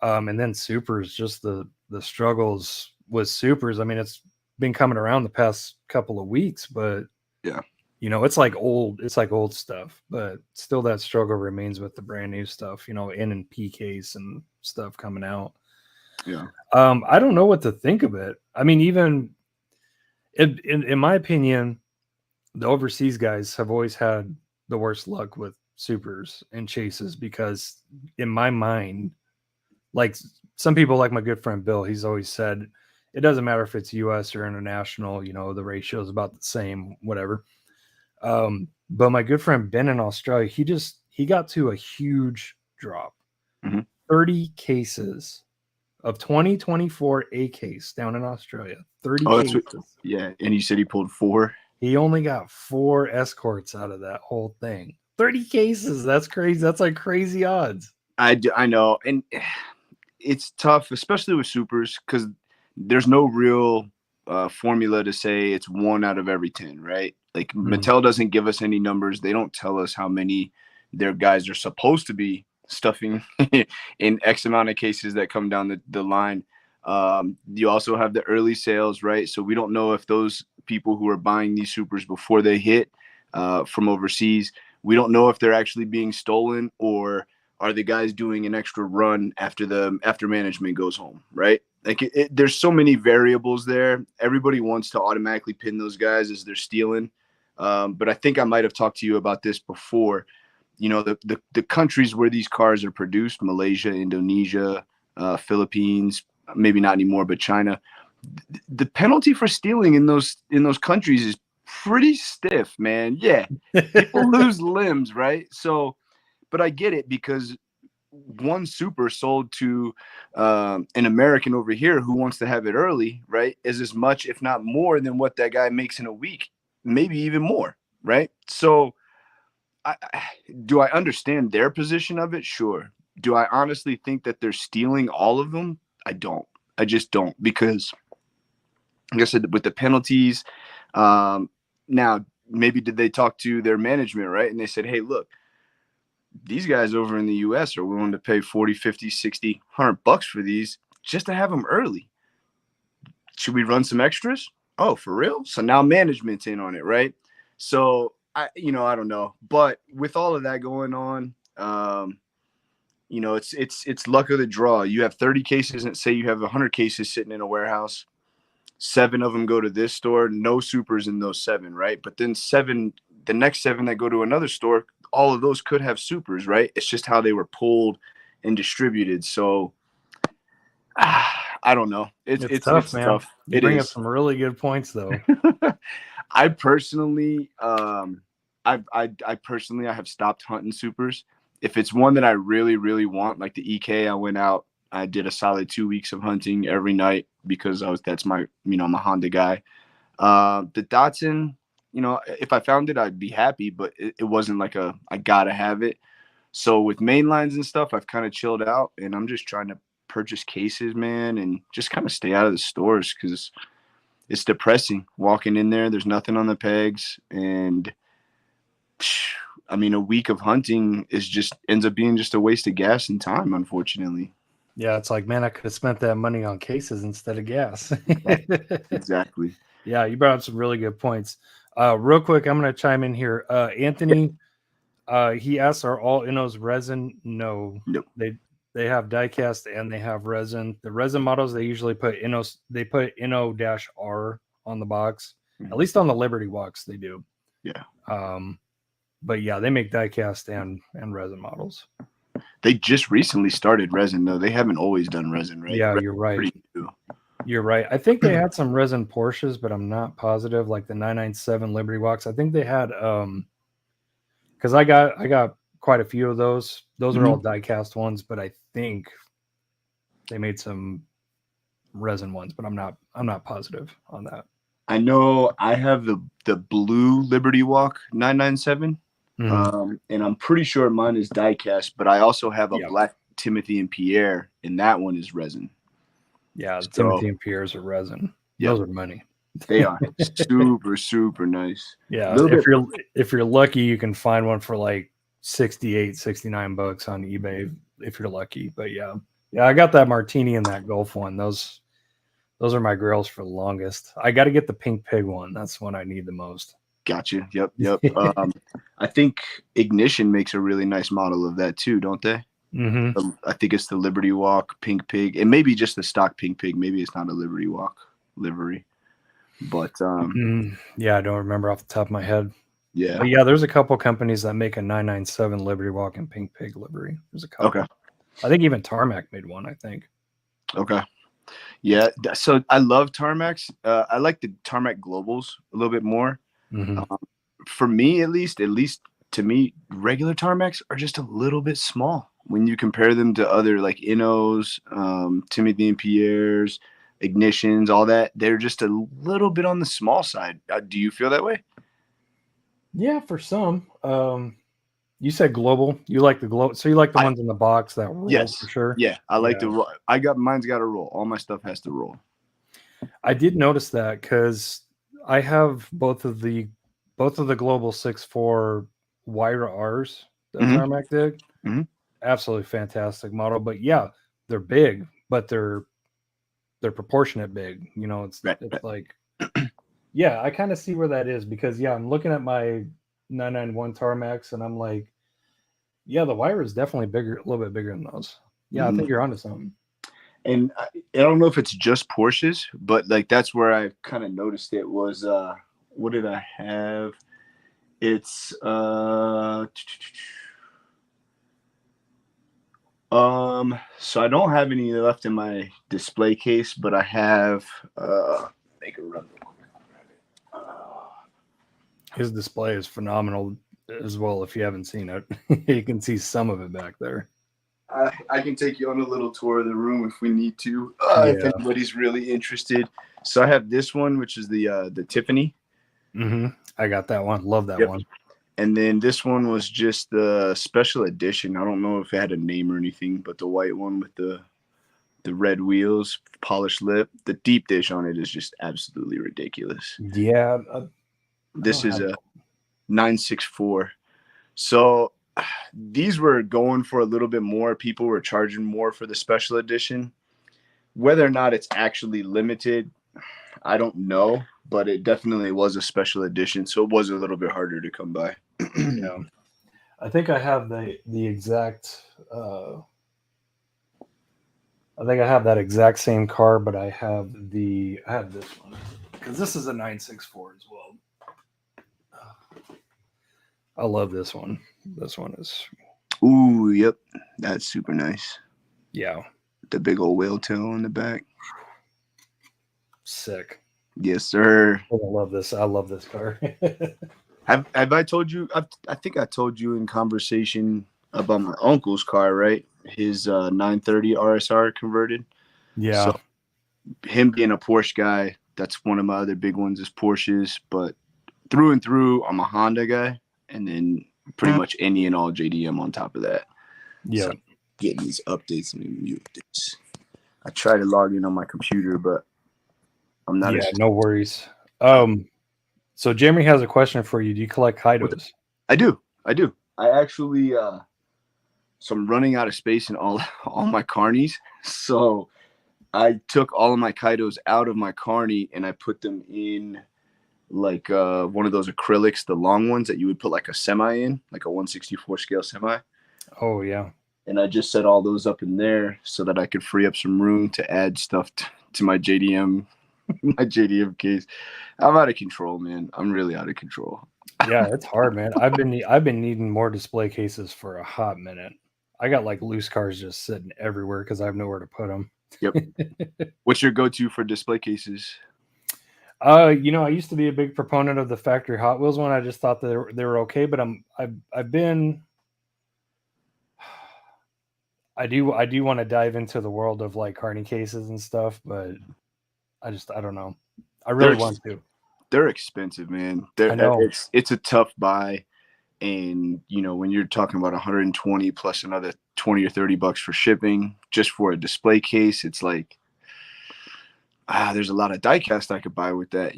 And then supers, just the struggles with supers. I mean, it's been coming around the past couple of weeks, but yeah, you know, it's like old stuff, but still that struggle remains with the brand new stuff, you know, N and P case and stuff coming out. Yeah. I don't know what to think of it. I mean, even in my opinion, the overseas guys have always had the worst luck with supers and chases, because in my mind, like some people, like my good friend Bill, he's always said it doesn't matter if it's US or international, you know, the ratio is about the same, whatever. But my good friend Ben in Australia, he got to a huge drop. 30 cases of 2024 A case down in Australia. 30 Oh, cases. Yeah, and you said he pulled 4. He only got 4 escorts out of that whole thing. 30 cases. That's crazy. That's like crazy odds. I know, and it's tough, especially with supers, because there's no real formula to say it's 1 out of every 10, right? Like Mattel doesn't give us any numbers. They don't tell us how many their guys are supposed to be stuffing in X amount of cases that come down the line. You also have the early sales, right? So we don't know if those people who are buying these supers before they hit from overseas, we don't know if they're actually being stolen, or are the guys doing an extra run after management goes home, right? Like there's so many variables there. Everybody wants to automatically pin those guys as they're stealing. But I think I might have talked to you about this before. You know, the countries where these cars are produced, Malaysia, Indonesia, Philippines, maybe not anymore, but China, the penalty for stealing in those countries is pretty stiff, man. Yeah, people lose limbs, right? So, but I get it, because one super sold to an American over here who wants to have it early, right, is as much, if not more, than what that guy makes in a week, maybe even more, right? So do I understand their position of it? Sure. Do I honestly think that they're stealing all of them? I don't. I just don't, because like I said, with the penalties, now maybe did they talk to their management, right? And they said, hey, look, these guys over in the US are willing to pay 40, 50, 60, $100 for these just to have them early. Should we run some extras? Oh, for real? So now management's in on it, right? So I don't know. But with all of that going on, it's luck of the draw. You have 30 cases, and say you have 100 cases sitting in a warehouse. 7 of them go to this store, no supers in those 7, right? But then the next 7 that go to another store, all of those could have supers, right? It's just how they were pulled and distributed. So I don't know. It's tough, man. Tough. You bring up some really good points, though. I personally, I have stopped hunting supers. If it's one that I really, really want, like the EK, I went out, I did a solid 2 weeks of hunting every night, because that's my, I'm a Honda guy. The Datsun, if I found it, I'd be happy, but it wasn't like I gotta have it. So with main lines and stuff, I've kind of chilled out, and I'm just trying to purchase cases, man, and just kind of stay out of the stores, because it's depressing walking in there. There's nothing on the pegs, and I mean, a week of hunting ends up being just a waste of gas and time, unfortunately. Yeah, it's like, man, I could have spent that money on cases instead of gas. Exactly. Yeah, you brought up some really good points. Real quick, I'm going to chime in here. Anthony, he asks, are all Innos resin? No. Nope. They have diecast and they have resin. The resin models, they usually put Innos, they put Inno-R on the box. Mm-hmm. At least on the Liberty Walks, they do. Yeah. But yeah, they make diecast and resin models. They just recently started resin, though. They haven't always done resin, right? Yeah, you're right. You're right. I think they had some resin Porsches, but I'm not positive. Like the 997 Liberty Walks, I think they had because I got quite a few of those. Those are all diecast ones, but I think they made some resin ones, but I'm not positive on that. I know I have the blue Liberty Walk 997. And I'm pretty sure mine is diecast, but I also have a black Timothy and Pierre, and that one is resin. Yeah, the Timothy and Pierre's are resin. Those are money. They are super, super nice. Yeah, if you're lucky, you can find one for like $68-$69 on eBay if you're lucky. But yeah, I got that Martini and that Gulf one. Those are my grails for the longest. I got to get the Pink Pig one. That's one I need the most. Gotcha. Yep. I think Ignition makes a really nice model of that too, don't they? Mm-hmm. I think it's the Liberty Walk Pink Pig. It may be just the stock Pink Pig. Maybe it's not a Liberty Walk livery. But yeah, I don't remember off the top of my head. Yeah. But yeah, there's a couple companies that make a 997 Liberty Walk and Pink Pig livery. There's a couple. Okay. I think even Tarmac made one, I think. Okay. Yeah. So I love Tarmacs. I like the Tarmac Globals a little bit more. Mm-hmm. For me, at least to me, regular Tarmacs are just a little bit small. when you compare them to other like Innos, Timothy and Pierre's, Ignitions, all that, they're just a little bit on the small side. Do you feel that way? Yeah, for some. You said global. You like the global, so you like the ones in the box that roll Yes, for sure. Yeah, I like to roll. Mine's got to roll. All my stuff has to roll. I did notice that because I have both of the global 6.4 Wyra R's that Tarmac did. Absolutely fantastic model. But yeah, they're big, but they're proportionate big. You know, it's like yeah, I kind of see where that is because yeah, I'm looking at my 991 Tarmacs and I'm like, yeah, the Wyra is definitely bigger, a little bit bigger than those. Yeah, I think you're onto something. And I don't know if it's just Porsches, but like that's where I kind of noticed it was what did I have? It's so I don't have any left in my display case, but I have make a run. His display is phenomenal as well. If you haven't seen it, you can see some of it back there. I can take you on a little tour of the room if we need to, if anybody's really interested. So I have this one, which is the Tiffany. I got that one. Love that one. And then this one was just the special edition. I don't know if it had a name or anything, but the white one with the red wheels, polished lip. The deep dish on it is just absolutely ridiculous. Yeah. This is a 964. So these were going for a little bit more. People were charging more for the special edition. Whether or not it's actually limited, I don't know, but it definitely was a special edition, so it was a little bit harder to come by. Yeah, I think I have the exact. I think I have that exact same car, but I have this one because this is a 964 as well. I love this one. This one is. Ooh, yep, that's super nice. Yeah, the big old whale tail on the back. Sick. Yes, sir. I love this. I love this car. Have I told you? I think I told you in conversation about my uncle's car, right? His 930 RSR converted. Yeah. So him being a Porsche guy, that's one of my other big ones is Porsches. But through and through, I'm a Honda guy, and then pretty much any and all JDM on top of that. Yeah. So getting these updates and mute this. I try to log in on my computer, but I'm not. Yeah, no worries. So Jeremy has a question for you. Do you collect Kaidos? I do. I actually so I'm running out of space in all my carnies. So I took all of my Kaidos out of my carny and I put them in like one of those acrylics, the long ones that you would put like a semi in, like a 1/64 scale semi. Oh yeah. And I just set all those up in there so that I could free up some room to add stuff to my JDM case. I'm out of control, man. I'm really out of control. Yeah, it's hard, man. I've been needing more display cases for a hot minute. I got like loose cars just sitting everywhere because I have nowhere to put them. Yep. What's your go-to for display cases? I used to be a big proponent of the factory Hot Wheels one. I just thought that they were okay, but I do want to dive into the world of like carny cases and stuff, but I don't know. I really want to. They're expensive, man. I know. It's a tough buy. And, when you're talking about 120 plus another 20 or 30 bucks for shipping just for a display case, it's like, there's a lot of diecast I could buy with that,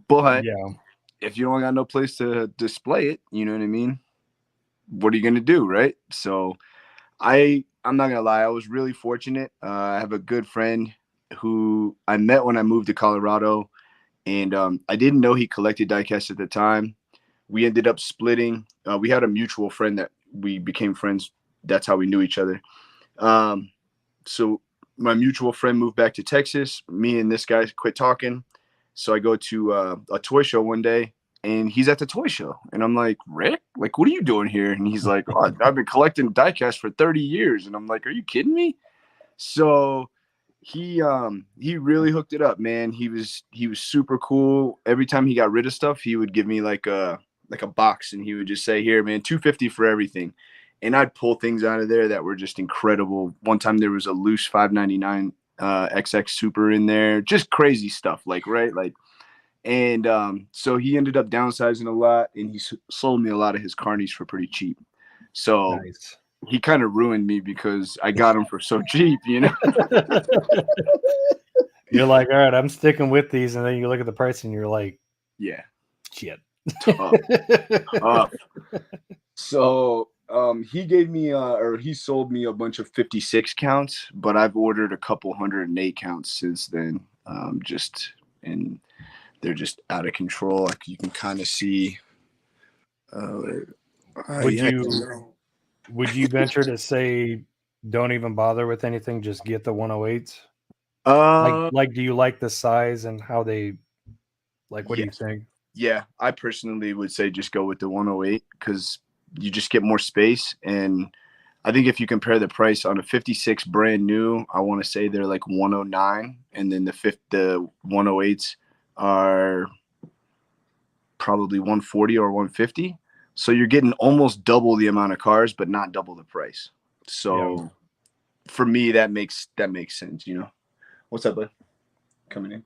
But yeah, if you don't got no place to display it, you know what I mean? What are you going to do, right? So I'm not going to lie. I was really fortunate. I have a good friend who I met when I moved to Colorado. And I didn't know he collected diecast at the time. We ended up splitting. We had a mutual friend that we became friends. That's how we knew each other. So my mutual friend moved back to Texas. Me and this guy quit talking. So I go to a toy show one day, and he's at the toy show. And I'm like, Rick, like, what are you doing here? And he's like, oh, I've been collecting diecast for 30 years. And I'm like, are you kidding me? So he really hooked it up, man. He was super cool. Every time he got rid of stuff, he would give me like a box, and he would just say, here, man, $250 for everything. and I'd pull things out of there that were just incredible. One time there was a loose 599 XX Super in there, just crazy stuff, like, right, like. And so he ended up downsizing a lot, and he sold me a lot of his carnies for pretty cheap. So Nice. he kind of ruined me because I got them for so cheap, you know. You're like, all right, I'm sticking with these, and then you look at the price, and you're like, Yeah, shit. tough. So he gave me or he sold me a bunch of 56 counts, but I've ordered a couple 108 counts since then. And they're just out of control. Like you can kind of see. Would you venture to say don't even bother with anything, just get the 108s? Like do you like the size and how they like, what do you think? Yeah, I personally would say just go with the 108 because you just get more space. And I think if you compare the price on a 56 brand new, I want to say they're like 109, and then the 108s are probably 140 or 150. So you're getting almost double the amount of cars, but not double the price. So for me, that makes sense, you know. What's up, bud? Coming in.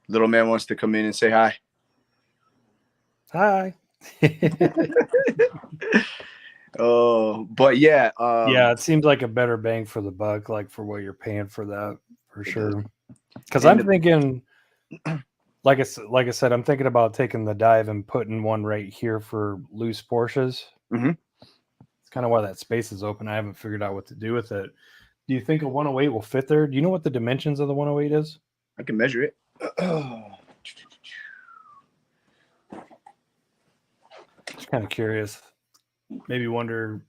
Little man wants to come in and say hi. Hi. Oh, but yeah. Yeah, it seems like a better bang for the buck, like for what you're paying for that, for sure. Because And I'm thinking, like I said, I'm thinking about taking the dive and putting one right here for loose Porsches. Mm-hmm. It's kind of why that space is open. I haven't figured out what to do with it. Do you think a 108 will fit there? Do you know what the dimensions of the 108 is? I can measure it. Just kind of curious. Maybe wonder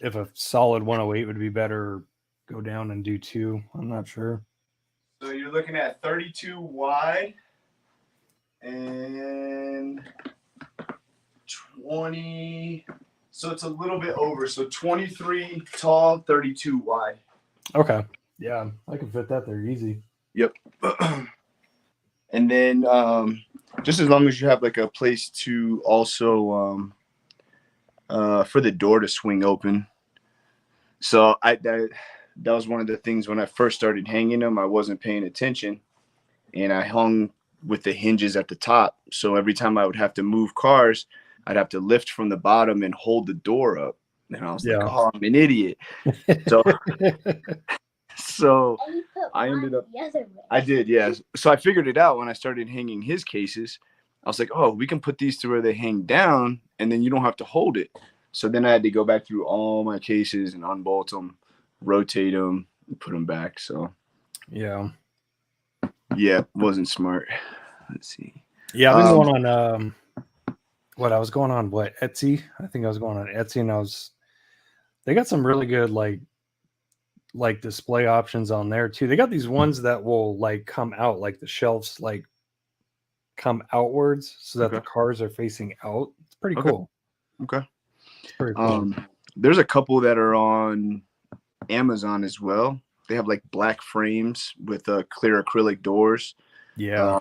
if a solid 108 would be better, or go down and do 2. I'm not sure. So you're looking at 32 wide and 20. So it's a little bit over. So 23 tall, 32 wide. Okay. Yeah, I can fit that there easy. Yep. And then just as long as you have like a place to also for the door to swing open. So that was one of the things when I first started hanging them. I wasn't paying attention, and I hung with the hinges at the top. So every time I would have to move cars, I'd have to lift from the bottom and hold the door up. And I was like, oh, I'm an idiot. So I ended up, I did, yeah. So I figured it out when I started hanging his cases. I was like, oh, we can put these to where they hang down, and then you don't have to hold it. So then I had to go back through all my cases and unbolt them, rotate them, and put them back. So yeah, wasn't smart. Let's see. Yeah, I've been going on Etsy. I think I was going on Etsy, and they got some really good like display options on there too. They got these ones that will like come out, like the shelves like come outwards so that the cars are facing out. It's pretty cool. Okay. It's pretty cool. There's a couple that are on Amazon as well. They have like black frames with clear acrylic doors. Yeah.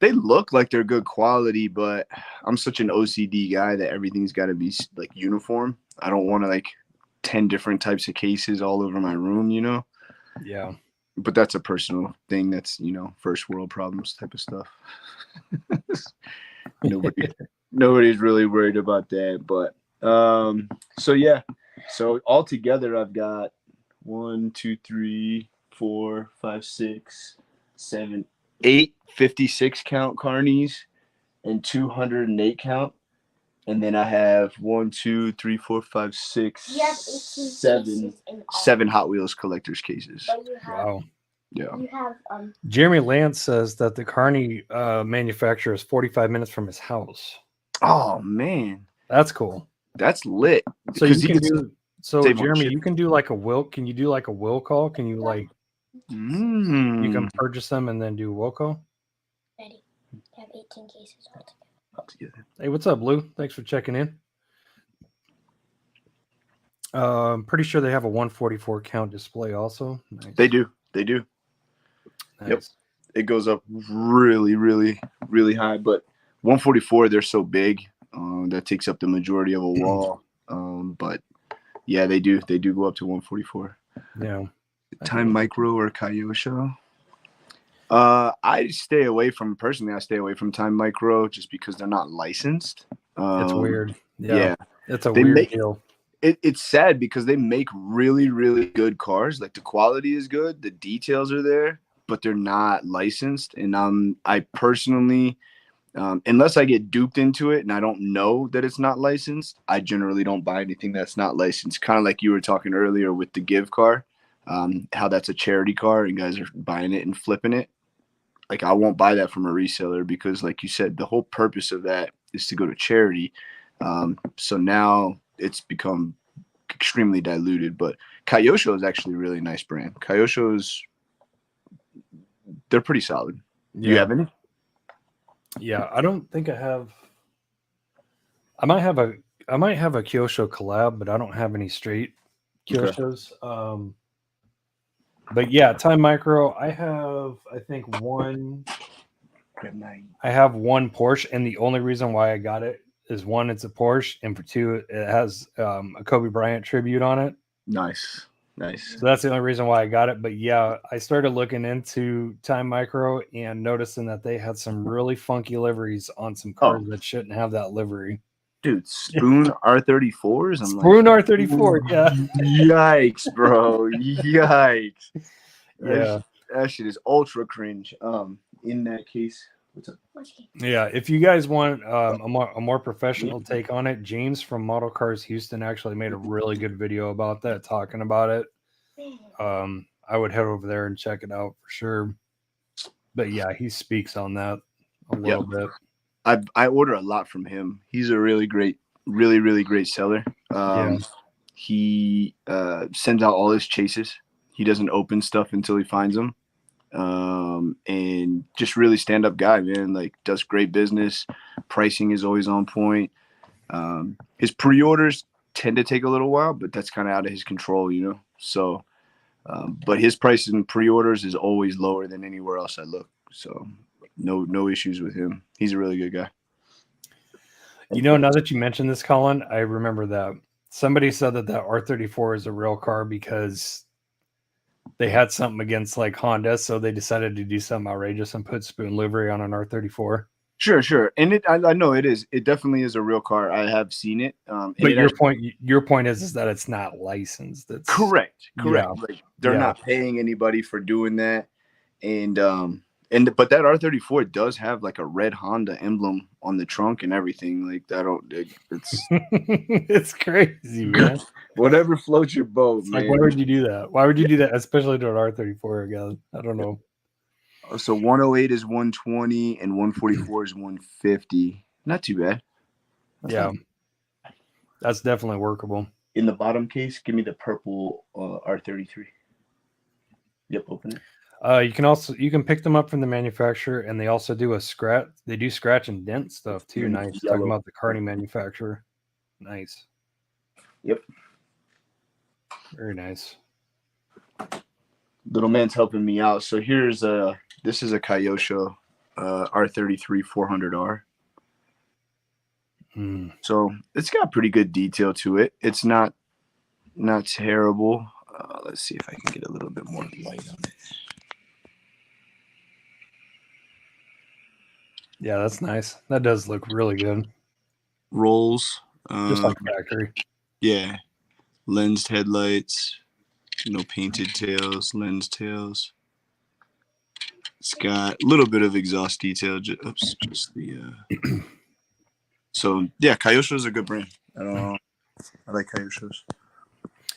They look like they're good quality, but I'm such an OCD guy that everything's got to be like uniform. I don't want to like 10 different types of cases all over my room, you know? Yeah. But that's a personal thing. That's, you know, first world problems type of stuff. Nobody's really worried about that. But so yeah. So altogether I've got 1, 2, 3, 4, 5, 6, 7, 8 56 count carnies and 208 count. And then I have 1, 2, 3, 4, 5, 6, 7 Hot Wheels collector's cases. Wow. Yeah. You have Jeremy Lance says that the carny manufacturer is 45 minutes from his house. Oh man, that's cool. That's lit. So you can do. So Jeremy, you can do like a will. Can you do like a will call? Can you like? You can purchase them and then do will call. Ready. I have 18 cases altogether. Hey, what's up, Blue? Thanks for checking in. I'm pretty sure they have a 144 count display also. Nice. They do. Nice. Yep. It goes up really, really, really high. But 144, they're so big that takes up the majority of a wall. But yeah, they do go up to 144. Yeah. Time Micro or Kyosho? I stay away from Time Micro just because they're not licensed. It's weird. Yeah. It's a They weird make- deal. It's sad because they make really, really good cars. Like the quality is good, the details are there, but they're not licensed. And I personally, unless I get duped into it and I don't know that it's not licensed, I generally don't buy anything that's not licensed. Kind of like you were talking earlier with the Give car, how that's a charity car and guys are buying it and flipping it. Like I won't buy that from a reseller because, like you said, the whole purpose of that is to go to charity. So now it's become extremely diluted. But Kyosho is actually a really nice brand. Kyosho's, they're pretty solid. Yeah. You have any? Yeah, I don't think I have. I might have a Kyosho collab, but I don't have any straight Kyoshos. But yeah, Time Micro. I have, I think one. I have one Porsche, and the only reason why I got it is one, it's a Porsche, and for two, it has a Kobe Bryant tribute on it. Nice. So that's the only reason why I got it. But yeah, I started looking into Time Micro and noticing that they had some really funky liveries on some cars that shouldn't have that livery. Dude, Spoon R34s? Spoon R34, yeah. Yikes, bro. Yikes. Yeah. That shit is ultra cringe. In that case, what's up? Yeah, if you guys want a more professional take on it, James from Model Cars Houston actually made a really good video about that, talking about it. I would head over there and check it out for sure. But yeah, he speaks on that a little bit. I order a lot from him. He's a really great seller. He sends out all his chases. He doesn't open stuff until he finds them. And just really stand-up guy, man. Like does great business. Pricing is always on point. His pre-orders tend to take a little while, but that's kind of out of his control, you know. So, but his price in pre-orders is always lower than anywhere else I look. So, no issues with him. He's a really good guy. You know, now that you mentioned this, Colin, I remember that somebody said that R34 is a real car because they had something against like Honda, so they decided to do something outrageous and put Spoon livery on an R34. Sure. And I know it is. It definitely is a real car. I have seen it. But your point is that it's not licensed. It's correct. Yeah. Like they're not paying anybody for doing that. But that R34 does have like a red Honda emblem on the trunk and everything. Like it's it's crazy, man. Whatever floats your boat, man. Like, why would you do that? Why would you do that, especially to an R34 again? I don't know. So 108 is 120 and 144 is 150. Not too bad. That's definitely workable. In the bottom case, give me the purple R33. Yep, open it. You can pick them up from the manufacturer, and they also do scratch and dent stuff too. Nice. Yellow. Talking about the Carney manufacturer. Nice. Yep. Very nice. Little man's helping me out. So here's this is a Kyosho R33 400R. So it's got pretty good detail to it. It's not terrible. Let's see if I can get a little bit more light on it. Yeah, that's nice. That does look really good. Rolls. Just like factory. Yeah. Lensed headlights. No painted tails. Lens tails. It's got a little bit of exhaust detail. Just the... So, yeah, Kyosho is a good brand. I like Kyoshos.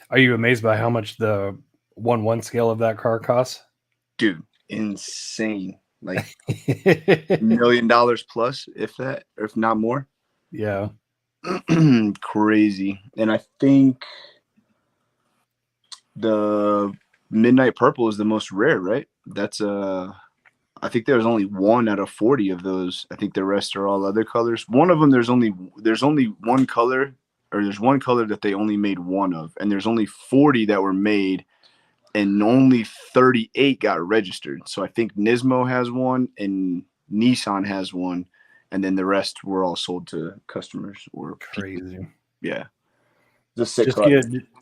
Are you amazed by how much the 1/1 scale of that car costs? Dude, insane. Like $1 million plus, if that, or if not more. Yeah. Crazy. And I think the Midnight Purple is the most rare, right? That's I think there's only 1 out of 40 of those. I think the rest are all other colors. One of them, there's only one color, or there's one color that they only made 1 of, and there's only 40 that were made, and only 38 got registered. So I think Nismo has 1 and Nissan has 1, and then the rest were all sold to customers or crazy. Yeah. It's a sick car.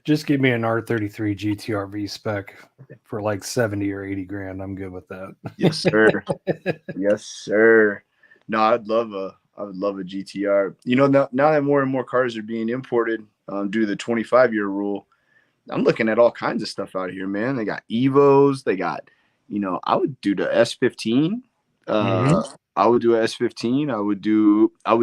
Just give me an R33 GTR-V spec for like 70 or 80 grand. I'm good with that. Yes, sir. Yes, sir. No, I would love a GTR. You know, now that more and more cars are being imported due to the 25-year rule, I'm looking at all kinds of stuff out here, man. They got Evos. They got, you know, I would do the S15. I would do a S15. I would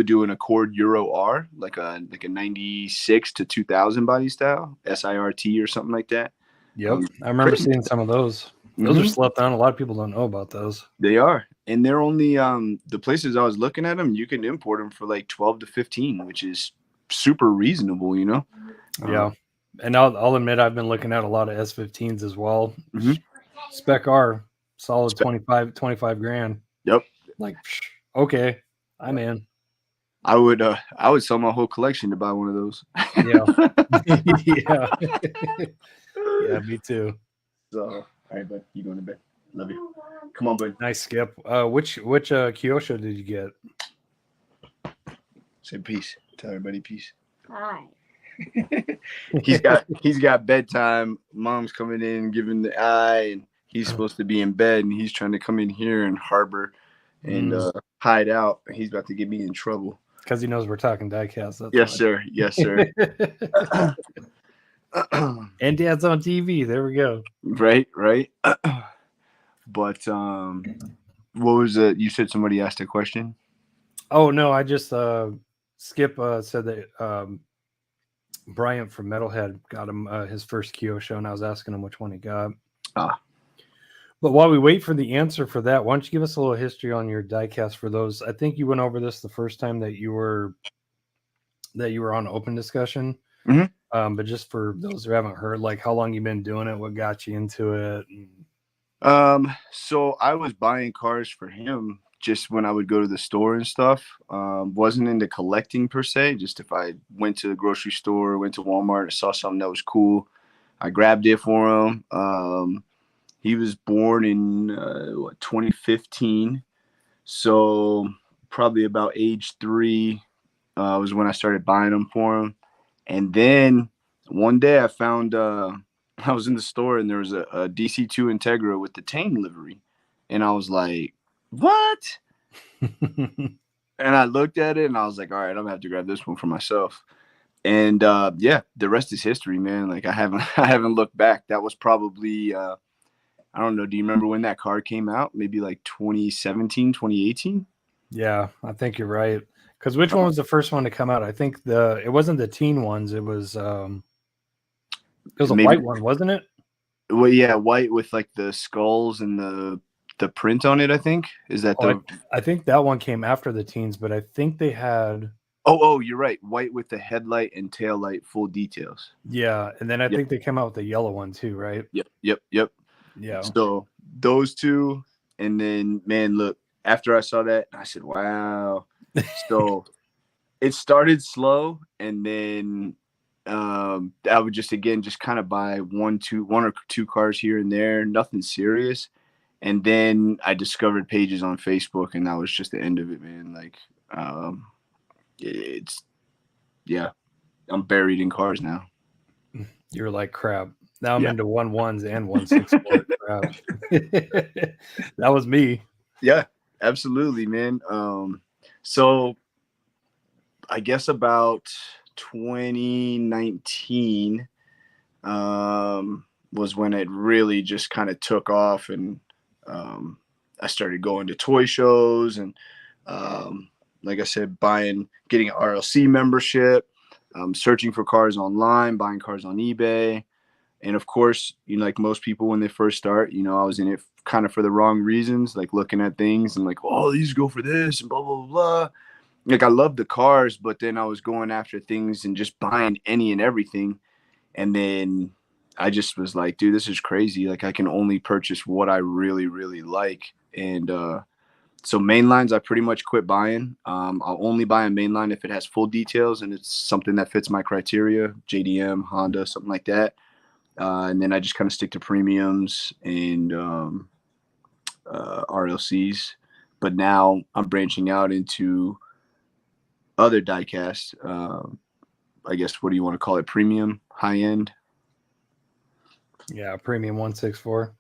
do an Accord Euro R, like a 96 to 2000 body style, SIRT or something like that. Yep, I remember seeing some of those. Those are slept on. A lot of people don't know about those. They are, and they're only the places I was looking at them. You can import them for like 12 to 15, which is super reasonable, you know. Yeah, and I'll admit I've been looking at a lot of S15s as well. Spec R, solid 25 grand. Yep. Like, okay, I'm in. I would sell my whole collection to buy one of those. Yeah. Yeah, me too. So, all right, bud, you going to bed? Love you. Come on, bud. Nice, Skip. Which Kyosho did you get? Say peace. Tell everybody peace. Hi. he's got bedtime. Mom's coming in, giving the eye, and he's supposed to be in bed, and he's trying to come in here and harbor and hide out. He's about to get me in trouble because he knows we're talking diecast. Yes, sir. Yes, sir. And Dad's on TV. There we go. Right. But what was it? You said somebody asked a question. Oh no, I just Skip said that Bryant from Metalhead got him his first Kyosho, and I was asking him which one he got. But while we wait for the answer for that, why don't you give us a little history on your diecast for those? I think you went over this the first time that you were on open discussion. But just for those who haven't heard, like how long you've been doing it, what got you into it? So I was buying cars for him just when I would go to the store and stuff. Wasn't into collecting per se. Just if I went to the grocery store, went to Walmart, and saw something that was cool, I grabbed it for him. He was born in 2015, so probably about age 3 was when I started buying them for him. And then one day I found I was in the store and there was a DC2 Integra with the Tane livery, and I was like, "What?" And I looked at it and I was like, "All right, I'm gonna have to grab this one for myself." And yeah, the rest is history, man. Like I haven't looked back. That was probably I don't know. Do you remember when that car came out? Maybe like 2017, 2018? Yeah, I think you're right. Because which one was the first one to come out? I think it wasn't the teen ones. It was a white one, wasn't it? Well, yeah, white with like the skulls and the print on it, I think. Is that I think that one came after the teens, but I think they had Oh, you're right. White with the headlight and tail light full details. Yeah, and then I think they came out with the yellow one too, right? Yep. Yeah. So those two, and then man, look, after I saw that, I said, wow. So it started slow, and then I would just kind of buy one or two cars here and there, nothing serious. And then I discovered pages on Facebook, and that was just the end of it, man. Like I'm buried in cars now. You're like, crap. Now I'm into 1.1s and 1.64. Crap. That was me. Yeah, absolutely, man. So I guess about 2019 was when it really just kind of took off, and I started going to toy shows and like I said, getting an RLC membership, searching for cars online, buying cars on eBay. And of course, like most people when they first start, I was in it kind of for the wrong reasons, like looking at things and like, oh, these go for this and blah, blah, blah. Like I love the cars, but then I was going after things and just buying any and everything. And then I just was like, dude, this is crazy. Like I can only purchase what I really, really like. And so mainlines, I pretty much quit buying. I'll only buy a mainline if it has full details and it's something that fits my criteria, JDM, Honda, something like that. And then I just kind of stick to premiums and RLCs. But now I'm branching out into other diecasts, I guess, what do you want to call it? Premium, high end. Yeah, premium 164.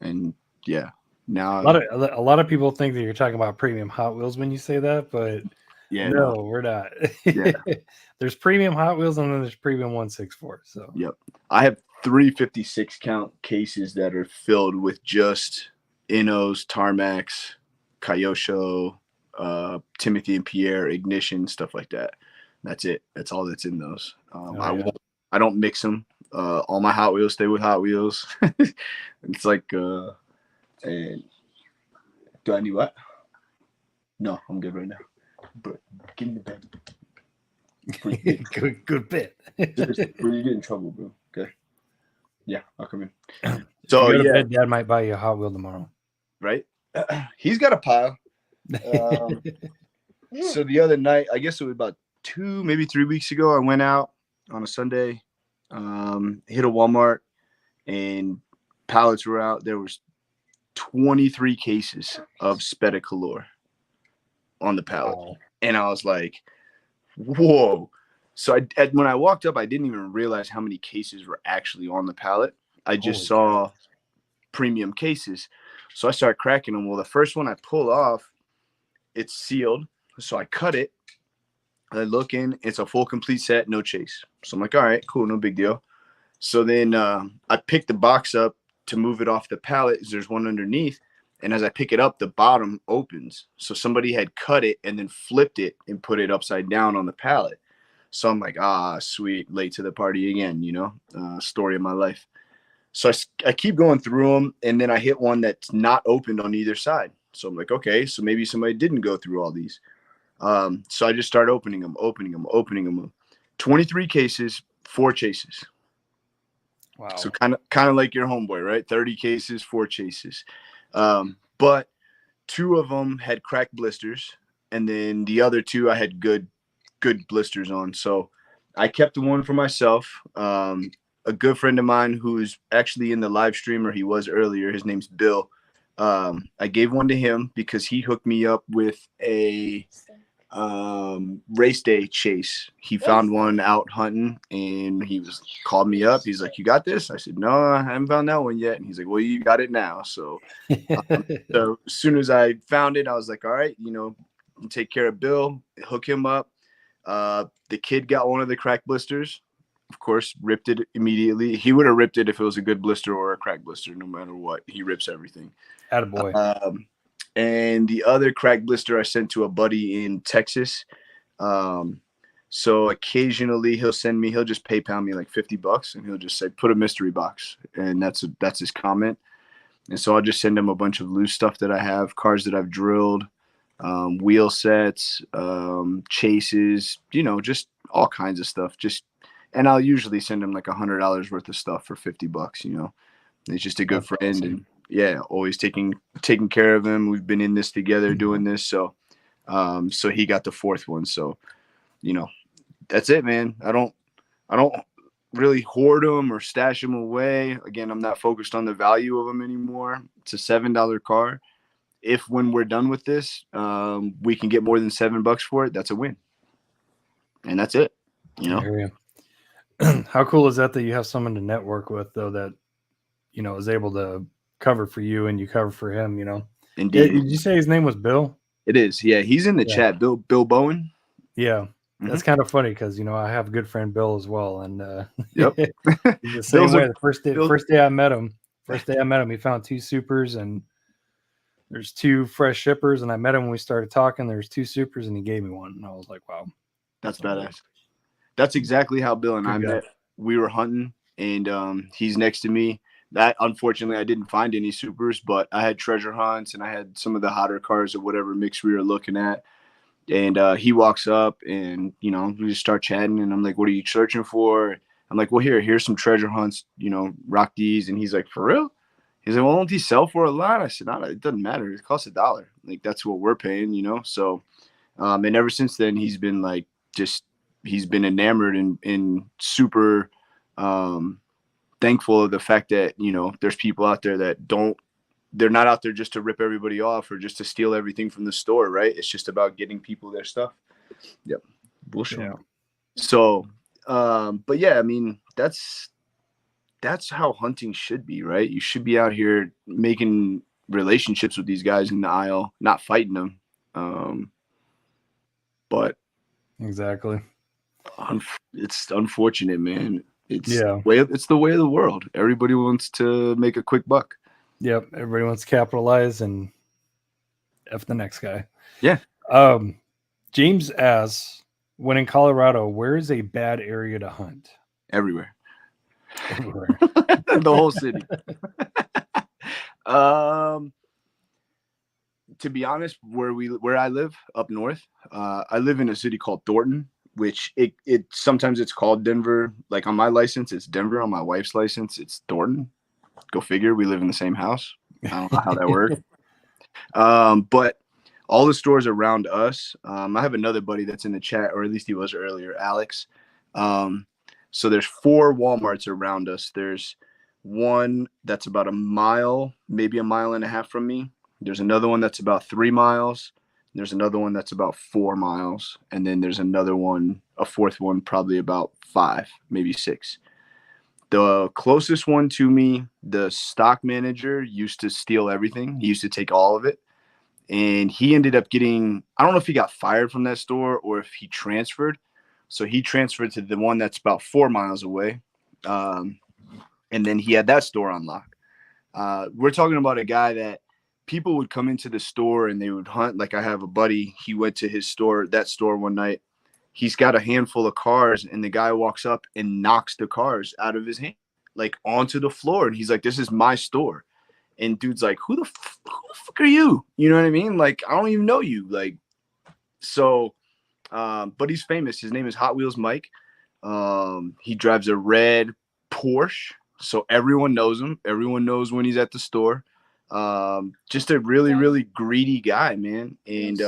And yeah, now A lot of people think that you're talking about premium Hot Wheels when you say that, but yeah, no, we're not. Yeah. There's premium Hot Wheels and then there's premium 164. So Yep. I have 356 count cases that are filled with just Innos, Tarmacs, Kyosho, Timothy and Pierre, Ignition, stuff like that. That's it. That's all that's in those. I don't mix them. All my Hot Wheels stay with Hot Wheels. It's like, and do I need what? No, I'm good right now. But give me the bag. good bit. Seriously, when you get in trouble, bro. Okay. Yeah, I'll come in. So you go to bed, Dad might buy you a Hot Wheel tomorrow. Right? He's got a pile. So the other night, I guess it was about 2, maybe 3 weeks ago, I went out on a Sunday, hit a Walmart, and pallets were out. There was 23 cases of Spectacolor on the pallet. Wow. And I was like, whoa. So when I walked up, I didn't even realize how many cases were actually on the pallet. I just saw premium cases. So I started cracking them. Well, the first one I pull off, it's sealed. So I cut it. I look in, it's a full complete set, no chase. So I'm like, all right, cool, no big deal. So then I picked the box up to move it off the pallet. There's one underneath. And as I pick it up, the bottom opens. So somebody had cut it and then flipped it and put it upside down on the pallet. So I'm like, sweet, late to the party again, story of my life. So I keep going through them, and then I hit one that's not opened on either side. So I'm like, okay, so maybe somebody didn't go through all these. So I just start opening them. 23 cases, 4 chases. Wow. So kind of like your homeboy, right? 30 cases, 4 chases. But 2 of them had cracked blisters, and then the other 2 I had good blisters on. So I kept the one for myself. A good friend of mine who's actually in the live stream, or he was earlier, his name's Bill. I gave one to him because he hooked me up with a race day chase. He found one out hunting, and he called me up. He's like, you got this? I said, no, I haven't found that one yet. And he's like, well, you got it now. So so as soon as I found it, I was like, all right, take care of Bill, hook him up. The kid got one of the crack blisters, of course, ripped it immediately. He would have ripped it if it was a good blister or a crack blister, no matter what. He rips everything. Attaboy. And the other crack blister I sent to a buddy in Texas. So occasionally he'll just PayPal me like $50, and he'll just say, put a mystery box. And that's his comment. And so I'll just send him a bunch of loose stuff that I have, cars that I've drilled, wheel sets, chases, just all kinds of stuff. And I'll usually send him like $100 worth of stuff for $50. He's just a good friend, and yeah, always taking care of him. We've been in this together doing this. So, so he got the 4th one. So, that's it, man. I don't really hoard them or stash them away. Again, I'm not focused on the value of them anymore. It's a $7 car. If when we're done with this, we can get more than $7 for it, that's a win. And that's it. How cool is that you have someone to network with, though, that is able to cover for you and you cover for him? Indeed. Did you say his name was Bill? It is. Yeah, he's in the chat. Bill Bowen. Yeah. That's kind of funny because I have a good friend Bill as well, and yep, he's the same way. The first day I met him, he found 2 supers, and there's 2 fresh shippers, and I met him when we started talking. There's 2 supers, and he gave me one, and I was like, wow, that's badass. That's exactly how Bill and I met. We were hunting, and he's next to me. That unfortunately I didn't find any supers, but I had treasure hunts, and I had some of the hotter cars of whatever mix we were looking at. And he walks up, and we just start chatting, and I'm like, what are you searching for? I'm like, well, here's some treasure hunts, rock these. And he's like, for real? He's like, well, don't these sell for a lot? I said, no, it doesn't matter. It costs $1. Like, that's what we're paying, So and ever since then, he's been like, he's been enamored and super thankful of the fact that there's people out there that they're not out there just to rip everybody off or just to steal everything from the store, right? It's just about getting people their stuff. Yep. Bullshit. Yeah. So, but yeah, I mean, that's how hunting should be, right? You should be out here making relationships with these guys in the aisle, not fighting them. But Exactly. it's unfortunate, man. It's Yeah. it's the way of the world. Everybody wants to make a quick buck. Yep. Everybody wants to capitalize and F the next guy. Yeah. James asks, when in Colorado, where is a bad area to hunt? Everywhere. Everywhere. The whole city. To be honest, where I live up north, I live in a city called Thornton, which it sometimes it's called Denver. Like on my license, it's Denver. On my wife's license, it's Thornton. Go figure. We live in the same house. I don't know how that works. But all the stores around us, I have another buddy that's in the chat, or at least he was earlier, Alex. So there's 4 Walmarts around us. There's one that's about a mile, maybe a mile and a half from me. There's another one that's about 3 miles. There's another one that's about 4 miles. And then there's another one, a fourth one, probably about 5, maybe 6. The closest one to me, the stock manager used to steal everything. He used to take all of it. And he ended up getting, I don't know if he got fired from that store or if he transferred. So he transferred to the one that's about 4 miles away. And then he had that store on lock. We're talking about a guy that people would come into the store and they would hunt. Like I have a buddy, he went to his store, that store one night. He's got a handful of cars and the guy walks up and knocks the cars out of his hand, like onto the floor. And he's like, this is my store. And dude's like, who the fuck are you? You know what I mean? Like, I don't even know you. Like, so, but he's famous. His name is Hot Wheels Mike. He drives a red Porsche. So everyone knows him. Everyone knows when he's at the store. Just a really, really greedy guy, man. And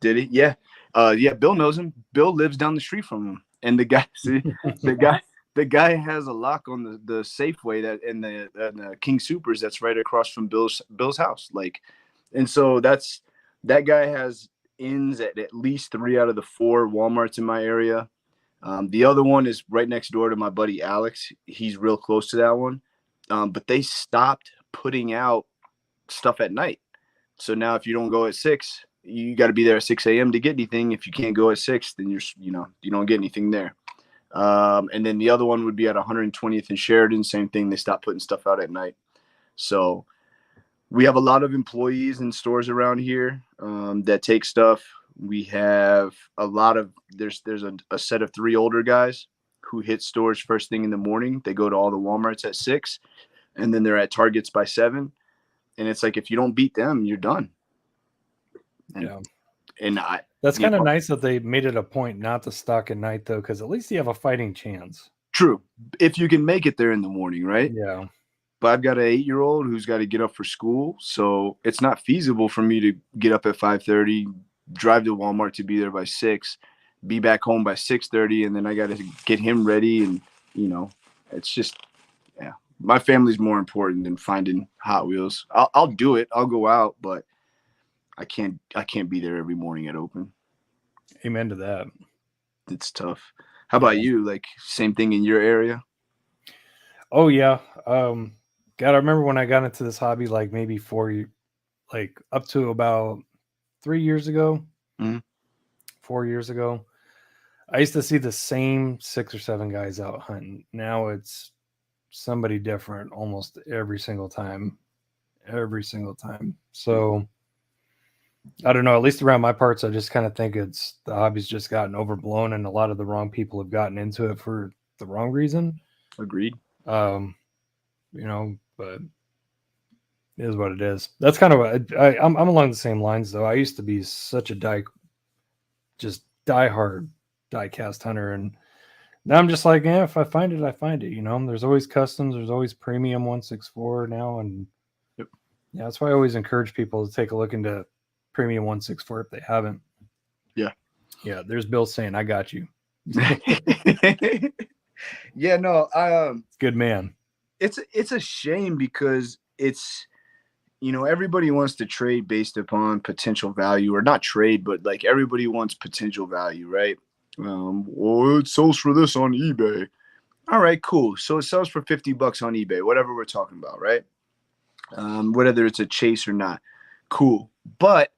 did he? Yeah. Yeah, Bill knows him. Bill lives down the street from him. And the guy has a lock on the Safeway that in the King Supers that's right across from Bill's house. Like, and so that guy has ins at least 3 out of the 4 Walmarts in my area. The other one is right next door to my buddy Alex. He's real close to that one. But they stopped putting out stuff at night. So now if you don't go at 6, you got to be there at 6 a.m. to get anything. If you can't go at 6, then you don't get anything there. And then the other one would be at 120th and Sheridan. Same thing. They stopped putting stuff out at night. So we have a lot of employees in stores around here that take stuff. We have a lot of there's a set of 3 older guys who hit stores first thing in the morning. They go to all the Walmarts at 6, and then they're at Targets by 7. And it's like if you don't beat them, you're done. And that's kind of nice that they made it a point not to stock at night, though, because at least you have a fighting chance. True. If you can make it there in the morning, right? Yeah. But I've got an 8-year-old who's got to get up for school. So it's not feasible for me to get up at 5:30, drive to Walmart to be there by 6, be back home by 6:30. And then I got to get him ready. And, it's just, yeah, my family's more important than finding Hot Wheels. I'll do it. I'll go out, but I can't be there every morning at open. Amen to that. It's tough. How about you? Like same thing in your area? Oh yeah. God, I remember when I got into this hobby, like maybe up to about 3 years ago, 4 years ago, I used to see the same 6 or 7 guys out hunting. Now it's somebody different almost every single time. So I don't know, at least around my parts, I just kind of think the hobby's just gotten overblown and a lot of the wrong people have gotten into it for the wrong reason. Agreed. But it is what it is. That's kind of I'm along the same lines though. I used to be such a diehard diecast hunter, and now I'm just like, yeah, if I find it, I find it. There's always customs, there's always premium 164 now, and yep. Yeah, that's why I always encourage people to take a look into Premium 164 if they haven't. Yeah. There's Bill saying, I got you. Yeah, no, good man. It's a shame because it's, everybody wants to trade based upon potential value, or not trade, but like everybody wants potential value, right? Well, it sells for this on eBay. All right, cool. So it sells for $50 on eBay, whatever we're talking about, right? Whether it's a chase or not. Cool. But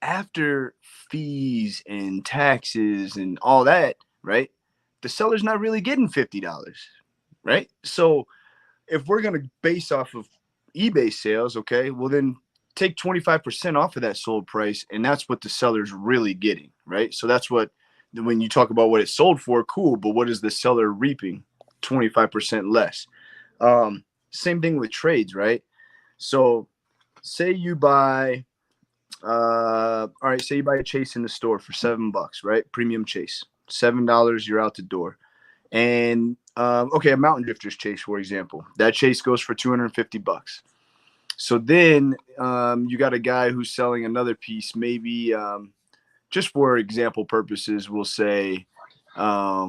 after fees and taxes and all that, right? The seller's not really getting $50, right? So if we're going to base off of eBay sales, okay, well then take 25% off of that sold price, and that's what the seller's really getting, right? So that's what, when you talk about what it sold for, cool, but what is the seller reaping? 25% less. Same thing with trades, right? So say you buy, all right, say you buy a chase in the store for $7, right? Premium chase, $7, you're out the door. And okay, a mountain drifter's chase, for example, that chase goes for $250. So then you got a guy who's selling another piece, maybe just for example purposes, we'll say a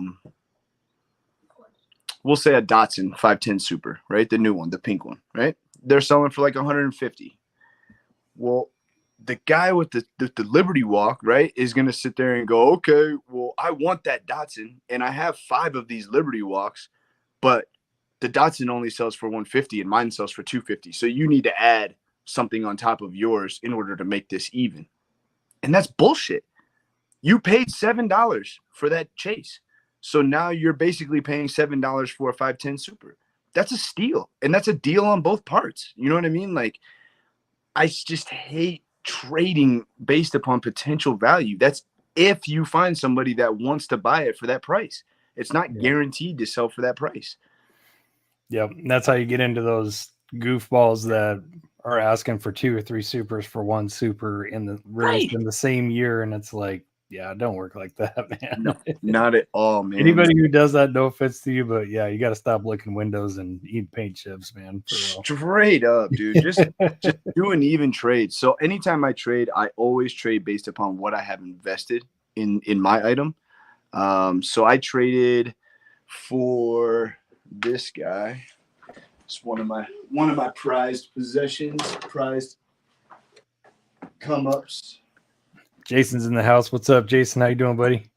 Datsun 510 Super, right? The new one, the pink one, right? They're selling for like 150. Well, the guy with the Liberty Walk, right, is going to sit there and go, okay, well, I want that Datsun, and I have 5 of these Liberty Walks, but the Datsun only sells for 150 and mine sells for 250. So you need to add something on top of yours in order to make this even. And that's bullshit. You paid $7 for that chase. So now you're basically paying $7 for a 510 Super. That's a steal. And that's a deal on both parts. You know what I mean? Like, I just hate trading based upon potential value. That's if you find somebody that wants to buy it for that price. It's not guaranteed to sell for that price. Yep. That's how you get into those goofballs that are asking for 2 or 3 supers for one super in the released in the same year. And it's like, yeah, it don't work like that, man. No, not at all, man. Anybody who does that, no offense to you, but yeah, you got to stop licking windows and eating paint chips, man. Straight up, dude. Just do an even trade. So anytime I trade, I always trade based upon what I have invested in my item. So I traded for this guy. It's one of my prized possessions, prized come ups. Jason's in the house. What's up, Jason? How you doing, buddy?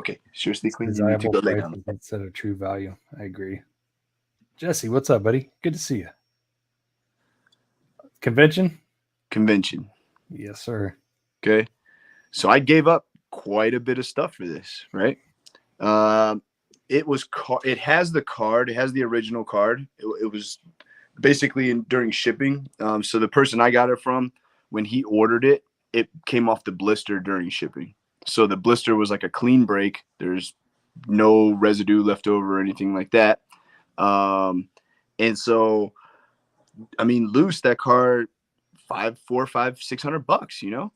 Okay, seriously, Queen, you need to Desirable go lay prices down. instead of true value. I agree. Jesse, what's up, buddy? Good to see you. Convention? Yes, sir. Okay, so I gave up quite a bit of stuff for this, right? It has the card. It has the original card. It was basically during shipping. So the person I got it from, when he ordered it, it came off the blister during shipping. So the blister was like a clean break. There's no residue left over or anything like that. And so, I mean, loose, that card, $600, you know?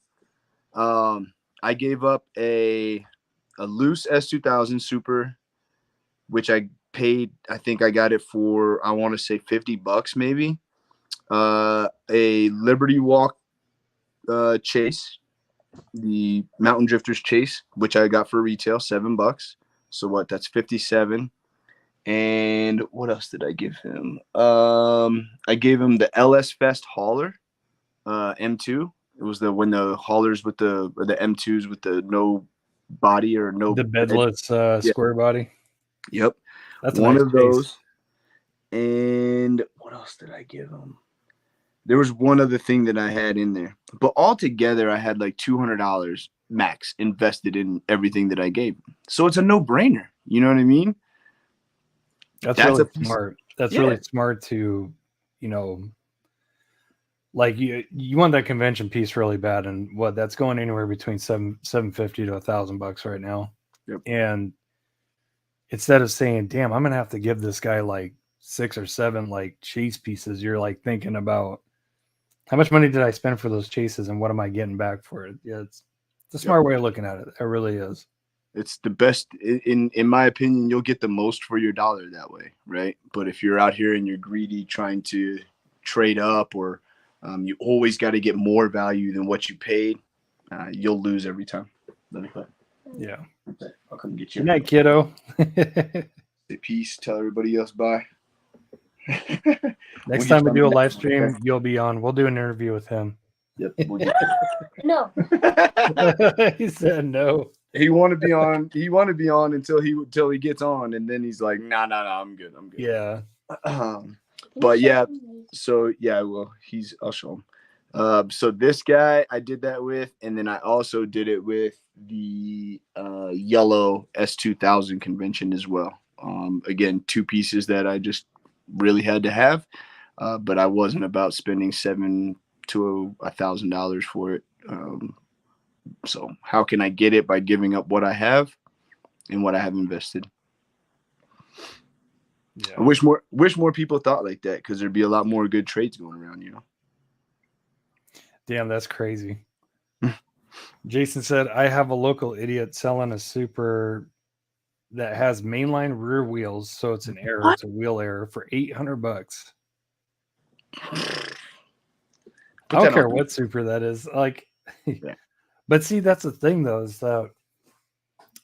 I gave up a loose S2000 Super, which I paid, I think I got it for, I want to say $50 maybe. A Liberty Walk chase, the Mountain Drifters chase, which I got for retail, $7. So what? That's 57. And what else did I give him? I gave him the LS Fest hauler, M2. It was when the haulers with the M2s with the no body or no the bedless square body. Yep, that's one nice of those. And what else did I give him? There was one other thing that I had in there, but altogether I had like $200 max invested in everything that I gave him. So it's a no-brainer. You know what I mean? That's really smart. That's really smart to, you know, like you want that convention piece really bad, and what that's going anywhere between $750 to $1,000 right now. Yep. And instead of saying, "Damn, I'm gonna have to give this guy like 6 or 7 like chase pieces," you're like thinking about how much money did I spend for those chases and what am I getting back for it? Yeah, it's a smart way of looking at it. It really is. It's the best, in my opinion. You'll get the most for your dollar that way, right? But if you're out here and you're greedy, trying to trade up, or you always got to get more value than what you paid, you'll lose every time. Let me play. Yeah. Okay. I'll come get you. Good night, kiddo. Say peace. Tell everybody else bye. Next time we do a live stream, you'll be on. We'll do an interview with him. Yep. No. He said no. He want to be on. He want to be on until he gets on, and then he's like, nah, I'm good. Yeah. But yeah, so yeah, well, I'll show him. So this guy I did that with, and then I also did it with the yellow S2000 convention as well. Again, two pieces that I just really had to have, but I wasn't about spending $700 to $1,000 for it. So how can I get it? By giving up what I have and what I have invested. Yeah. I wish more people thought like that, because there'd be a lot more good trades going around, you know. Damn, that's crazy. Jason said, I have a local idiot selling a super that has mainline rear wheels, so it's an error. What? It's a wheel error for $800. I don't care what super that is. Like, Yeah. But see, that's the thing though, is that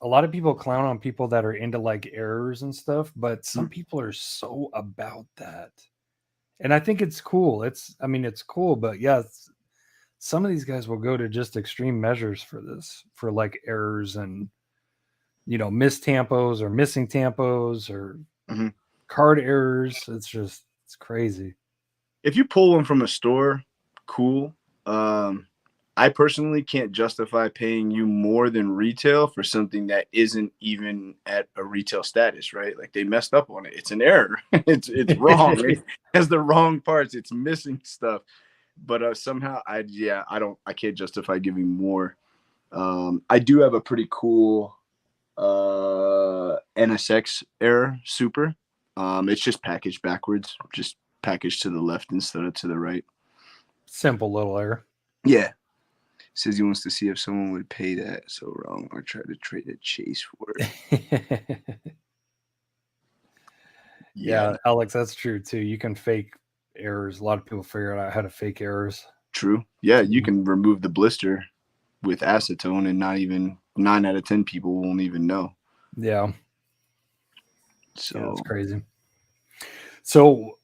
a lot of people clown on people that are into like errors and stuff, but some people are so about that. And I think it's cool. It's cool, but yeah, some of these guys will go to just extreme measures for this, for like errors and, you know, missed tampos or missing tampos or card errors. It's crazy. If you pull one from a store, cool. I personally can't justify paying you more than retail for something that isn't even at a retail status, right? Like, they messed up on it. It's an error. It's wrong. It has the wrong parts. It's missing stuff. But somehow I can't justify giving more. I do have a pretty cool NSX error super. It's just packaged backwards, just packaged to the left instead of to the right. Simple little error. Yeah. Says he wants to see if someone would pay that. So wrong. Or try to trade a chase for it. Yeah, Alex, that's true too. You can fake errors. A lot of people figure out how to fake errors. True. Yeah, you can remove the blister with acetone, and not even 9 out of 10 people won't even know. Yeah. So yeah, that's crazy. So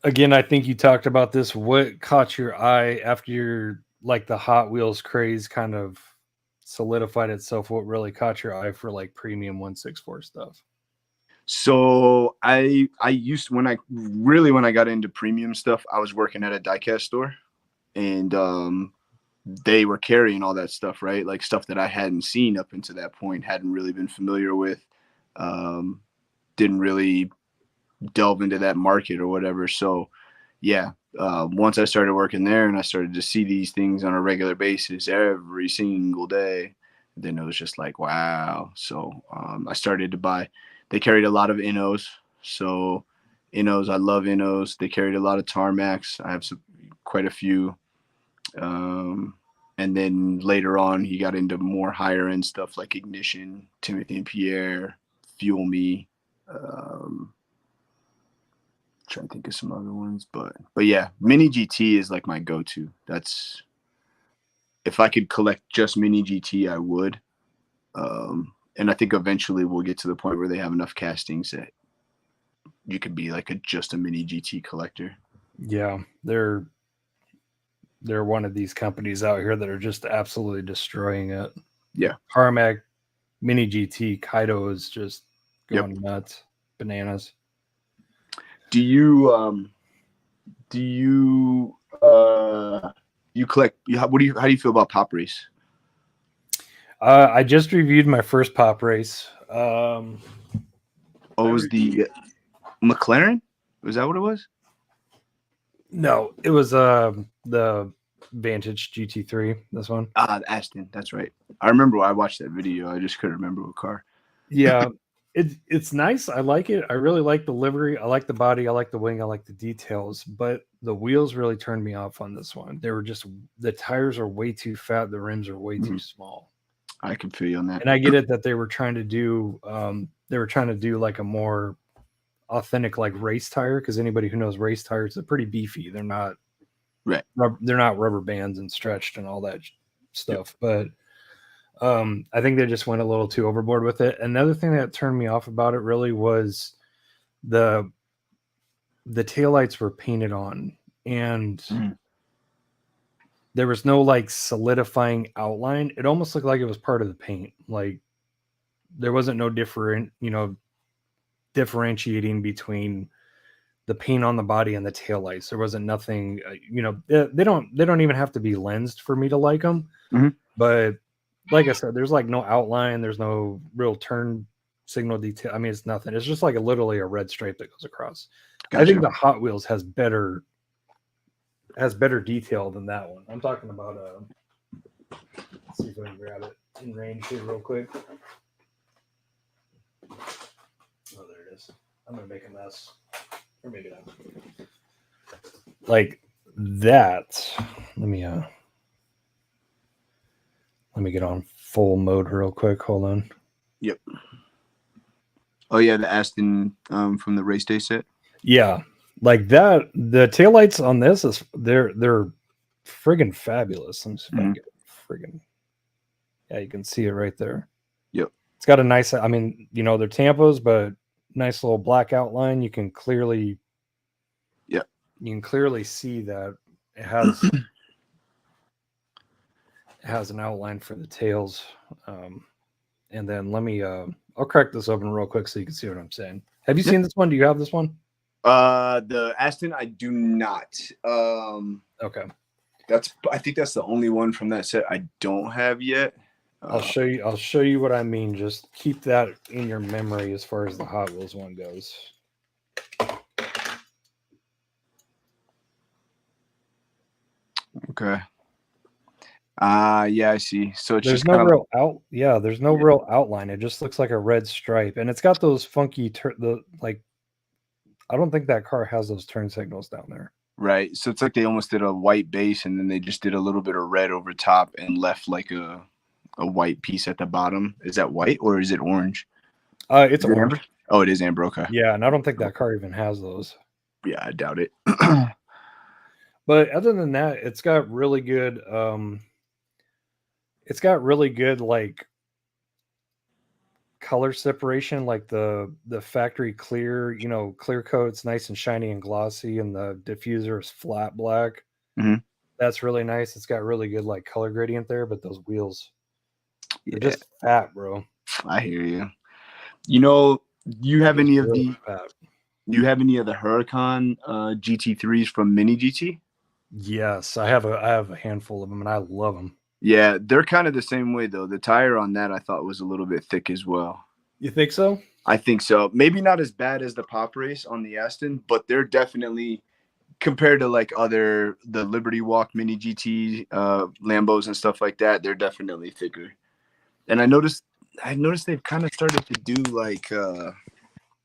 again, I think you talked about this. What caught your eye after your like the Hot Wheels craze kind of solidified itself? What really caught your eye for like premium 164 stuff? So I used, when I got into premium stuff, I was working at a diecast store, and they were carrying all that stuff, right? Like stuff that I hadn't seen up until that point, hadn't really been familiar with, didn't really delve into that market or whatever. So yeah, once I started working there and I started to see these things on a regular basis every single day, then it was just like, wow. So I started to buy. They carried a lot of Innos. So Innos, I love Innos. They carried a lot of Tarmacs. I have quite a few. And then later on, he got into more higher end stuff like Ignition, Timothy and Pierre, Fuel Me. Trying to think of some other ones, but yeah, Mini GT is like my go-to. That's, if I could collect just Mini GT, I would. And I think eventually we'll get to the point where they have enough castings that you could be like just a Mini GT collector. Yeah, they're one of these companies out here that are just absolutely destroying it. Yeah, Carmack, Mini GT, Kaido is just going nuts, bananas. Do you collect? How do you feel about Pop Race? I just reviewed my first Pop Race. Was the McLaren? Was that what it was? No, it was the Vantage GT3. This one. Aston. That's right. I remember I watched that video. I just couldn't remember what car. Yeah, it's nice. I like it. I really like the livery. I like the body. I like the wing. I like the details. But the wheels really turned me off on this one. They were just, the tires are way too fat. The rims are way too small. I can feel you on that. And I get it that they were trying to do like a more authentic like race tire, because anybody who knows race tires, they're pretty beefy. They're not they're not rubber bands and stretched and all that stuff. But I think they just went a little too overboard with it. Another thing that turned me off about it really was the taillights were painted on, and there was no like solidifying outline. It almost looked like it was part of the paint. Like there wasn't no differentiating between the paint on the body and the taillights. There wasn't nothing, they don't even have to be lensed for me to like them. Mhm. But like I said, there's like no outline. There's no real turn signal detail. I mean, it's nothing. It's just like literally a red stripe that goes across. Gotcha. I think the Hot Wheels has better detail than that one. I'm talking about let's see if I can grab it in range here real quick. Oh, there it is. I'm gonna make a mess. Or maybe not. Like that. Let me get on full mode real quick. Hold on. Yep. Oh yeah, the Aston from the race day set. Yeah, like that. The taillights on this is they're friggin' fabulous. Let me see if I can get friggin'. Yeah, you can see it right there. Yep. It's got a nice. I mean, they're Tampos, but nice little black outline. You can clearly. Yep. You can clearly see that it has. Has an outline for the tails, and then let me I'll crack this open real quick so you can see what I'm saying. Have you seen this one? Do you have this one? The Aston, I do not. Okay, I think that's the only one from that set I don't have yet. I'll show you what I mean. Just keep that in your memory as far as the Hot Wheels one goes. Okay. Yeah, I see. So it's There's just no kind of there's no real outline. It just looks like a red stripe, and it's got those funky I don't think that car has those turn signals down there. right. So it's like they almost did a white base, and then they just did a little bit of red over top and left like a white piece at the bottom. Is that white or is it orange? It's Is it orange. amber? Oh, it is amber. Okay. Yeah, and I don't think that car even has those. Yeah, I doubt it. But other than that, it's got really good like color separation, like the factory clear, clear coat's nice and shiny and glossy, and the diffuser is flat black. Mhm. That's really nice. It's got really good like color gradient there, but those wheels, Yeah, they're just fat, bro. I hear you. Do you have any of Really the fat. Do you have any of the Huracan GT3s from Mini GT? Yes, I have a handful of them, and I love them. Yeah, they're kind of the same way though. The tire on that I thought was a little bit thick as well. You think so? I think so. Maybe not as bad as the Pop Race on the Aston, but they're definitely compared to like the Liberty Walk Mini GT Lambos and stuff like that. They're definitely thicker. And I noticed they've kind of started to do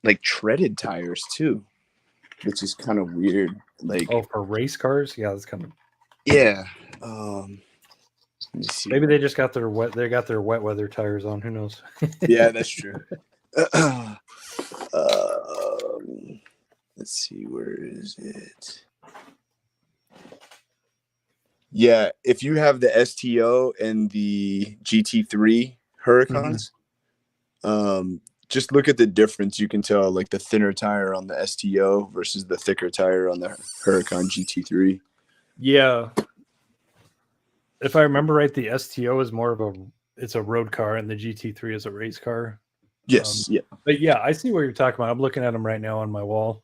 like treaded tires too, which is kind of weird. Like, Oh, for race cars? Yeah, that's kind of. yeah. Let me see. Maybe they just got their wet weather tires on. Who knows? Yeah, that's true. Let's see, where is it? Yeah, if you have the STO and the GT3 Huracans, just look at the difference. You can tell like the thinner tire on the STO versus the thicker tire on the Huracan GT3. Yeah. If I remember right, the STO is more of it's a road car, and the GT3 is a race car. Yes, yeah. But yeah, I see what you're talking about. I'm looking at them right now on my wall.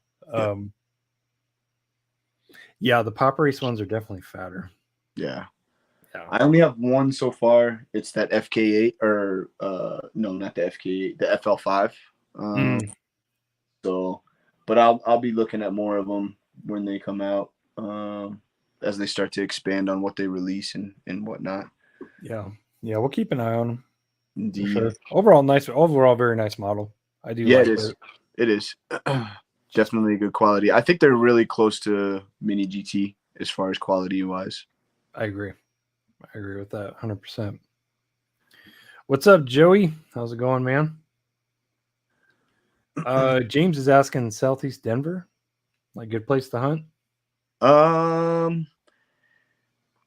Yeah, the Pop Race ones are definitely fatter. Yeah. Yeah. I only have one so far. It's that FK8 or no, not the FK8, the FL5. So, but I'll be looking at more of them when they come out, as they start to expand on what they release and whatnot. Yeah, we'll keep an eye on them. Indeed. Sure. Overall, very nice model. I do. Yeah, like it is. It is definitely a good quality. I think they're really close to Mini GT as far as quality wise. I agree with that 100%. What's up, Joey? How's it going, man? James is asking Southeast Denver, like good place to hunt.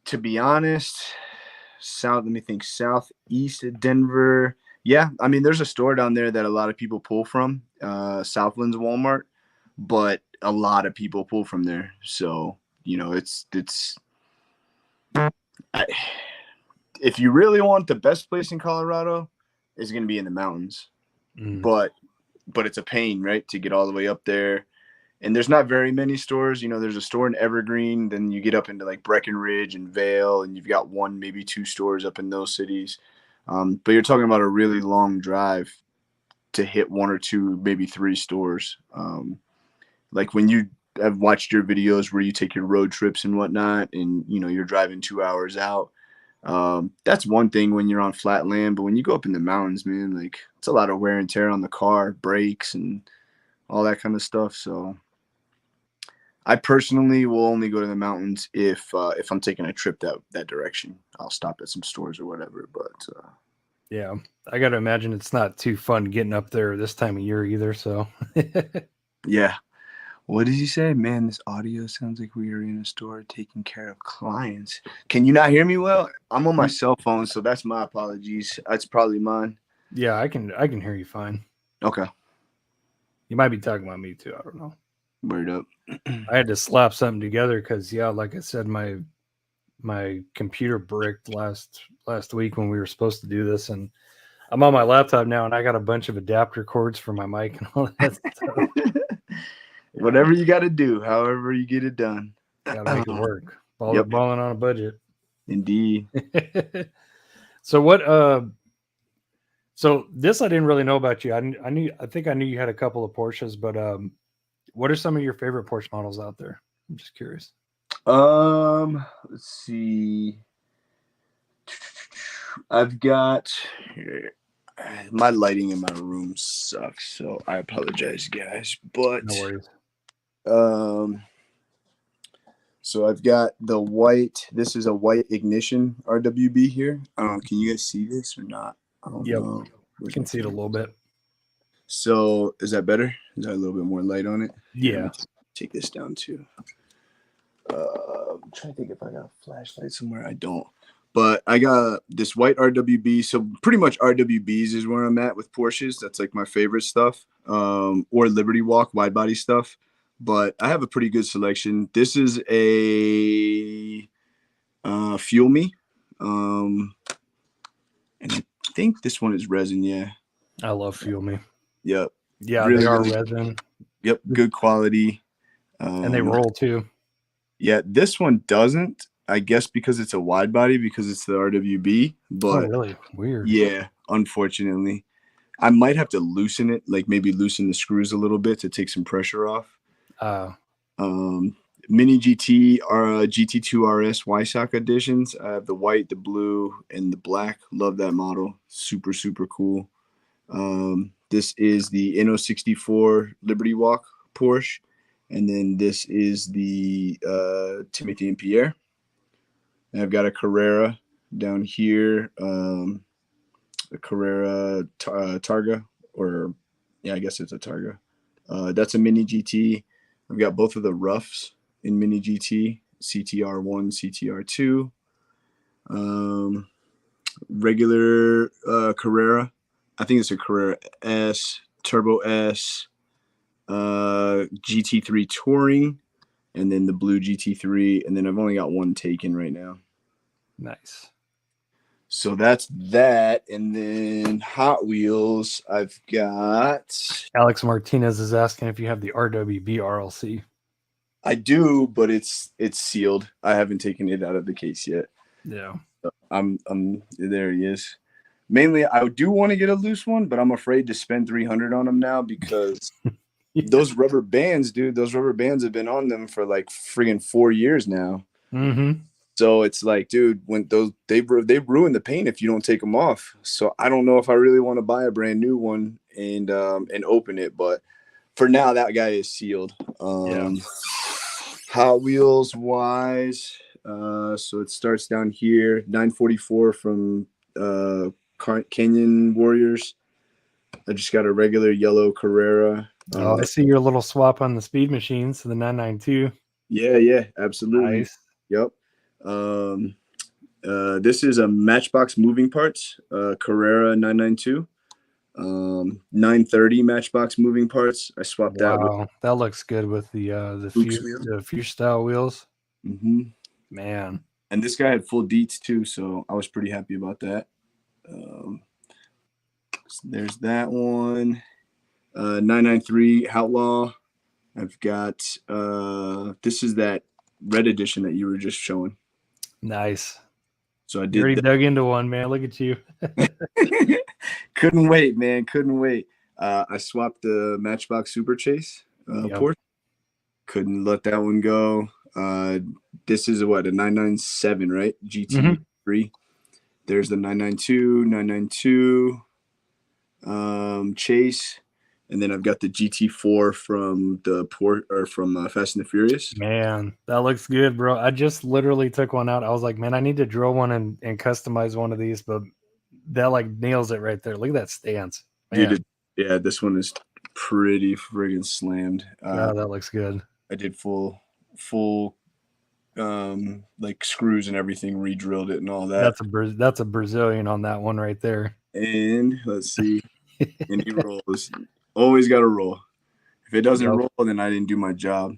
To be honest, let me think. Southeast Denver. Yeah, I mean, there's a store down there that a lot of people pull from, Southlands Walmart, but a lot of people pull from there. So, it's If you really want the best place in Colorado, it's going to be in the mountains. But it's a pain, right, to get all the way up there. And there's not very many stores. You know, there's a store in Evergreen. Then you get up into like Breckenridge and Vail, and you've got one, maybe two stores up in those cities. But you're talking about a really long drive to hit one or two, maybe three stores. Like when I've watched your videos where you take your road trips and whatnot, and, you know, you're driving 2 hours out. That's one thing when you're on flat land, but when you go up in the mountains, man, like it's a lot of wear and tear on the car, brakes and all that kind of stuff. So I personally will only go to the mountains if I'm taking a trip that direction. I'll stop at some stores or whatever. But yeah, I got to imagine it's not too fun getting up there this time of year either. So yeah. What did he say? Man, this audio sounds like we are in a store taking care of clients. Can you not hear me well? I'm on my cell phone, so that's my apologies. That's probably mine. Yeah, I can hear you fine. Okay. You might be talking about me too. I don't know. Word up. I had to slap something together because, yeah, like I said, my computer bricked last week when we were supposed to do this, and I'm on my laptop now, and I got a bunch of adapter cords for my mic and all that stuff. Whatever you got to do, however you get it done. Got to make it work. Balling on a budget. Indeed. So what? So this I didn't really know about you. I think I knew you had a couple of Porsches, but what are some of your favorite Porsche models out there? I'm just curious. Let's see. I've got my lighting in my room sucks, so I apologize, guys. But no worries. So I've got the white. This is a white ignition RWB here. Can you guys see this or not? I don't know. You can see it a little bit. So is that better? Is that a little bit more light on it? Yeah. Take this down too. I'm trying to think if I got a flashlight somewhere. I don't. But I got this white RWB. So pretty much RWBs is where I'm at with Porsches. That's like my favorite stuff. Or Liberty Walk, wide body stuff. But I have a pretty good selection. This is a Fuel Me. And I think this one is resin, yeah. I love Fuel Me. Yep. Yeah, really, they are resin. Yep, good quality. And they roll too. Yeah, this one doesn't. I guess because it's a wide body, because it's the RWB. But really? Weird. Yeah, unfortunately. I might have to loosen it, like maybe loosen the screws a little bit to take some pressure off. Mini GT are GT2 RS Y-Shock editions. I have the white, the blue, and the black. Love that model. Super, super cool. This is the N064 Liberty Walk Porsche. And then this is the Timothy and Pierre. And I've got a Carrera down here. A Carrera Targa, or yeah, I guess it's a Targa. That's a Mini GT. I've got both of the roughs in Mini GT, CTR1, CTR2. Regular Carrera. I think it's a Carrera S, Turbo S, GT3 Touring, and then the blue GT3. And then I've only got one taken right now. Nice. So that's that. And then Hot Wheels, I've got... Alex Martinez is asking if you have the RWB RLC. I do, but it's sealed. I haven't taken it out of the case yet. Yeah. So I'm there he is. Mainly, I do want to get a loose one, but I'm afraid to spend $300 on them now because those rubber bands, dude, those rubber bands have been on them for like friggin' 4 years now. Mm-hmm. So it's like, dude, when they ruin the paint if you don't take them off. So I don't know if I really want to buy a brand new one and open it, but for now that guy is sealed. Hot Wheels wise, so it starts down here, 944 from Canyon Warriors. I just got a regular yellow Carrera. I see your little swap on the speed machines, so the 992. Yeah, absolutely. Nice. Yep. This is a Matchbox moving parts, Carrera 992. 930 Matchbox moving parts. I swapped that. Wow, that looks good with the Fuchs style wheels. Mm-hmm. Man, And this guy had full deets too, so I was pretty happy about that. So there's that one. 993 Outlaw. I've got this is that red edition that you were just showing. Nice. So I You already did dug into one, man. Look at you. couldn't wait, man. Couldn't wait. I swapped the Matchbox Super Chase Porsche. Couldn't let that one go. This is what, a 997, right? GT3. There's the 992 Chase, and then I've got the GT4 from the from Fast and the Furious. Man, that looks good, bro. I just literally took one out. I was like, man, I need to drill one and customize one of these, but that like nails it right there. Look at that stance. Man. Dude, yeah, this one is pretty friggin' slammed. Yeah, that looks good. I did full like screws and everything, re-drilled it and all that. That's a Brazilian on that one right there. And let's see. And he rolls. Always got to roll. If it doesn't roll, then I didn't do my job.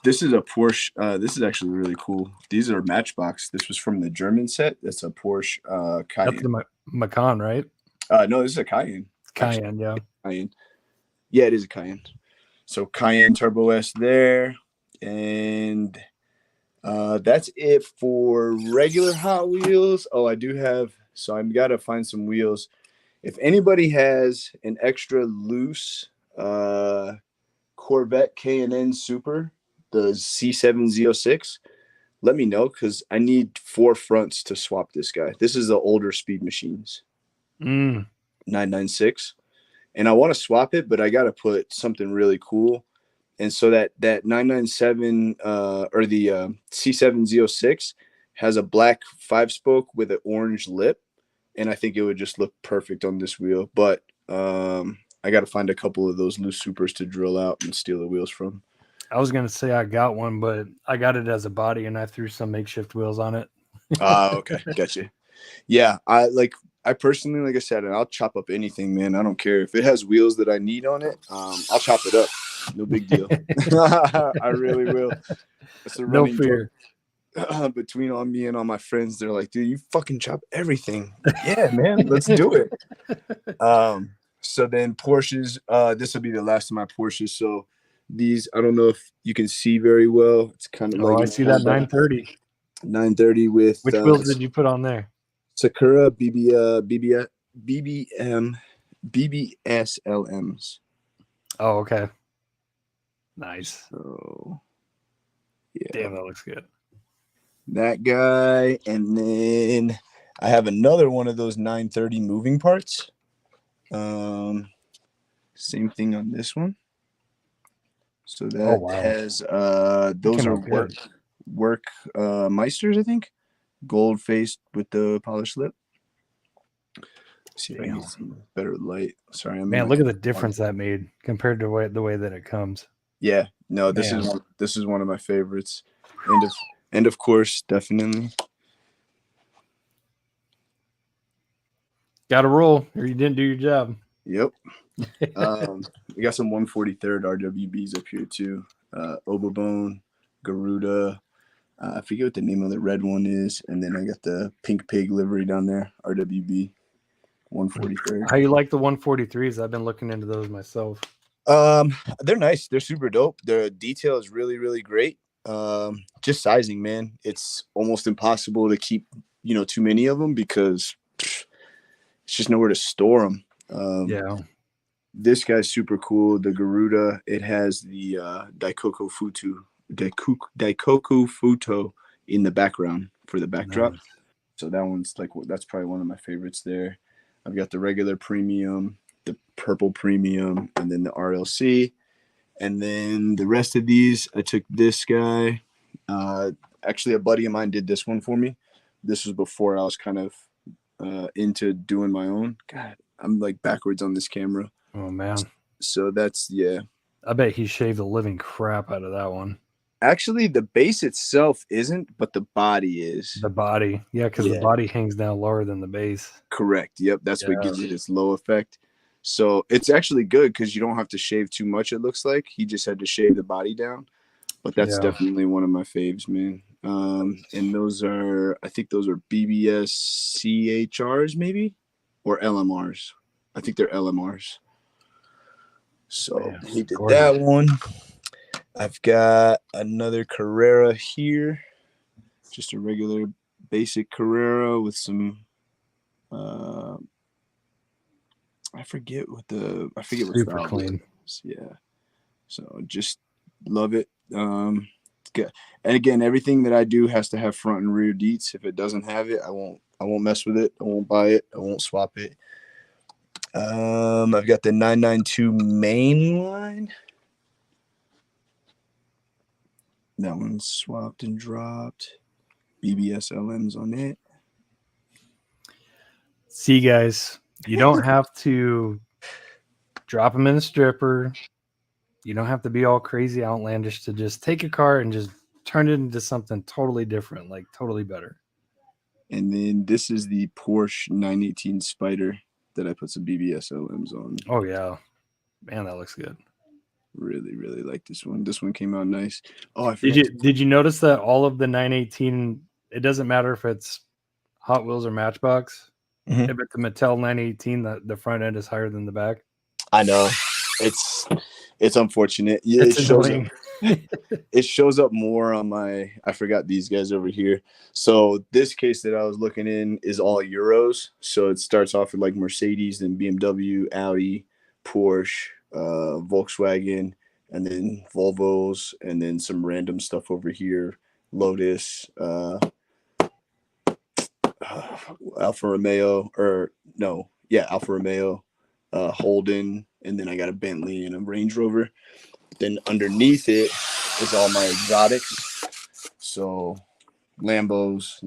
This is a Porsche. This is actually really cool. These are Matchbox. This was from the German set. It's a Porsche Cayenne. That's the Macan, right? No, this is a Cayenne. Cayenne, actually. yeah. Cayenne. Yeah, it is a Cayenne. So Cayenne Turbo S there. And that's it for regular Hot Wheels. Oh, I do have, so I've got to find some wheels. If anybody has an extra loose Corvette K&N Super, the C7Z06, let me know, because I need 4 fronts to swap this guy. This is the older Speed Machines. 996. And I want to swap it, but I got to put something really cool. And so that 997 or the C7Z06 has a black 5-spoke with an orange lip. And I think it would just look perfect on this wheel. But I got to find a couple of those loose supers to drill out and steal the wheels from. I was going to say I got one, but I got it as a body and I threw some makeshift wheels on it. Okay. Gotcha. Yeah. I personally, like I said, I'll chop up anything, man. I don't care. If it has wheels that I need on it, I'll chop it up. No big deal. I really will. It's a running joke between all me and all my friends. They're like, dude, you fucking chop everything. Yeah, man, let's do it. So then Porsches, this will be the last of my Porsches. So these, I don't know if you can see very well. It's kind of I see that 930. 930 with which wheels did you put on there? Sakura BBS LMs. Oh, okay. Nice. So, yeah. Damn, that looks good. That guy, and then I have another one of those 930 moving parts. Same thing on this one. So that has those are work Meisters, I think. Gold faced with the polished lip. See if I can get some better light. Sorry, man. Look at the difference that made compared to the way that it comes. Yeah, no, this is one of my favorites, and of course, definitely. Got to roll, or you didn't do your job. Yep. We got some 143rd RWBs up here too. Obabone, Garuda. I forget what the name of the red one is, and then I got the pink pig livery down there. RWB 143rd. How you like the 143s? I've been looking into those myself. They're nice. They're super dope. Their detail is really, really great. Just sizing, man. It's almost impossible to keep, too many of them because it's just nowhere to store them. Yeah. This guy's super cool. The Garuda, it has the Daikoku Futo in the background for the backdrop. Nice. So that one's that's probably one of my favorites there. I've got the regular premium, the purple premium, and then the RLC. And then the rest of these, I took this guy. Actually, a buddy of mine did this one for me. This was before I was kind of into doing my own. God, I'm backwards on this camera. Oh, man. So that's, yeah. I bet he shaved the living crap out of that one. Actually, the base itself isn't, but the body is. The body. Yeah, because the body hangs down lower than the base. Correct. Yep. That's what gives it its low effect. So it's actually good because you don't have to shave too much, it looks like. He just had to shave the body down. But that's definitely one of my faves, man. And those are, I think those are BBS CHRs maybe, or LMRs. I think they're LMRs. So Man, he did gorgeous. that one. I've got another Carrera here, just a regular basic Carrera with some. I forget what Super style clean. it is. Yeah. So just love it. Good. And again, everything that I do has to have front and rear deets. If it doesn't have it, I won't mess with it. I won't buy it. I won't swap it. I've got the 992 main line. That one's swapped and dropped. BBS LMs on it. See, guys, you don't have to drop them in a stripper. You don't have to be all crazy outlandish to just take a car and just turn it into something totally different, like totally better. And then this is the Porsche 918 Spider that I put some BBS LMs on. Oh, yeah. Man, that looks good. Really, really like this one. This one came out nice. Oh, I forgot. Did you notice that all of the 918, it doesn't matter if it's Hot Wheels or Matchbox. Mhm. If it's a Mattel 918, the front end is higher than the back. I know. It's unfortunate. Yeah, It's annoying. It shows up more on my, I forgot these guys over here. So this case that I was looking in is all Euros. So it starts off with like Mercedes, then BMW, Audi, Porsche, Volkswagen, and then Volvos, and then some random stuff over here. Lotus, Alfa Romeo, Alfa Romeo, Holden, and then I got a Bentley and a Range Rover. Then underneath it is all my exotics. So Lambos,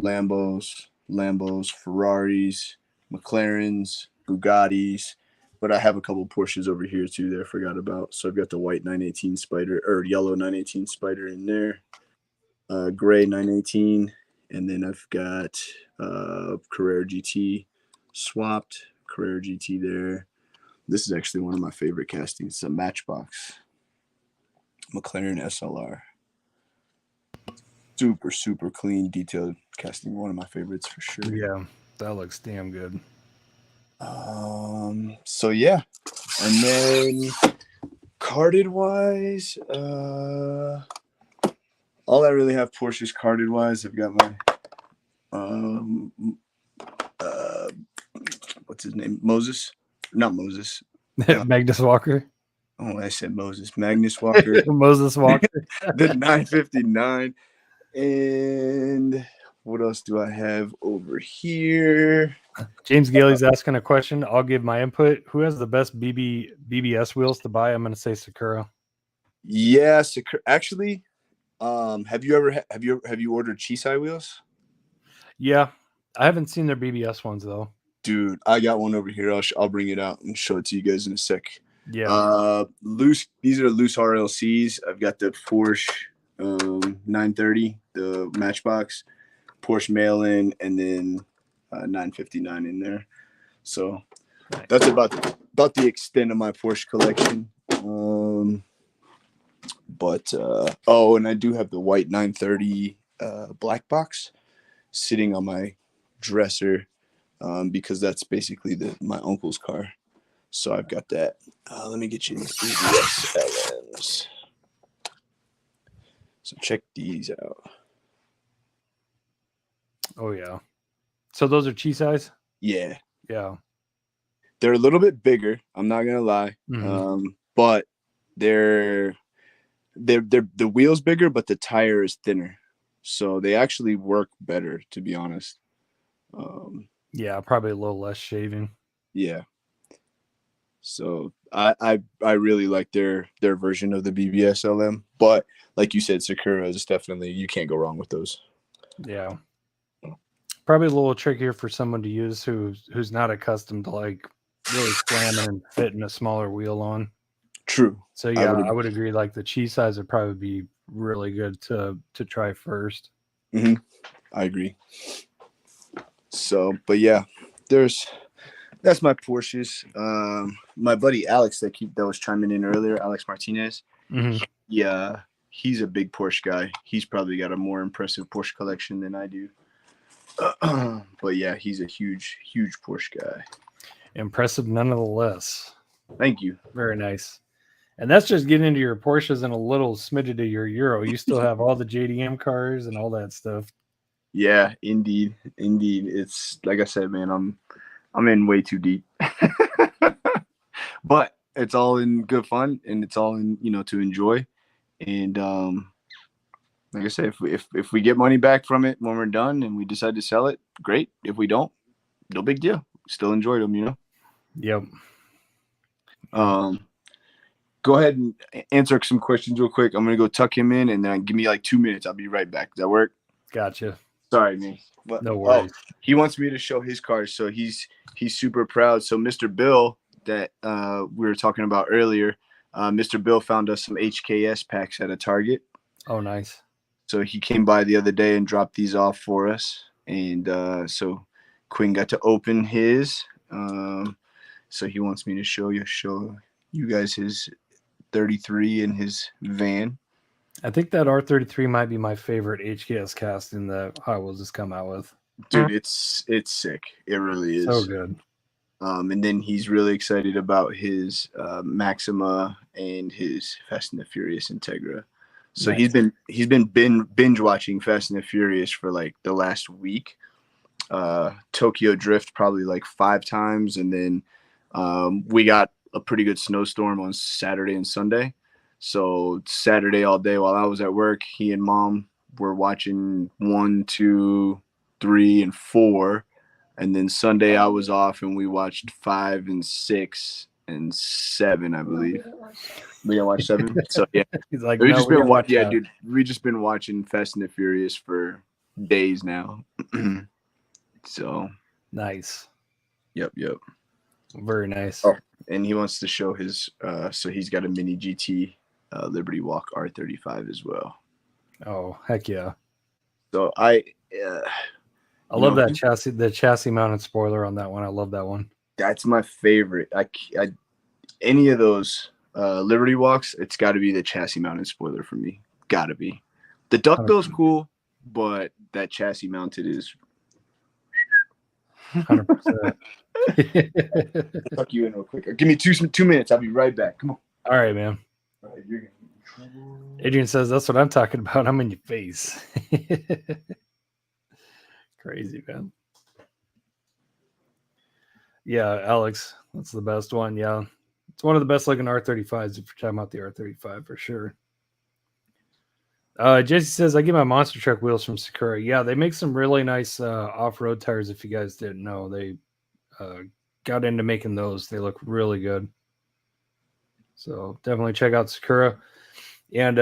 Ferraris, McLarens, Bugattis. But I have a couple Porsches over here too that I forgot about. So I've got the white 918 Spider, or yellow 918 Spider in there. Gray 918. And then I've got Carrera GT swapped. Carrera GT there. This is actually one of my favorite castings. It's a Matchbox McLaren SLR. Super, super clean, detailed casting. One of my favorites for sure. Yeah, that looks damn good. So yeah. And then carded wise, all I really have Porsches carded wise. I've got my what's his name? Not Moses. Magnus Walker. Oh, I said Moses. Magnus Walker. Moses Walker. The 959. And what else do I have over here? James Gailey's asking a question. I'll give my input. Who has the best BBS wheels to buy? I'm going to say Sakura. Yeah, Sakura. Actually, have you ordered Chisai wheels? Yeah, I haven't seen their BBS ones though. Dude, I got one over here. I'll bring it out and show it to you guys in a sec. Yeah. These are loose RLCs. I've got the Porsche 930, the Matchbox, Porsche mail-in, and then 959 in there. So nice. That's about the extent of my Porsche collection. And I do have the white 930 black box sitting on my dresser because that's basically my uncle's car. So I've got that. Let me get you these BBS LMs. So check these out. Oh yeah. So those are Chisai's? Yeah. Yeah. They're a little bit bigger. I'm not gonna lie. Mm-hmm. But they're the wheel's bigger, but the tire is thinner. So they actually work better, to be honest. Yeah, probably a little less shaving. Yeah. So I really like their version of the BBS LM, but like you said, Sakura is definitely, you can't go wrong with those. Yeah, probably a little trickier for someone to use who's not accustomed to like really slamming and fitting a smaller wheel on. True. So yeah, I would agree. Like the Chisai's would probably be really good to try first. Mm-hmm. I agree. So, but yeah, that's my Porsches. My buddy Alex that was chiming in earlier, Alex Martinez. Mm-hmm. Yeah, he's a big Porsche guy. He's probably got a more impressive Porsche collection than I do. But yeah, he's a huge Porsche guy. Impressive nonetheless. Thank you. Very nice. And that's just getting into your Porsches and a little smidget of your Euro. You still have all the JDM cars and all that stuff. Yeah, indeed. It's like I said, man, I'm in way too deep. But it's all in good fun, and it's all in, to enjoy. And like I said, if we get money back from it when we're done and we decide to sell it, great. If we don't, no big deal. Still enjoyed them, Yep. Go ahead and answer some questions real quick. I'm gonna go tuck him in, and then give me like 2 minutes. I'll be right back. Does that work? Gotcha. Sorry, man. But, No worries. He wants me to show his cars, so he's super proud. So Mr. Bill, that we were talking about earlier, Mr. Bill found us some HKS packs at a Target. Oh, nice. So he came by the other day and dropped these off for us, and so Quinn got to open his. So he wants me to show you guys his 33 in his van. I think that R33 might be my favorite HKS casting that Hot Wheels has come out with. Dude, it's sick. It really is. So good. And then he's really excited about his Maxima and his Fast and the Furious Integra. So Nice. he's been binge watching Fast and the Furious for like the last week. Tokyo Drift probably like 5 times, and then we got a pretty good snowstorm on Saturday and Sunday. So Saturday all day while I was at work, he and Mom were watching 1, 2, 3, and 4. And then Sunday I was off and we watched 5 and 6 and 7, I believe. We didn't watch 7. So yeah. He's like, We no, just we been gotta watch watching, yeah, out. dude. We just been watching Fast and the Furious for days now. So Nice. yep. Very nice. Oh, and he wants to show his so he's got a mini GT Liberty Walk R35 as well. Oh, heck yeah. So I love that chassis, the chassis mounted spoiler on that one. I love that one. That's my favorite. I any of those Liberty Walks, it's got to be the chassis mounted spoiler for me. Got to be. The duckbill's cool, but that chassis mounted is 100%. tuck you in real quick. Give me 2 minutes. I'll be right back. Come on. All right, man. All right, you're gonna be in trouble. Adrian says, that's what I'm talking about. I'm in your face. Crazy, man. Yeah, Alex, that's the best one. Yeah. It's one of the best looking R35s if you're talking about the R35 for sure. Jesse says, I get my monster truck wheels from Sakura. Yeah, they make some really nice off-road tires. If you guys didn't know, they got into making those. They look really good. So definitely check out Sakura. And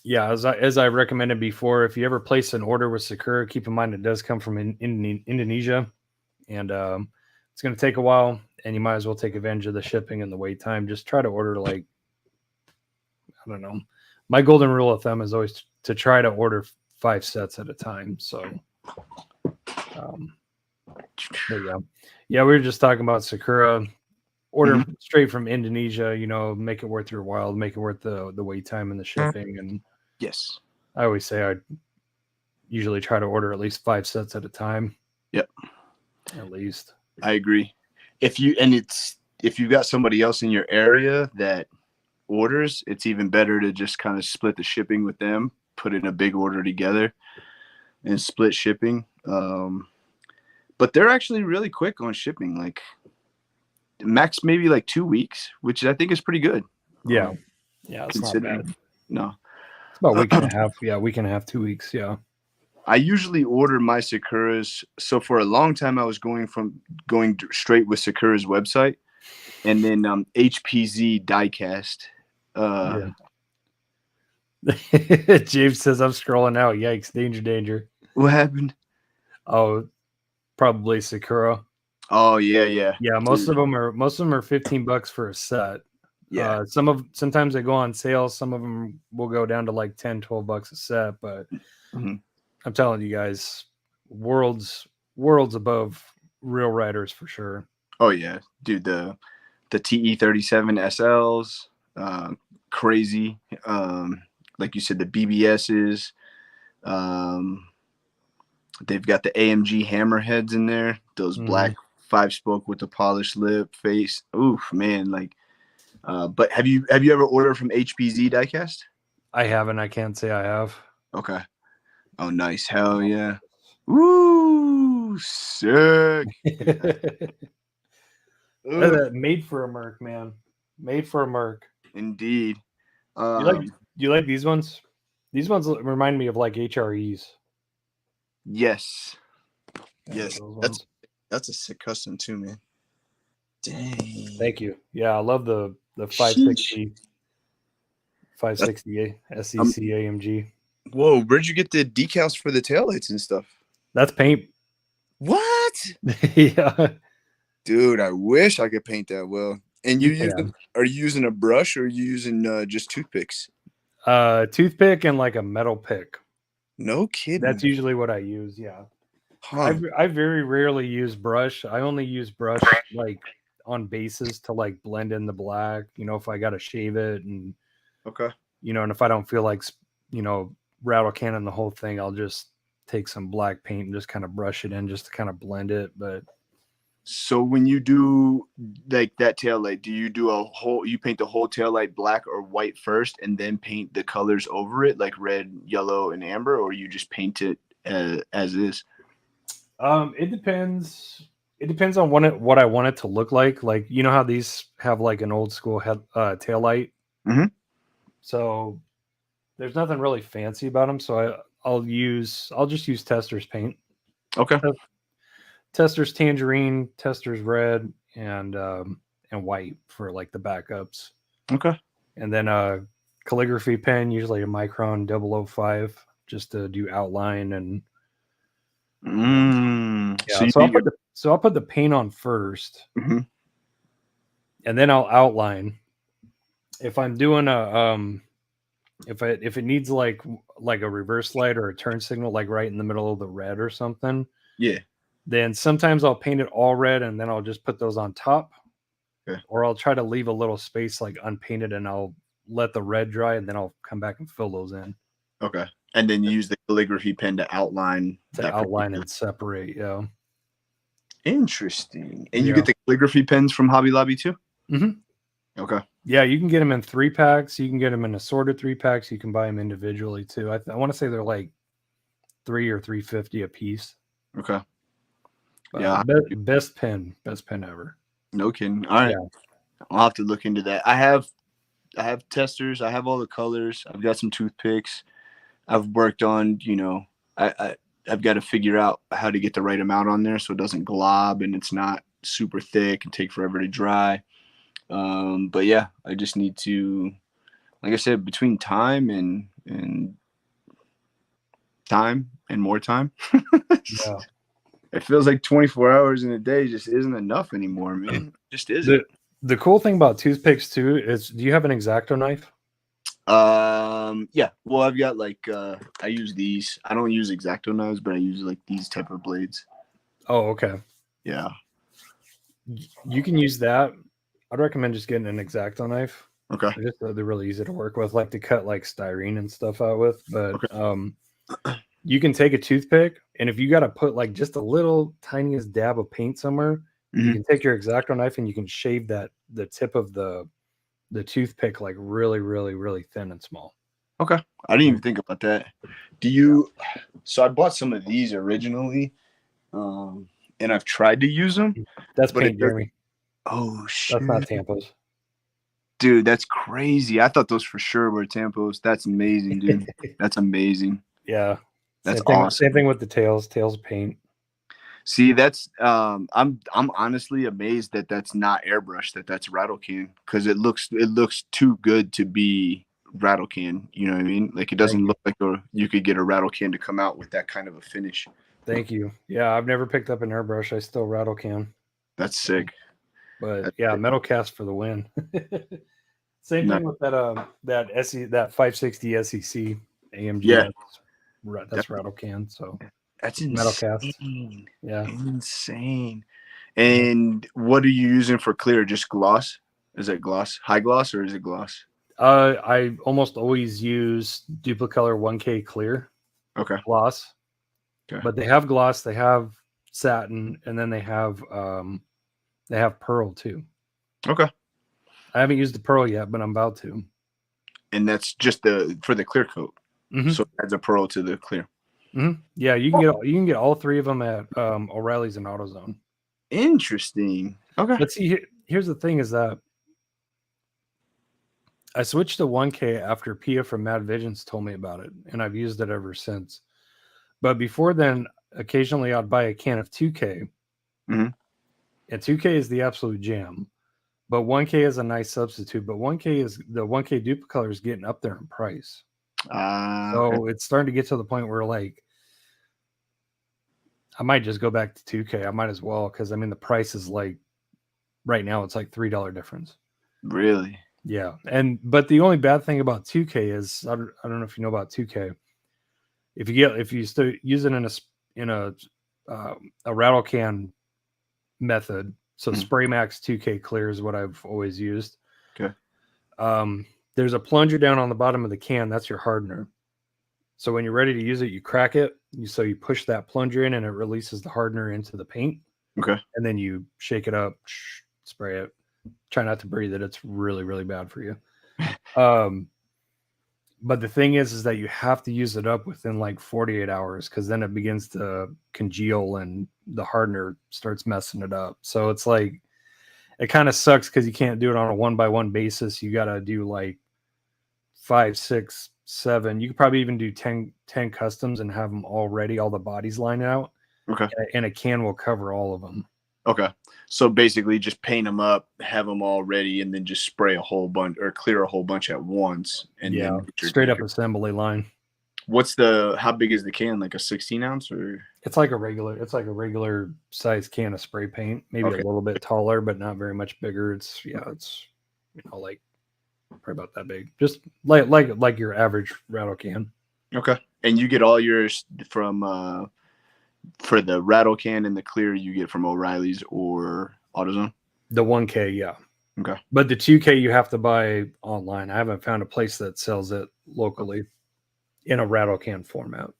yeah, as I recommended before, if you ever place an order with Sakura, keep in mind it does come from Indonesia, and it's going to take a while, and you might as well take advantage of the shipping and the wait time. Just try to order, like, I don't know. My golden rule of thumb is always to try to order 5 sets at a time. So, there you go. Yeah, we were just talking about Sakura. Order straight from Indonesia, make it worth your while, make it worth the wait time and the shipping. And yes, I always say I usually try to order at least 5 sets at a time. Yep. At least. I agree. If you've got somebody else in your area that orders, it's even better to just kind of split the shipping with them, put in a big order together and split shipping. But they're actually really quick on shipping, like max maybe like 2 weeks, which I think is pretty good. Yeah. Yeah, it's not bad. No. It's about a week and a half. Yeah, week and a half, 2 weeks. Yeah. I usually order my Sakuras. So for a long time, I was going straight with Sakura's website, and then HPZ Diecast. James says, I'm scrolling out. Yikes. Danger. What happened? Oh, probably Sakura. Oh, yeah. Yeah, most of them are $15 for a set. Yeah. Sometimes they go on sale. Some of them will go down to like $10-12 a set, but I'm telling you guys, worlds above real riders for sure. Oh yeah, dude, the TE37 SLs, crazy. Like you said, the BBSs. They've got the AMG hammerheads in there. Those black 5-spoke with the polished lip face. Oof, man. Like, but have you ever ordered from HPZ Diecast? I haven't. I can't say I have. Okay. Oh, nice. Hell yeah. Woo, sick. Made for a Merc, man. Made for a Merc. Indeed. Do you like these ones? These ones remind me of like HREs. Yes. Yeah, Yes. That's a sick custom too, man. Dang. Thank you. Yeah, I love the 560 SEC AMG. Whoa, where'd you get the decals for the taillights and stuff? That's paint. What? Yeah. Dude, I wish I could paint that well. And are you using a brush or are you using just toothpicks? Toothpick and like a metal pick. No kidding. That's usually what I use. Yeah. Huh. I very rarely use brush. I only use brush like on bases to like blend in the black, you know, if I got to shave it and okay. You know, and if I don't feel like, you know, rattle cannon the whole thing, I'll just take some black paint and just kind of brush it in just to kind of blend it. But so when you do like that tail light, do you do you paint the whole tail light black or white first and then paint the colors over it like red, yellow, and amber, or you just paint it as is? It depends. It depends on what I want it to look like. Like, you know how these have like an old school tail light. Mm-hmm. So there's nothing really fancy about them. So I'll just use Tester's paint. Okay. Tester's tangerine, Tester's red, and white for like the backups. Okay. And then calligraphy pen, usually a Micron 005, just to do outline and. Yeah. So I'll put the paint on first, mm-hmm. and then I'll outline. If I'm doing if it needs like a reverse light or a turn signal, like right in the middle of the red or something. Yeah. Then sometimes I'll paint it all red and then I'll just put those on top. Okay. Or I'll try to leave a little space like unpainted and I'll let the red dry and then I'll come back and fill those in. Okay. And then you use the calligraphy pen to outline. And separate, yeah. Interesting. And you get the calligraphy pens from Hobby Lobby too? Mm-hmm. Okay. Yeah, you can get them in 3-packs. You can get them in assorted 3-packs. You can buy them individually too. I want to say they're like $3 or $3.50 a piece. Okay. Yeah. Best pen ever. No kidding. All right. Yeah. I'll have to look into that. I have testers. I have all the colors. I've got some toothpicks. I've worked on, you know, I've got to figure out how to get the right amount on there so it doesn't glob and it's not super thick and take forever to dry. But yeah, I just need to, like I said, between time and more time. Yeah. It feels like 24 hours in a day just isn't enough anymore, man. It just isn't. The cool thing about toothpicks too is, do you have an X-Acto knife? Yeah. Well, I've got like I use these. I don't use X-Acto knives, but I use like these type of blades. Oh, okay. Yeah. You can use that. I'd recommend just getting an X-Acto knife. Okay. They're really easy to work with, like to cut like styrene and stuff out with. But you can take a toothpick, and if you got to put like just a little tiniest dab of paint somewhere, you can take your X-Acto knife and you can shave the tip of the toothpick like really, really, really thin and small. Okay. I didn't even think about that. So I bought some of these originally, and I've tried to use them. That's paint, Jeremy. Oh, shit. That's not tampos. Dude, that's crazy. I thought those for sure were tampos. That's amazing, dude. That's amazing. Yeah. That's awesome. Same thing with the tails. Tails paint. See, that's I'm honestly amazed that that's not airbrush, that's rattle can, because it looks too good to be rattle can. You know what I mean? Like it doesn't look like you could get a rattle can to come out with that kind of a finish. Thank you. Yeah, I've never picked up an airbrush. I still rattle can. That's sick. But yeah, metal cast for the win. Same thing with that 560 SEC AMG. Yeah, that's rattle can. So that's insane. Metal cast. Yeah, insane. And what are you using for clear? Just gloss? Is it gloss? High gloss or is it gloss? I almost always use Duplicolor 1K clear Okay. gloss. Okay. But they have gloss, they have satin, and then they have pearl too. Okay. I haven't used the pearl yet, but I'm about to. And that's just for the clear coat. Mm-hmm. So it adds a pearl to the clear. Mm-hmm. Yeah, you can get all three of them at O'Reilly's and AutoZone. Interesting. Okay. But see, here's the thing: is that I switched to 1K after Pia from Mad Visions told me about it, and I've used it ever since. But before then, occasionally I'd buy a can of 2K, Mm-hmm. and 2K is the absolute jam. But 1K is a nice substitute. But 1K Duplicolor is getting up there in price. So it's starting to get to the point where like I might just go back to 2K. I might as well, because I mean the price is like right now it's like $3 difference. Really? Yeah. But the only bad thing about 2K is I don't know if you know about 2K. If you still use it in a rattle can method, so Spray Max 2K clear is what I've always used. Okay. There's a plunger down on the bottom of the can. That's your hardener. So when you're ready to use it, you crack it. So you push that plunger in and it releases the hardener into the paint. Okay. And then you shake it up, spray it. Try not to breathe it. It's really, really bad for you. But the thing is that you have to use it up within like 48 hours, because then it begins to congeal and the hardener starts messing it up. So it's like, it kind of sucks because you can't do it on a 1-by-1 basis. You got to do like 5, 6, 7. You could probably even do 10 customs and have them all ready, all the bodies lined out. Okay. And a can will cover all of them. Okay. So basically just paint them up, have them all ready, and then just spray a whole bunch or clear a whole bunch at once. And yeah, then straight up assembly line. How big is the can? Like a 16 ounce or? It's like a regular size can of spray paint, maybe a little bit taller, but not very much bigger. It's like probably about that big, just like your average rattle can. Okay. And you get all yours from for the rattle can and the clear, you get from O'Reilly's or AutoZone? The 1K, yeah. Okay. But the 2K you have to buy online. I haven't found a place that sells it locally in a rattle can format.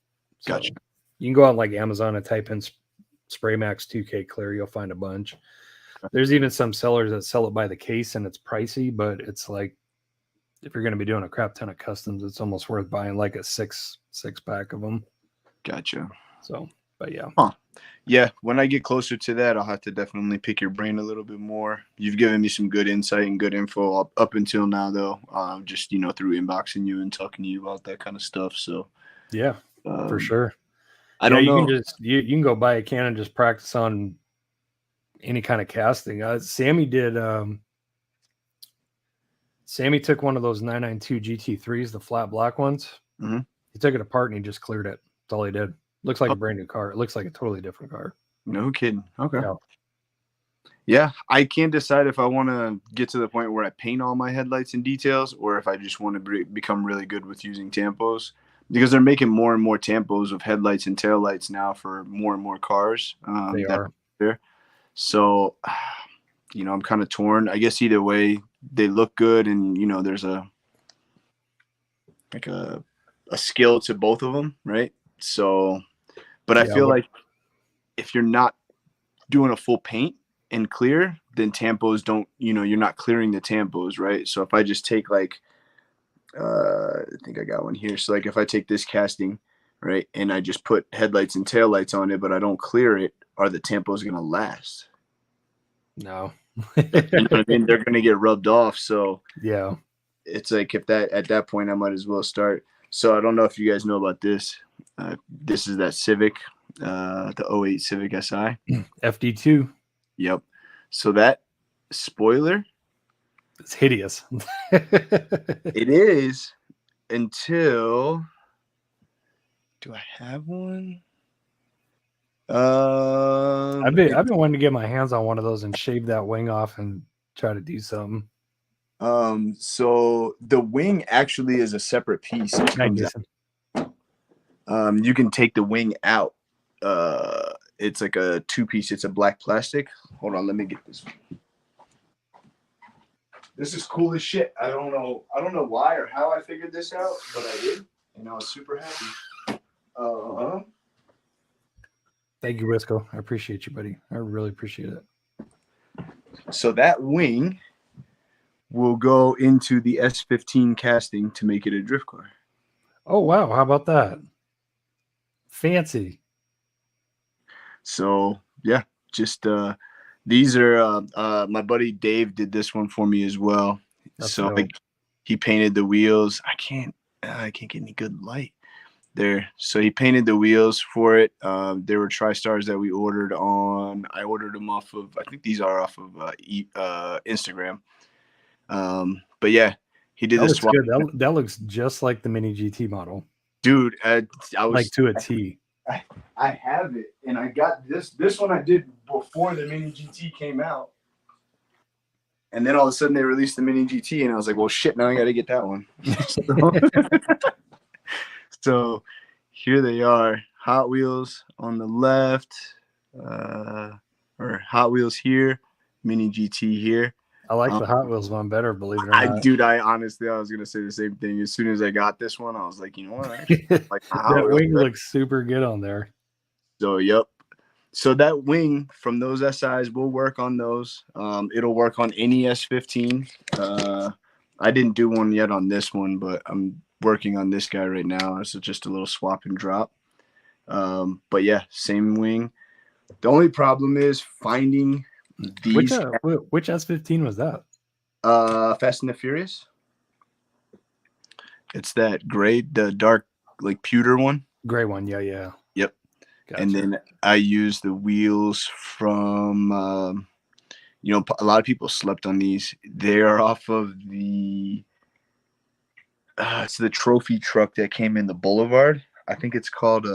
So gotcha. You can go on like Amazon and type in Spray Max 2K clear. You'll find a bunch. Okay. There's even some sellers that sell it by the case, and it's pricey, but it's like, if you're going to be doing a crap ton of customs, it's almost worth buying like a six pack of them. Gotcha. So, but yeah. Huh. Yeah, when I get closer to that, I'll have to definitely pick your brain a little bit more. You've given me some good insight and good info up until now, though. Just through inboxing you and talking to you about that kind of stuff. So yeah, for sure. I don't know. You can go buy a can and just practice on any kind of casting. Sammy did. Sammy took one of those 992 GT3s, the flat black ones. Mm-hmm. He took it apart and he just cleared it. That's all he did. Looks like a brand new car. It looks like a totally different car. No kidding. Okay. Yeah, I can't decide if I want to get to the point where I paint all my headlights and details, or if I just want to become really good with using tampos, because they're making more and more tampos of headlights and taillights now for more and more cars. They are there. So, I'm kind of torn. I guess either way, they look good, and there's a skill to both of them, right? So, but I feel like if you're not doing a full paint and clear, then tampos don't, you're not clearing the tampos, right? So if I just take like, I think I got one here. So like if I take this casting, right, and I just put headlights and taillights on it, but I don't clear it, are the tampos going to last? No. You know what I mean? They're going to get rubbed off. So yeah, it's like at that point, I might as well start. So I don't know if you guys know about this. This is that Civic, the 08 Civic SI. FD2. Yep. So that spoiler, it's hideous. It is, until, do I have one? I've been wanting to get my hands on one of those and shave that wing off and try to do something. So the wing actually is a separate piece. You can take the wing out. It's like a 2-piece. It's a black plastic. Hold on, let me get this. This is cool as shit. I don't know why or how I figured this out, but I did, and I was super happy. Thank you, Risco. I appreciate you, buddy. I really appreciate it. So that wing will go into the S15 casting to make it a drift car. Oh, wow. How about that? Fancy. So yeah, just these are my buddy Dave did this one for me as well. That's so dope. he painted the wheels. I can't get any good light there. So he painted the wheels for it. There were TriStars that we ordered on. I ordered them off of, I think these are off of Instagram. But yeah, he did That this looks good. That looks just like the Mini GT model. Dude, I was like to a T. I have it, and I got this one I did before the Mini GT came out. And then all of a sudden they released the Mini GT, and I was like, well, shit, now I got to get that one. So here they are, Hot Wheels on the left, or Hot Wheels here, Mini GT here. I like the Hot Wheels one better, believe it or not. Dude, I honestly, I was going to say the same thing. As soon as I got this one, I was like, you know what? Like that wing looks super good on there. So, yep. So that wing from those SIs, we'll work on those. It'll work on any S15. I didn't do one yet on this one, but I'm working on this guy right now. So just a little swap and drop. But yeah, same wing. The only problem is finding these. Which S15 was that? Fast and the Furious. It's that gray, the dark, like pewter one. Gray one, yeah. Yep. Gotcha. And then I use the wheels from, a lot of people slept on these. They are off of the, it's the trophy truck that came in the Boulevard. I think it's called,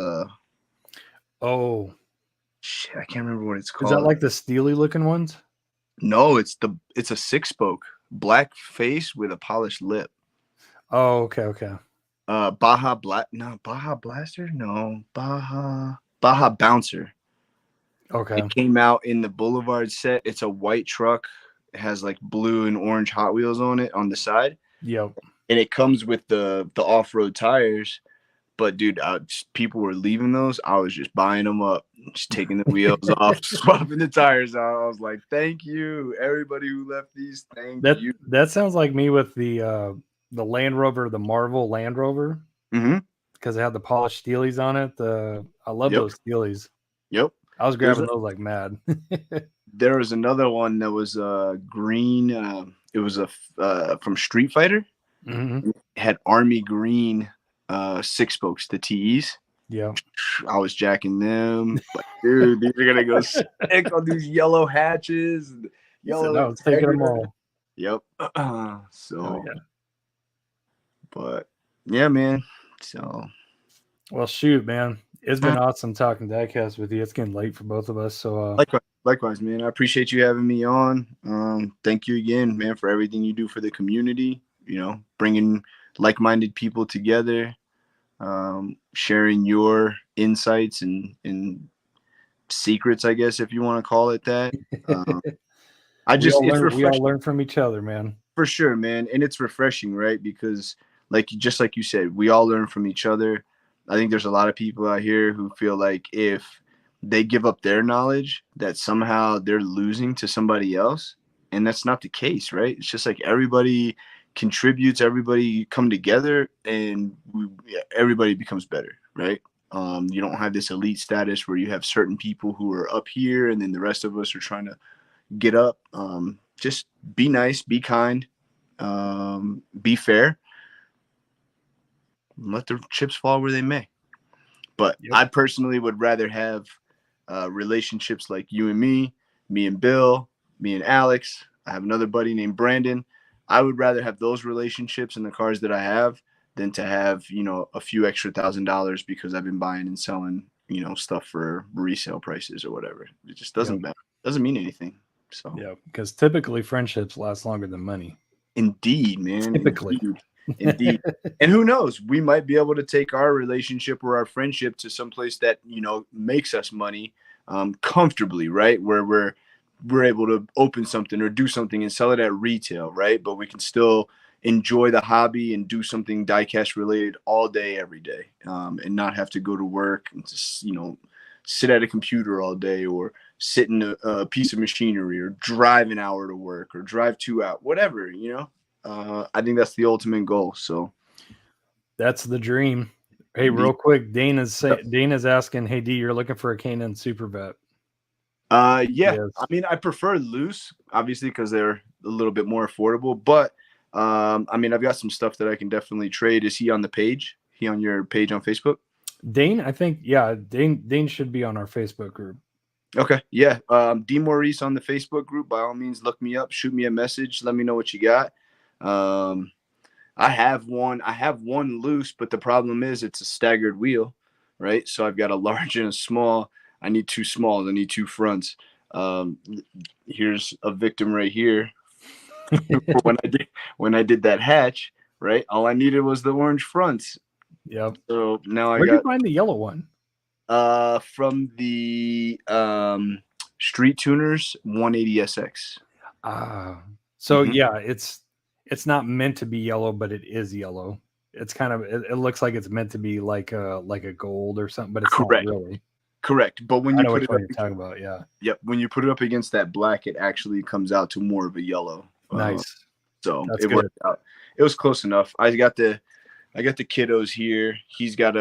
oh. Shit, I can't remember what it's called. Is that like the steely looking ones? No, it's a 6-spoke, black face with a polished lip. Oh, okay. Baja Blaster? No, Baja Bouncer. Okay. It came out in the Boulevard set. It's a white truck. It has like blue and orange Hot Wheels on it on the side. Yep. And it comes with the off-road tires. But dude, people were leaving those. I was just buying them up, just taking the wheels off, swapping the tires out. I was like, "Thank you, everybody who left these. Thank you." That sounds like me with the Land Rover, the Marvel Land Rover, because it had the polished steelies on it. I love those steelies. Yep, I was grabbing those like mad. There was another one that was green. It was from Street Fighter. It had army green 6-spokes, the TEs. Yeah, I was jacking them. Like, dude, these are gonna go sick on these yellow hatches. Yellow, taking them all. Yep. But yeah, man. So, well, shoot, man. It's been awesome talking Diecast with you. It's getting late for both of us. So, likewise, man. I appreciate you having me on. Thank you again, man, for everything you do for the community. Bringing like-minded people together, sharing your insights and secrets, I guess, if you want to call it that. We all learn from each other, man. For sure, man. And it's refreshing, right? Because just like you said, we all learn from each other. I think there's a lot of people out here who feel like if they give up their knowledge, that somehow they're losing to somebody else. And that's not the case, right? It's just like everybody contributes, everybody come together, and everybody becomes better, right? You don't have this elite status where you have certain people who are up here and then the rest of us are trying to get up. Just be nice, be kind, be fair, let the chips fall where they may. But I personally would rather have relationships like you and me and Bill, me and Alex. I have another buddy named Brandon. I would rather have those relationships in the cars that I have than to have, a few extra $1,000 because I've been buying and selling, stuff for resale prices or whatever. It just doesn't matter. Doesn't mean anything. So yeah, because typically friendships last longer than money. Indeed, man. Typically. Indeed. And who knows? We might be able to take our relationship or our friendship to some place that, makes us money comfortably, right? Where we're we're able to open something or do something and sell it at retail, right? But we can still enjoy the hobby and do something diecast related all day, every day, and not have to go to work and just, sit at a computer all day or sit in a piece of machinery or drive an hour to work or drive 2 hours, whatever, I think that's the ultimate goal. So that's the dream. Hey, real quick, Dana's asking, hey D, you're looking for a K&N Super Vet? Yeah. Yes. I mean, I prefer loose, obviously, because they're a little bit more affordable. But I mean, I've got some stuff that I can definitely trade. Is he on the page? He on your page on Facebook? Dane, I think, yeah, Dane should be on our Facebook group. Okay, yeah. D Maurice on the Facebook group. By all means, look me up, shoot me a message, let me know what you got. I have one loose, but the problem is it's a staggered wheel, right? So I've got a large and a small. I need 2 smalls. I need 2 fronts. Here's a victim right here. when I did that hatch, right? All I needed was the orange fronts. Yep. So now Where'd you find the yellow one? From the Street Tuners 180SX. So yeah, it's not meant to be yellow, but it is yellow. It's kind of, it looks like it's meant to be like a gold or something, but it's Correct. not really. Correct. But when you put it up, you're talking about, yeah. Yep. When you put it up against that black, it actually comes out to more of a yellow. Nice. So that's it good. worked out. It was close enough. I got the kiddos here. He's got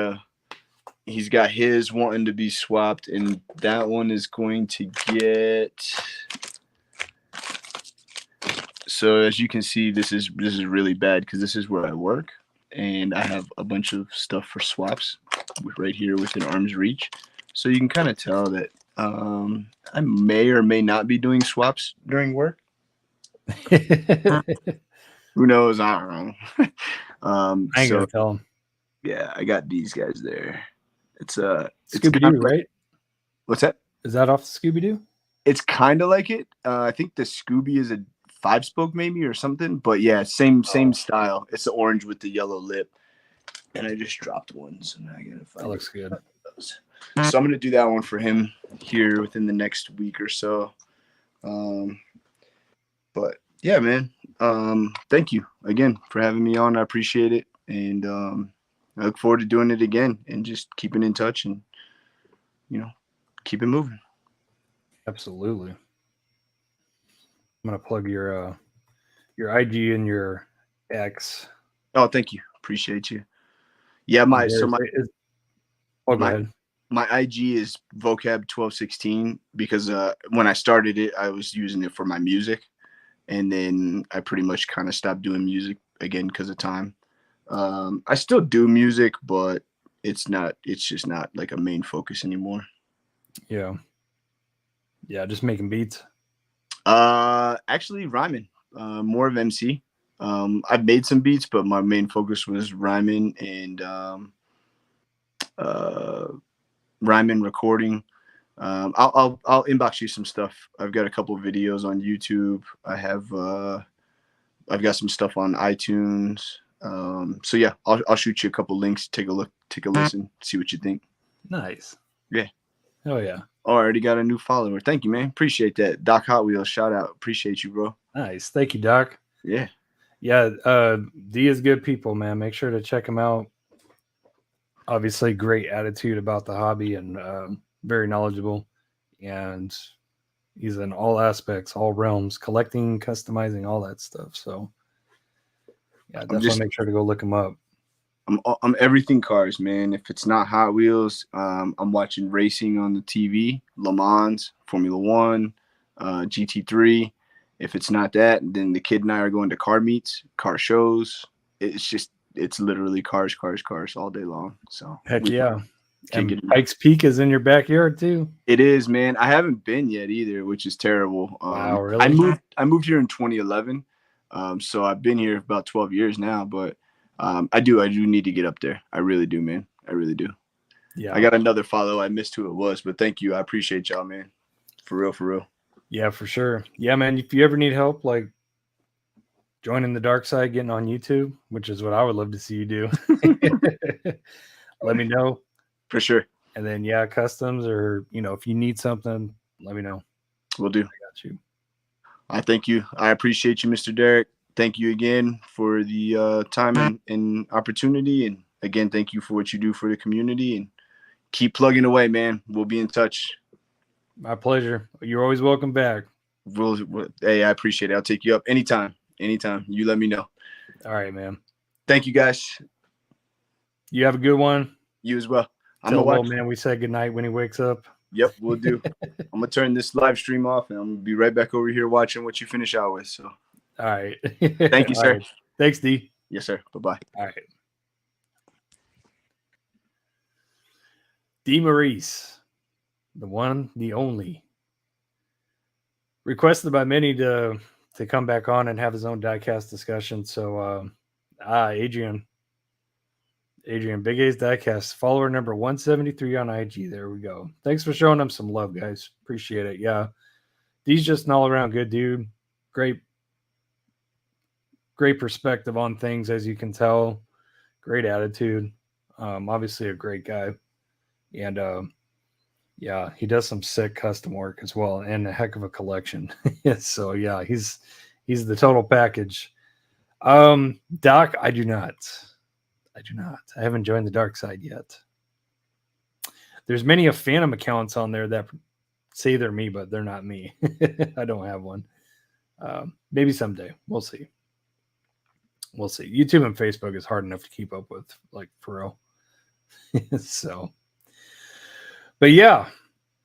his wanting to be swapped, and that one is going to get. So as you can see, this is really bad because this is where I work, and I have a bunch of stuff for swaps right here within arm's reach. So you can kind of tell that I may or may not be doing swaps during work. Who knows? I don't know. I ain't gonna tell him. Yeah, I got these guys there. It's Scooby-Doo, right? What's that? Is that off Scooby-Doo? It's kind of like it. I think the Scooby is a 5-spoke maybe or something, but yeah, same style. It's the orange with the yellow lip, and I just dropped one, so now I gotta find. That looks good. So I'm gonna do that one for him here within the next week or so. But yeah, man. Thank you again for having me on. I appreciate it, and I look forward to doing it again and just keeping in touch and keep it moving. Absolutely. I'm gonna plug your IG and your X. Oh, thank you. Appreciate you. Yeah, go ahead. My IG is vocab1216 because when I started it, I was using it for my music, and then I pretty much kind of stopped doing music again because of time. I still do music, but it's just not like a main focus anymore. Yeah, just making beats. Actually rhyming, more of MC. I've made some beats, but my main focus was rhyming and rhyming, recording. I'll inbox you some stuff. I've got a couple of videos on YouTube. I've got some stuff on iTunes. So yeah, I'll shoot you a couple links. Take a look, take a listen, see what you think. Nice. Yeah. Oh yeah. Oh, I already got a new follower. Thank you, man. Appreciate that. Doc Hot Wheels, shout out. Appreciate you, bro. Nice. Thank you, Doc. Yeah. Yeah. D is good people, man. Make sure to check him out. Obviously, great attitude about the hobby and very knowledgeable. And he's in all aspects, all realms, collecting, customizing, all that stuff. So yeah, definitely make sure to go look him up. I'm everything cars, man. If it's not Hot Wheels, I'm watching racing on the TV, Le Mans, Formula One, GT3. If it's not that, then the kid and I are going to car meets, car shows. It's literally cars all day long. So heck yeah. And Pikes Peak is in your backyard too. It is, man. I haven't been yet either, which is terrible. Wow, really? I moved here in 2011. So I've been here about 12 years now, but I do need to get up there. I really do, man. I really do. Yeah. I got another follow. I missed who it was, but thank you. I appreciate y'all, man. For real. Yeah, for sure. Yeah, man. If you ever need help, like joining the dark side, getting on YouTube, which is what I would love to see you do. Let me know. For sure. And then, yeah, customs or, if you need something, let me know. Will do. about you. I thank you. I appreciate you, Mr. Derek. Thank you again for the time and opportunity. And again, thank you for what you do for the community. And keep plugging away, man. We'll be in touch. My pleasure. You're always welcome back. Hey, I appreciate it. I'll take you up anytime. Anytime. You let me know. All right, man. Thank you, guys. You have a good one. You as well. Tell Will, man, we say goodnight when he wakes up. Yep, we'll do. I'm going to turn this live stream off, and I'm going to be right back over here watching what you finish out with. So, all right. Thank you, sir. Right. Thanks, D. Yes, sir. Bye-bye. All right. D Maurice, the one, the only. Requested by many to come back on and have his own diecast discussion. So, Adrian, Big A's Diecast, follower number 173 on IG. There we go. Thanks for showing him some love, guys. Appreciate it. Yeah. D's just an all-around good dude. Great perspective on things, as you can tell. Great attitude. Obviously a great guy. And yeah, he does some sick custom work as well, and a heck of a collection. So yeah, he's the total package. Doc, I do not. I haven't joined the dark side yet. There's many of Phantom accounts on there that say they're me, but they're not me. I don't have one. Maybe someday. We'll see. YouTube and Facebook is hard enough to keep up with, like, for real. So, but yeah,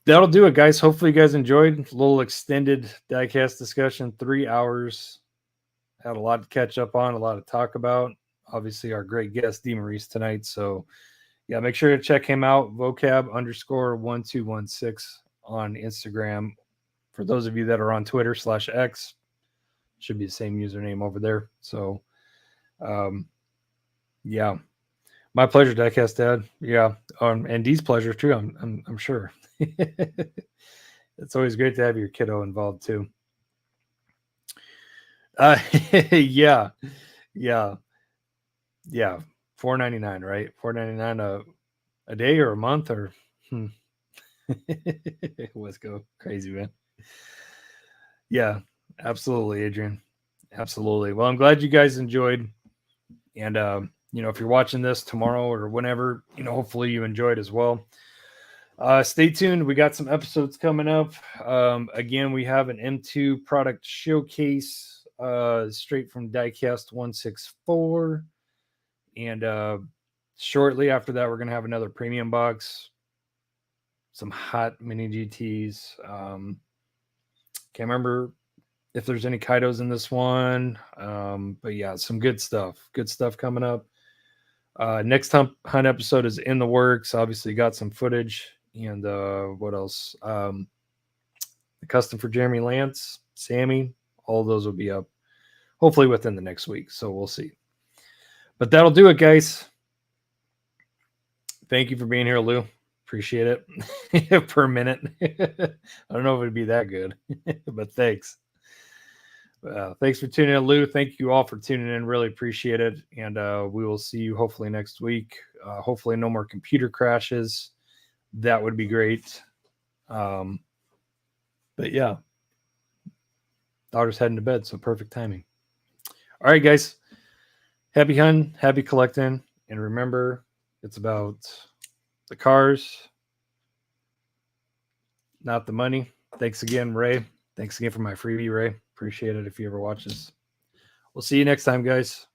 that'll do it, guys. Hopefully you guys enjoyed a little extended diecast discussion, 3 hours. Had a lot to catch up on, a lot to talk about. Obviously, our great guest, D Maurice, tonight. So, yeah, make sure to check him out, vocab_1216 on Instagram. For those of you that are on Twitter /X, should be the same username over there. So, yeah, my pleasure, Diecast Dad. Yeah, and D's pleasure too. I'm sure. It's always great to have your kiddo involved too. Yeah. $4.99, right? $4.99 a day or a month or let's go crazy, man. Yeah, absolutely, Adrian. Absolutely. Well, I'm glad you guys enjoyed. And if you're watching this tomorrow or whenever, hopefully you enjoyed as well. Stay tuned. We got some episodes coming up. Again, we have an M2 product showcase straight from Diecast164. And shortly after that, we're going to have another premium box. Some hot mini GTs. Can't remember if there's any Kaidos in this one. But yeah, some good stuff. Good stuff coming up. Next Hunt episode is in the works. Obviously got some footage. And what else? The custom for Jeremy Lance, Sammy, all those will be up hopefully within the next week. So we'll see. But that'll do it, guys. Thank you for being here, Lou. Appreciate it. Per minute. I don't know if it'd be that good, but thanks. Thanks for tuning in, Lou. Thank you all for tuning in. Really appreciate it. And we will see you hopefully next week. Hopefully no more computer crashes. That would be great. But yeah, daughter's heading to bed, so perfect timing. All right, guys. Happy hunting, happy collecting. And remember, it's about the cars, not the money. Thanks again, Ray. Thanks again for my freebie, Ray. Appreciate it if you ever watch this. We'll see you next time, guys.